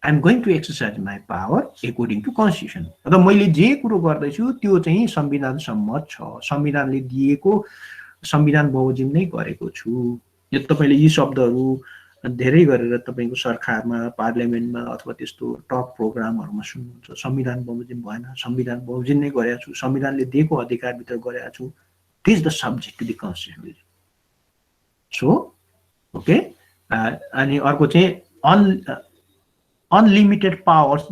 I am going to exercise my power according to constitution। र मैले जे कुरो गर्दै छु त्यो चाहिँ संविधान सम्मत छ, संविधानले दिएको संविधान बमोजिम नै गरेको छु। यो तपाईले यी शब्दहरु धेरै गरेर तपाईको सरकारमा, पार्लियामेन्टमा अथवा त्यस्तो टप प्रोग्रामहरुमा सुन्नुहुन्छ। संविधान बमोजिम भएन, संविधान बमोजिम नै गरेको छु, संविधानले दिएको अधिकार भित्र गरेको छु। This is the subject to the constitution। So, okay, अनि अर्को चाहिँ unlimited powers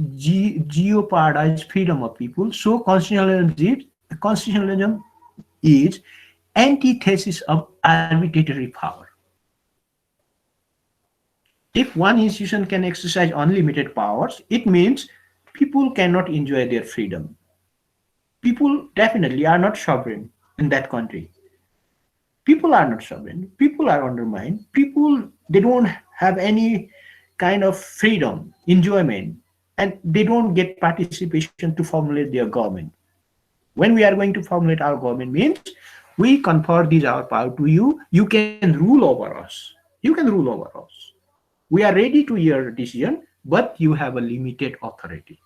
jeopardize freedom of people। So constitutionalism is antithesis of arbitrary power. If one institution can exercise unlimited powers, it means people cannot enjoy their freedom. People definitely are not sovereign in that country. People are not sovereign. People are undermined. People, they don't have any kind of freedom, enjoyment, and they don't get participation to formulate their government. When we are going to formulate our government means we confer these our power to you. You can rule over us. You can rule over us. We are ready to hear a decision, but you have a limited authority.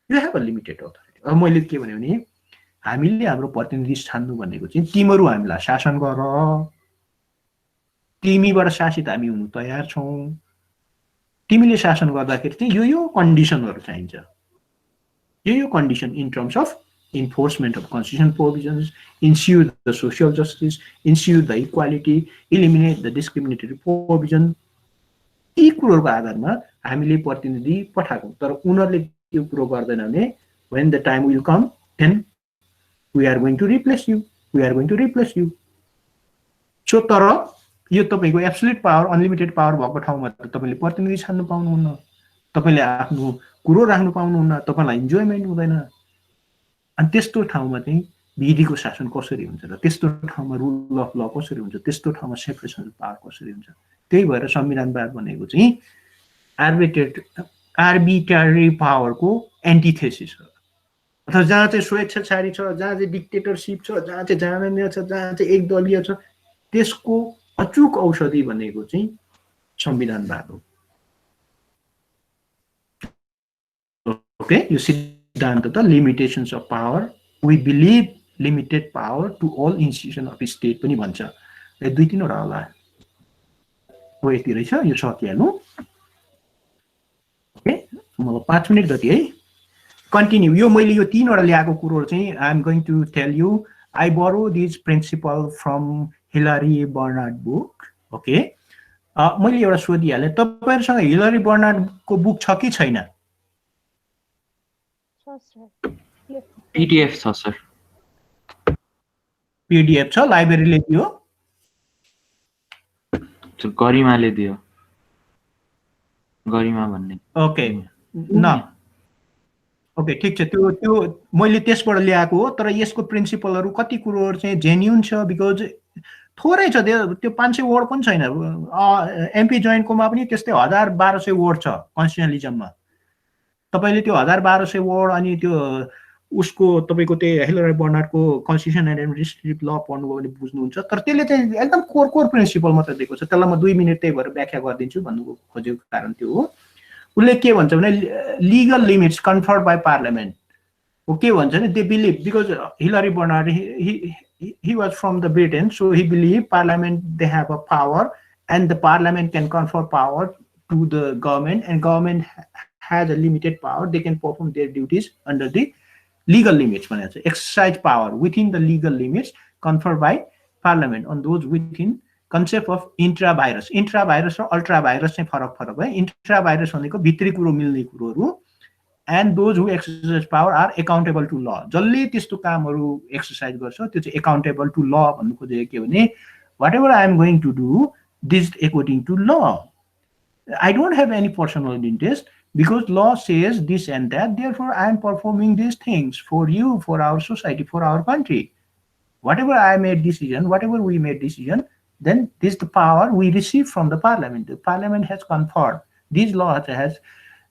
You have a limited authority. अब मैले के भने हामीले हाम्रो प्रतिनिधि छान्नु भनेको चाहिँ तिमीहरू हामीलाई शासन गर, तिमीबाट शासित हामी हुनु तयार छौं, तिमीले शासन गर्दाखेरि चाहिँ यो कन्डिसनहरु चाहिन्छ, यो condition in terms of enforcement of constitutional provisions, ensure the social justice, ensure the equality, eliminate the discriminatory provision. यी कुरोहरुको आधारमा हामीले प्रतिनिधि पठाएको, तर उनीहरुले त्यो कुरो गर्दैन भने when the time will come, then we are going to replace you. We are going to replace you. So तर यो तपाईको एब्सोल्युट पावर, अनलिमिटेड पावर भएको ठाउँमा तपाईले प्रतिनिधि छान्नु पाउनुहुन्न, तपाईले आफ्नो कुरो राख्नु पाउनुहुन्न, तपाईलाई इन्जोयमेन्ट हुँदैन। अनि त्यस्तो ठाउँमा चाहिँ विधिको शासन कसरी हुन्छ र त्यस्तो ठाउँमा रुल अफ ल कसरी हुन्छ, त्यस्तो ठाउँमा सेपरेसन अफ पावर कसरी हुन्छ। त्यही भएर संविधानवाद भनेको चाहिँ आर्बिट्रेरी पावरको एन्टिथेसिस हो। अथवा जहाँ चाहिँ स्वेच्छाचारी छ, जहाँ चाहिँ डिक्टेटरशिप छ, जहाँ चाहिँ जामान्य छ, जहाँ चाहिँ एकदलीय छ, त्यसको अचूक औषधि भनेको चाहिँ संविधानवाद हो। ओके, यो सिद्धान्त त limitations of power, we believe limited power to all institution of state पनि भन्छ। दुई तीनवटा होला हो, यति रहेछ, यो सकिहाल्नु। ओके, मलाई 5 मिनट जति है, कन्टिन्यू। यो मैले यो तीनवटा ल्याएको कुरो चाहिँ I am going to tell you, I borrow this principle from Hillary Bernard book. Okay, मैले एउटा सोधिहालेँ, तपाईहरुसँग हिलारी बर्नार्डको बुक छ कि छैन? पीडीएफ छ सर। पीडीएफ छ, लाइब्रेरीले दियो? गरिमाले दियो, गरिमा भन्ने। ओके, न ओके, ठीक छ। त्यो मैले त्यसबाट ल्याएको हो, तर यसको प्रिन्सिपलहरु कति कुरोहरु चाहिँ जेन्युन छ, बिकज थोरै छ, त्यो 500 वर्ड पनि छैन। एमपी जोइन्टकोमा पनि त्यस्तै 1200 वर्ड छ कन्स्टिट्युसनलिजममा। तपाईले त्यो 1200 वर्ड अनि त्यो उसको तपाईको त्यो हिलारी बर्नार्डको कन्स्टिट्युसन एन्ड एडमिनिस्ट्रेटिभ ल पढ्नुभयो भने बुझ्नुहुन्छ। तर त्यसले चाहिँ एकदम कोर प्रिन्सिपल मात्र दिएको छ। त्यसलाई म 2 मिनेट त्यही भएर व्याख्या गरिदिन्छु भन्नुको खोजेको कारण त्यो हो। उसले के भन्छ भने legal limits conferred by parliament हो। के भन्छ भने they believe, because Hillary Bernard he was from the Britain, so he believed parliament, they have a power and the parliament can confer power to the government, and government has a limited power. They can perform their duties under the legal limits, exercise power within the legal limits conferred by parliament on those within concept of intra-virus. Intra-virus or ultra-virus चाहिँ फरक है। Intra-virus भनेको भित्री कुरो मिल्ने कुरोहरु, and those who exercise power are accountable to law. जसले त्यस्तो कामहरु exercise गर्छ त्यो चाहिँ accountable to law भन्नु खोजेको के भने whatever I am going to do, this according to law. I don't have any personal interest because law says this and that, therefore I am performing these things for you, for our society, for our country. Whatever I made decision, whatever we made decision, then this is the power we receive from the parliament. The parliament has conferred these laws, has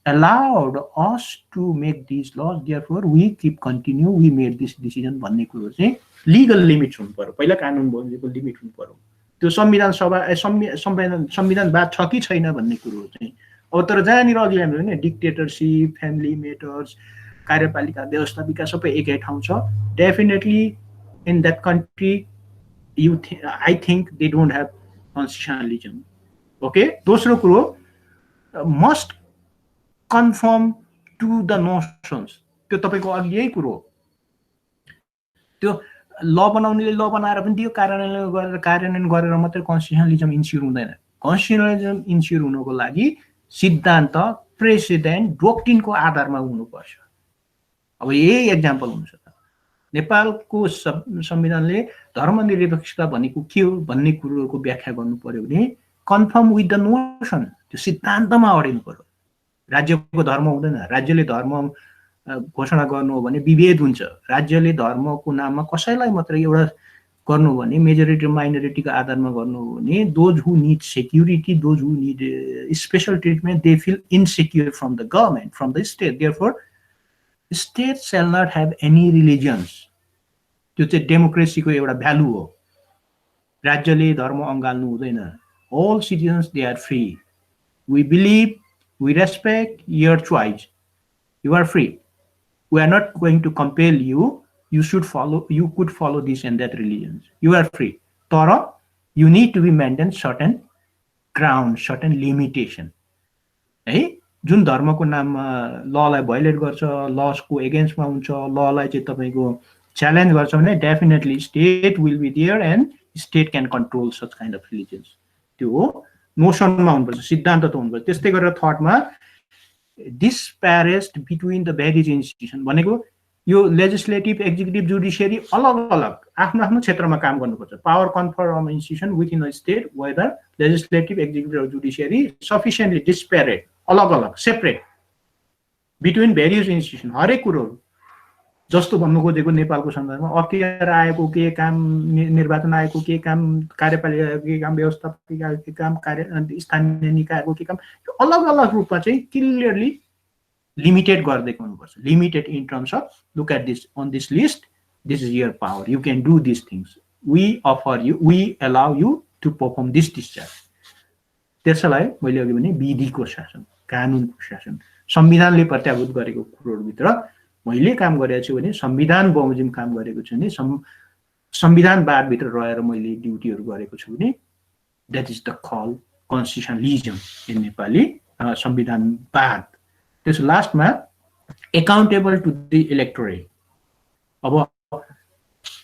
allowed us to make these laws, therefore we keep continue, we made this decision भन्ने कुरो चाहिँ legal limits हुनु पर्यो। पहिला कानुन बनेको limit हुनु पर्यो। त्यो संविधान सभा संविधानवाद छ कि छैन भन्ने कुरो चाहिँ अब तर जहाँनिर अघि हामीले भने डिक्टेटरशिप, फ्यामिली मेटर्स, कार्यपालिका व्यवस्थापिका सबै एकै ठाउँ छ, definitely in that country I think they don't have constitutionalism. Okay, दोस्रो कुरो must conform to the notions. त्यो तपाईको अघि यही कुरो त्यो ल बनाउनेले ल बनाएर पनि त्यो कार्यान्वयन गरेर मात्र कन्स्टिट्युशनलिजम इन्स्योर हुँदैन। कन्स्टिट्युशनलिजम इन्स्योर हुनको लागि सिद्धान्त, प्रेसिडेन्ट, डोक्ट्रिनको आधारमा हुनुपर्छ। अब यही एक्जाम्पल हुन्छ। नेपालको संविधानले धर्मनिरपेक्षता भनेको के हो भन्ने कुरोको व्याख्या गर्नु पर्यो भने कन्फर्म विथ द नोसन, त्यो सिद्धान्तमा अडिनु पर्यो। राज्यको धर्म हुँदैन, राज्यले धर्म घोषणा गर्नु हो भने विभेद हुन्छ। राज्यले धर्मको नाममा कसैलाई मात्रै एउटा गर्नु भने मेजोरिटी र माइनोरिटीको आधारमा गर्नु हो भने those who need security, those who need special treatment, they feel insecure from the government, from the state. Therefore state shall not have any religions. त्यो चाहिँ डेमोक्रेसीको एउटा भ्यालु हो। राज्यले धर्म अँगाल्नु हुँदैन। All citizens, they are free. We believe, we respect your choice. You are free. We are not going to compel you. You should follow, you could follow this and that religions. You are free. Tara, you need to be maintain certain ground, certain limitation. है जुन धर्मको नाममा ललाई violate गर्छ, लजको एगेन्स्टमा हुन्छ, ललाई चाहिँ तपाईको च्यालेन्ज गर्छ भने definitely state will be there and state can control such kind of religions. त्यो हो नोसनमा हुनुपर्छ, सिद्धान्त त हुनुपर्छ। त्यस्तै गरेर थर्डमा dispersed between the various institution भनेको यो लेजिस्लेटिभ, एक्जिक्युटिभ, जुडिसियरी अलग अलग आफ्नो आफ्नो क्षेत्रमा काम गर्नुपर्छ। Power confer on institution within a state, whether legislative, executive र जुडिसियरी सफिसियन्टली डिस्प्यारेट, अलग अलग, सेपरेट बिट्विन भेरियस इन्स्टिट्युसन। हरेक कुरो जस्तो भन्नु खोजेको नेपालको सन्दर्भमा अख्तियार आएको के काम, निर्वाचन आएको के काम, कार्यपालिका आएको के काम, व्यवस्थापक आएको के काम, स्थानीय निकायको के काम, यो अलग अलग रूपमा चाहिँ क्लियरली लिमिटेड गरिदिएको हुनुपर्छ। Limited in terms of look at this on this list, this is your power, you can do this things, we offer you, we allow you to perform this discharge. त्यसैलाई मैले अघि भने विधिको शासन, कानुनको शासन, संविधानले प्रत्याभूत गरेको कुरोहरूभित्र मैले काम गरेको छु भने संविधान बमोजिम काम गरेको छु भने संविधानवादभित्र रहेर मैले ड्युटीहरू गरेको छु भने that is the call constitutionalism in Nepali संविधानवाद। त्यसो लास्टमा एकाउन्टेबल टु द इलेक्टोरेट। अब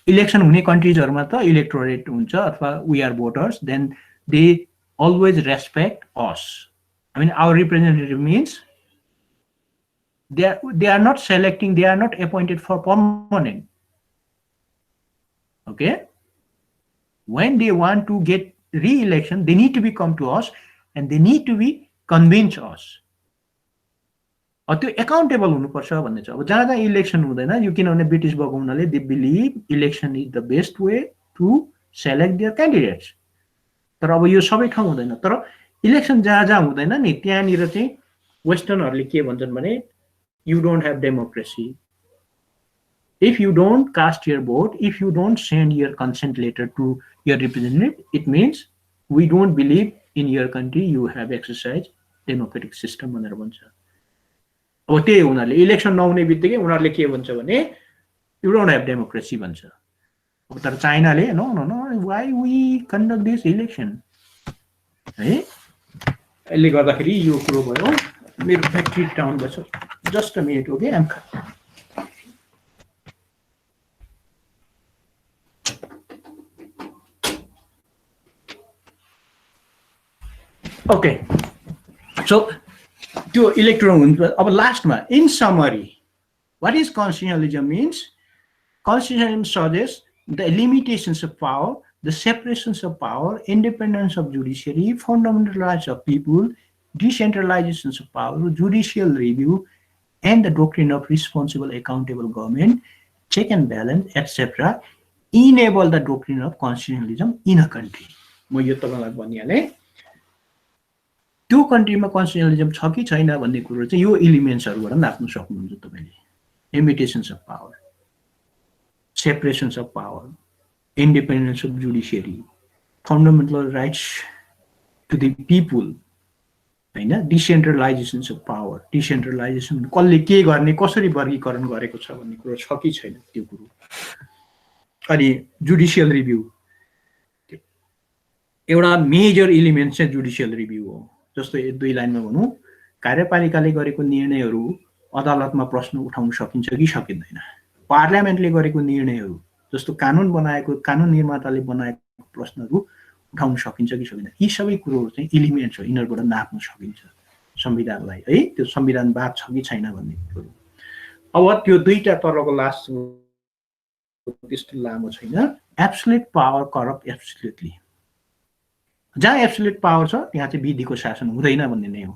इलेक्सन हुने कन्ट्रिजहरूमा त इलेक्टोरेट हुन्छ अथवा we are voters, then they always respect us. I mean, our representative means they are not selecting, they are not appointed for permanent. Okay? When they want to get re-election, they need to be come to us and they need to be convince us. त्यो accountable हुनुपर्छ भन्ने छ। अब जहाँ जहाँ election हुँदैन, यो किनभने ब्रिटिस भएको हुनाले they believe election is the best way to select their candidates. तर अब यो सबै ठाउँ हुँदैन। तर इलेक्सन जहाँ जहाँ हुँदैन नि त्यहाँनिर चाहिँ वेस्टर्नहरूले के भन्छन् भने you don't have democracy, if you don't cast your vote, if you don't send your consent letter to your representative, it means we don't believe in your country you have exercise democratic system भनेर भन्छ। अब त्यही उनीहरूले election नहुने बित्तिकै उनीहरूले के भन्छ भने यु डोन्ट ह्याभ डेमोक्रेसी भन्छ। तर चाइनाले no no no why we conduct this election है। यसले गर्दाखेरि यो कुरो भयो। मेरो फ्याक्ट्री डाउन भएछ, just a minute. Okay, okay, so त्यो इलेक्ट्रोन हुन्छ। अब लास्टमा in summary what is constitutionalism means, constitutionalism suggest the limitations of power, the separations of power, independence of judiciary, fundamental rights of people, decentralization of power, judicial review, and the doctrine of responsible, accountable government, check and balance, etc. enable the doctrine of constitutionalism in a country. म यो तपाईलाई भनिहालेँ। त्यो कन्ट्रीमा कन्स्टिट्युसनलिजम छ कि छैन भन्ने कुरो चाहिँ यो एलिमेन्ट्सहरुबाट नाप्न सक्नुहुन्छ तपाईले। Limitations of power, separations of power, independence of judiciary, fundamental rights to the people, हैन, decentralization of power, decentralization कसले के गर्ने, कसरी वर्गीकरण गरेको छ भन्ने कुरो छ कि छैन त्यो कुरो। अनि जुडिशियल रिभ्यू एउटा मेजर एलिमेन्ट चाहिँ जुडिशियल रिभ्यू हो। जस्तो दुई लाइनमा भनौं, कार्यपालिकाले गरेको निर्णयहरू अदालतमा प्रश्न उठाउन सकिन्छ कि सकिँदैन। पार्लियामेन्टले गरेको निर्णयहरू जस्तो कानुन बनाएको, कानुन निर्माताले बनाएको प्रश्नहरू उठाउन सकिन्छ कि सकिँदैन। यी सबै कुरोहरू चाहिँ एलिमेन्ट्स हो, यिनीहरुबाट नाप्न सकिन्छ संविधानलाई है, त्यो संविधानवाद छ कि छैन भन्ने कुरो। अब त्यो दुईटा तरको लास्ट त्यस्तो लामो छैन एब्सोल्युट पावर करप्ट एब्सोल्युटली जहाँ एब्सोल्युट पावर छ त्यहाँ चाहिँ विधिको शासन हुँदैन भन्ने नै हो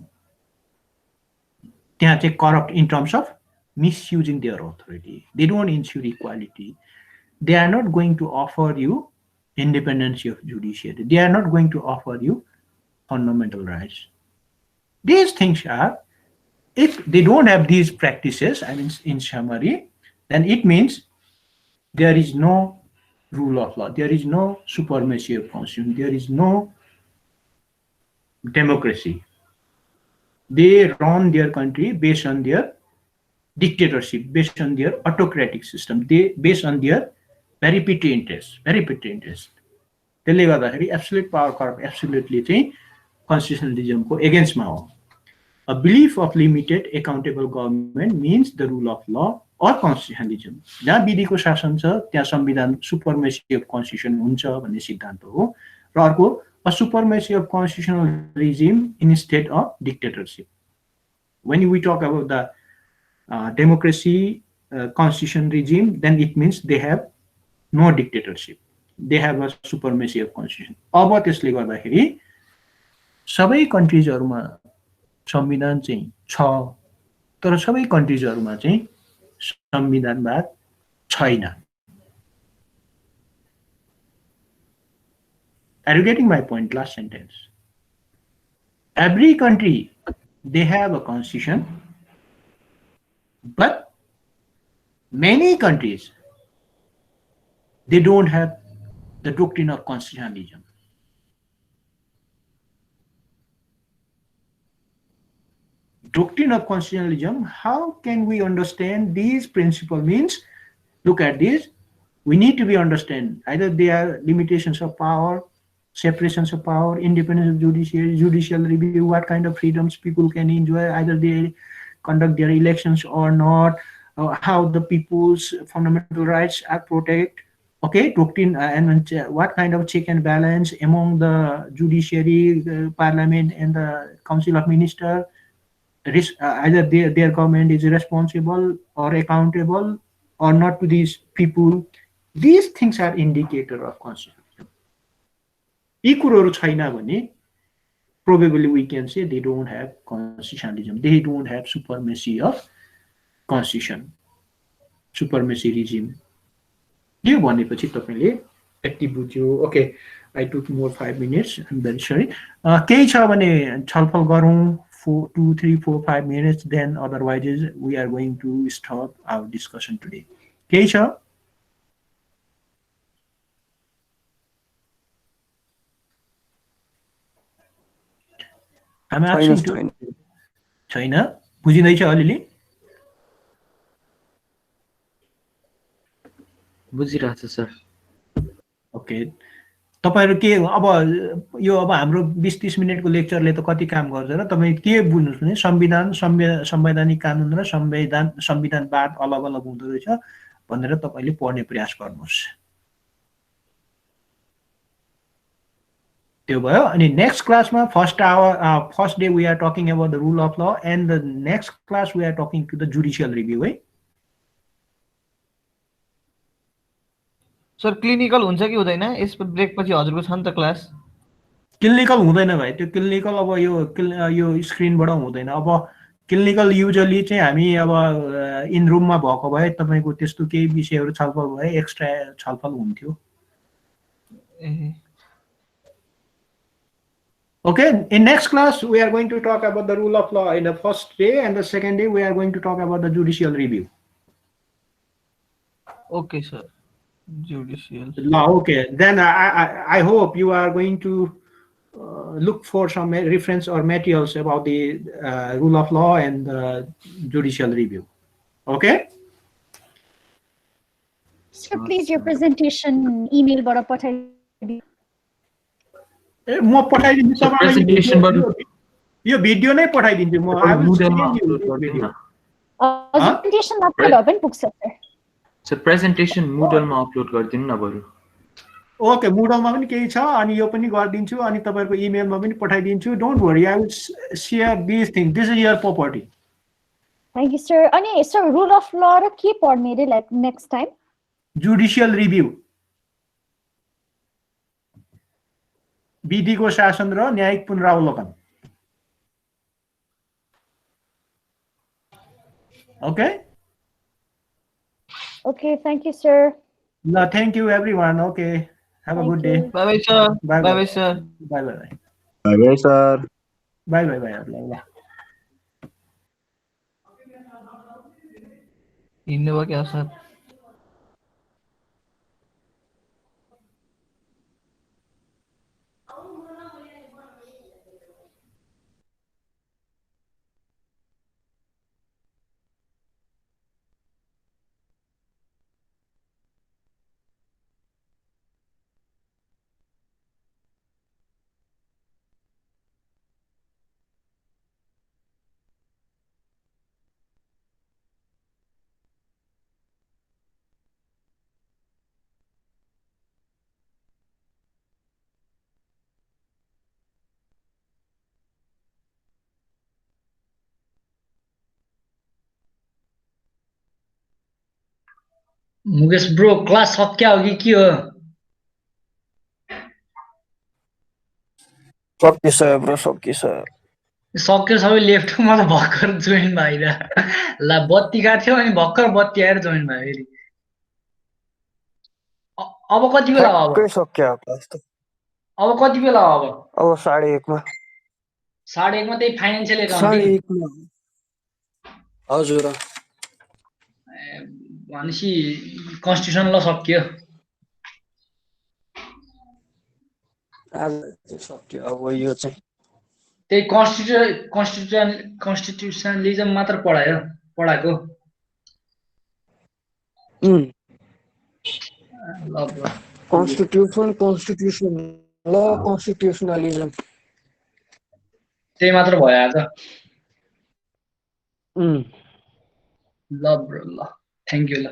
त्यहाँ चाहिँ corrupt in terms of misusing their authority. They don't ensure equality. They are not going to offer you independence of judiciary. They are not going to offer you fundamental rights. These things are, if they don't have these practices, I mean, in summary, then it means there is no rule of law. There is no supremacy of constitution. There is no democracy. They run their country based on their dictatorship, based on their autocratic system, they based on their very petty interests. त्यसले गर्दाखेरि absolute power corrupt absolutely चाहिँ कन्स्टिट्युसनलिजमको एगेन्स्टमा हो a belief of limited accountable government means the rule of ल or कन्स्टिट्युसनलिजम जहाँ विधिको शासन छ त्यहाँ संविधान सुपरमेसी अफ कन्स्टिट्युसन हुन्छ भन्ने सिद्धान्त हो र अर्को a supremacy of constitutional regime instead of dictatorship when we talk about the democracy constitution regime, then it means they have no dictatorship. They have a supremacy of constitution. अब त्यसले गर्दाखेरि सबै कन्ट्रीजहरुमा संविधान चाहिँ छ तर सबै कन्ट्रीजहरुमा चाहिँ संविधानवाद छैन. Are you getting my point? Last sentence. Every country, they have a constitution, but many countries, they don't have the doctrine of constitutionalism. Doctrine of constitutionalism, how can we understand these principles? Means, look at this, we need to be understand either they are limitations of power, separations of power, independence of judiciary, judicial review, what kind of freedoms people can enjoy, either they conduct their elections or not, how the people's fundamental rights are protected. Okay, doctrine and what kind of check and balance among the judiciary, the parliament, and the council of ministers. Either their government is responsible or accountable or not to these people. These things are indicator of constitution. Probably we can say they don't have constitutionalism. They don't have supremacy of constitution, supremacy regime. Okay, I took more 5 minutes. I'm very sorry. For 2, 3, 4, 5 minutes, then otherwise we are going to stop our discussion today. Keisha? I'm asking to China. बुझिँदैछ अलिअलि? बुझिरहेछ sir. Okay. तपाईहरु के अब यो अब हाम्रो 20-30 मिनेटको लेक्चरले त कति काम गर्छ र तपाई के बुझ्नुस् भने संविधान संवैधानिक कानुन र संविधानवाद अलग अलग हुँदो रहेछ भनेर तपाईले पढ्ने प्रयास गर्नुस्. त्यो भयो. अनि नेक्स्ट क्लासमा first day we are talking about the rule of law and the next class we are talking to the judicial review है. सर क्लिनिकल हुन्छ कि हुँदैन? यस ब्रेक पछि हजुरको छ नि त क्लास? क्लिनिकल हुँदैन भाइ. त्यो क्लिनिकल अब यो स्क्रिनबाट हुँदैन. अब क्लिनिकल युजुअली चाहिँ हामी अब इन रुममा भएको भए तपाईको त्यस्तो केही विषयहरु छलफल भए एक्स्ट्रा छलफल हुन्थ्यो. Okay, in next class we are going to talk about the rule of law in the first day, and the second day we are going to talk about the judicial review. Okay, sir. Judicial law. Okay, then I hope you are going to look for some reference or materials about the rule of law and the judicial review. Okay. Sir, please your presentation email bara pathai. म पठाइदिन्छु तपाईलाई. यो video नै पठाइदिन्छु म. I will send you video. Presentation मात्र भए पनि पुग्छ सर. सर प्रेजेन्टेसन मुडलमा अपलोड गर्दिनु न बरु. ओके, मुडलमा पनि केही छ अनि यो पनि गर्दिन्छु अनि तपाईहरुको इमेलमा पनि पठाइदिन्छु. Don't worry, I will share these things. This is your property. Thank you, sir. Ani sir, rule of law र के पढ्ने रे like next time? Judicial review, विधिको शासन र न्यायिक पुनरावलोकन। Okay? Okay, thank you, sir. No, thank you everyone. Okay. Have a Thank good day. you. Bye bye, sir. Bye Bye bye. bye, sir. Bye bye bye. Bye, sir. Bye bye bye. Bye. हिँड्नु भयो क्या sir? Mukesh bro class सक्या हो कि के हो? सक्यो sir bro, सक्यो sir. सक्यो सबै लेफ्ट, म त भर्खर जोइन भएर ला बत्ती गएको थियो अनि भर्खर बत्ती आएर जोइन भयो फेरि। अब कति बेला हो? ठ्याक्कै सक्यो क्लास त। अब कति बेला हो? अब 1:30 मा। 1:30 मा त्यही फाइनेन्सियल एकाउन्टिङ। 1:30 मा हजुर। भनेपछि कन्स्टिट्युसन ल सक्यो। आज सक्यो अब यो चाहिँ। त्यही कन्स्टिट्युसनलिजम मात्र पढाएको। ल ब्रो। कन्स्टिट्युसन ल कन्स्टिट्युसनलिजम त्यही मात्र भयो आज। ल ब्रो ल, थ्याङ्क यू ल।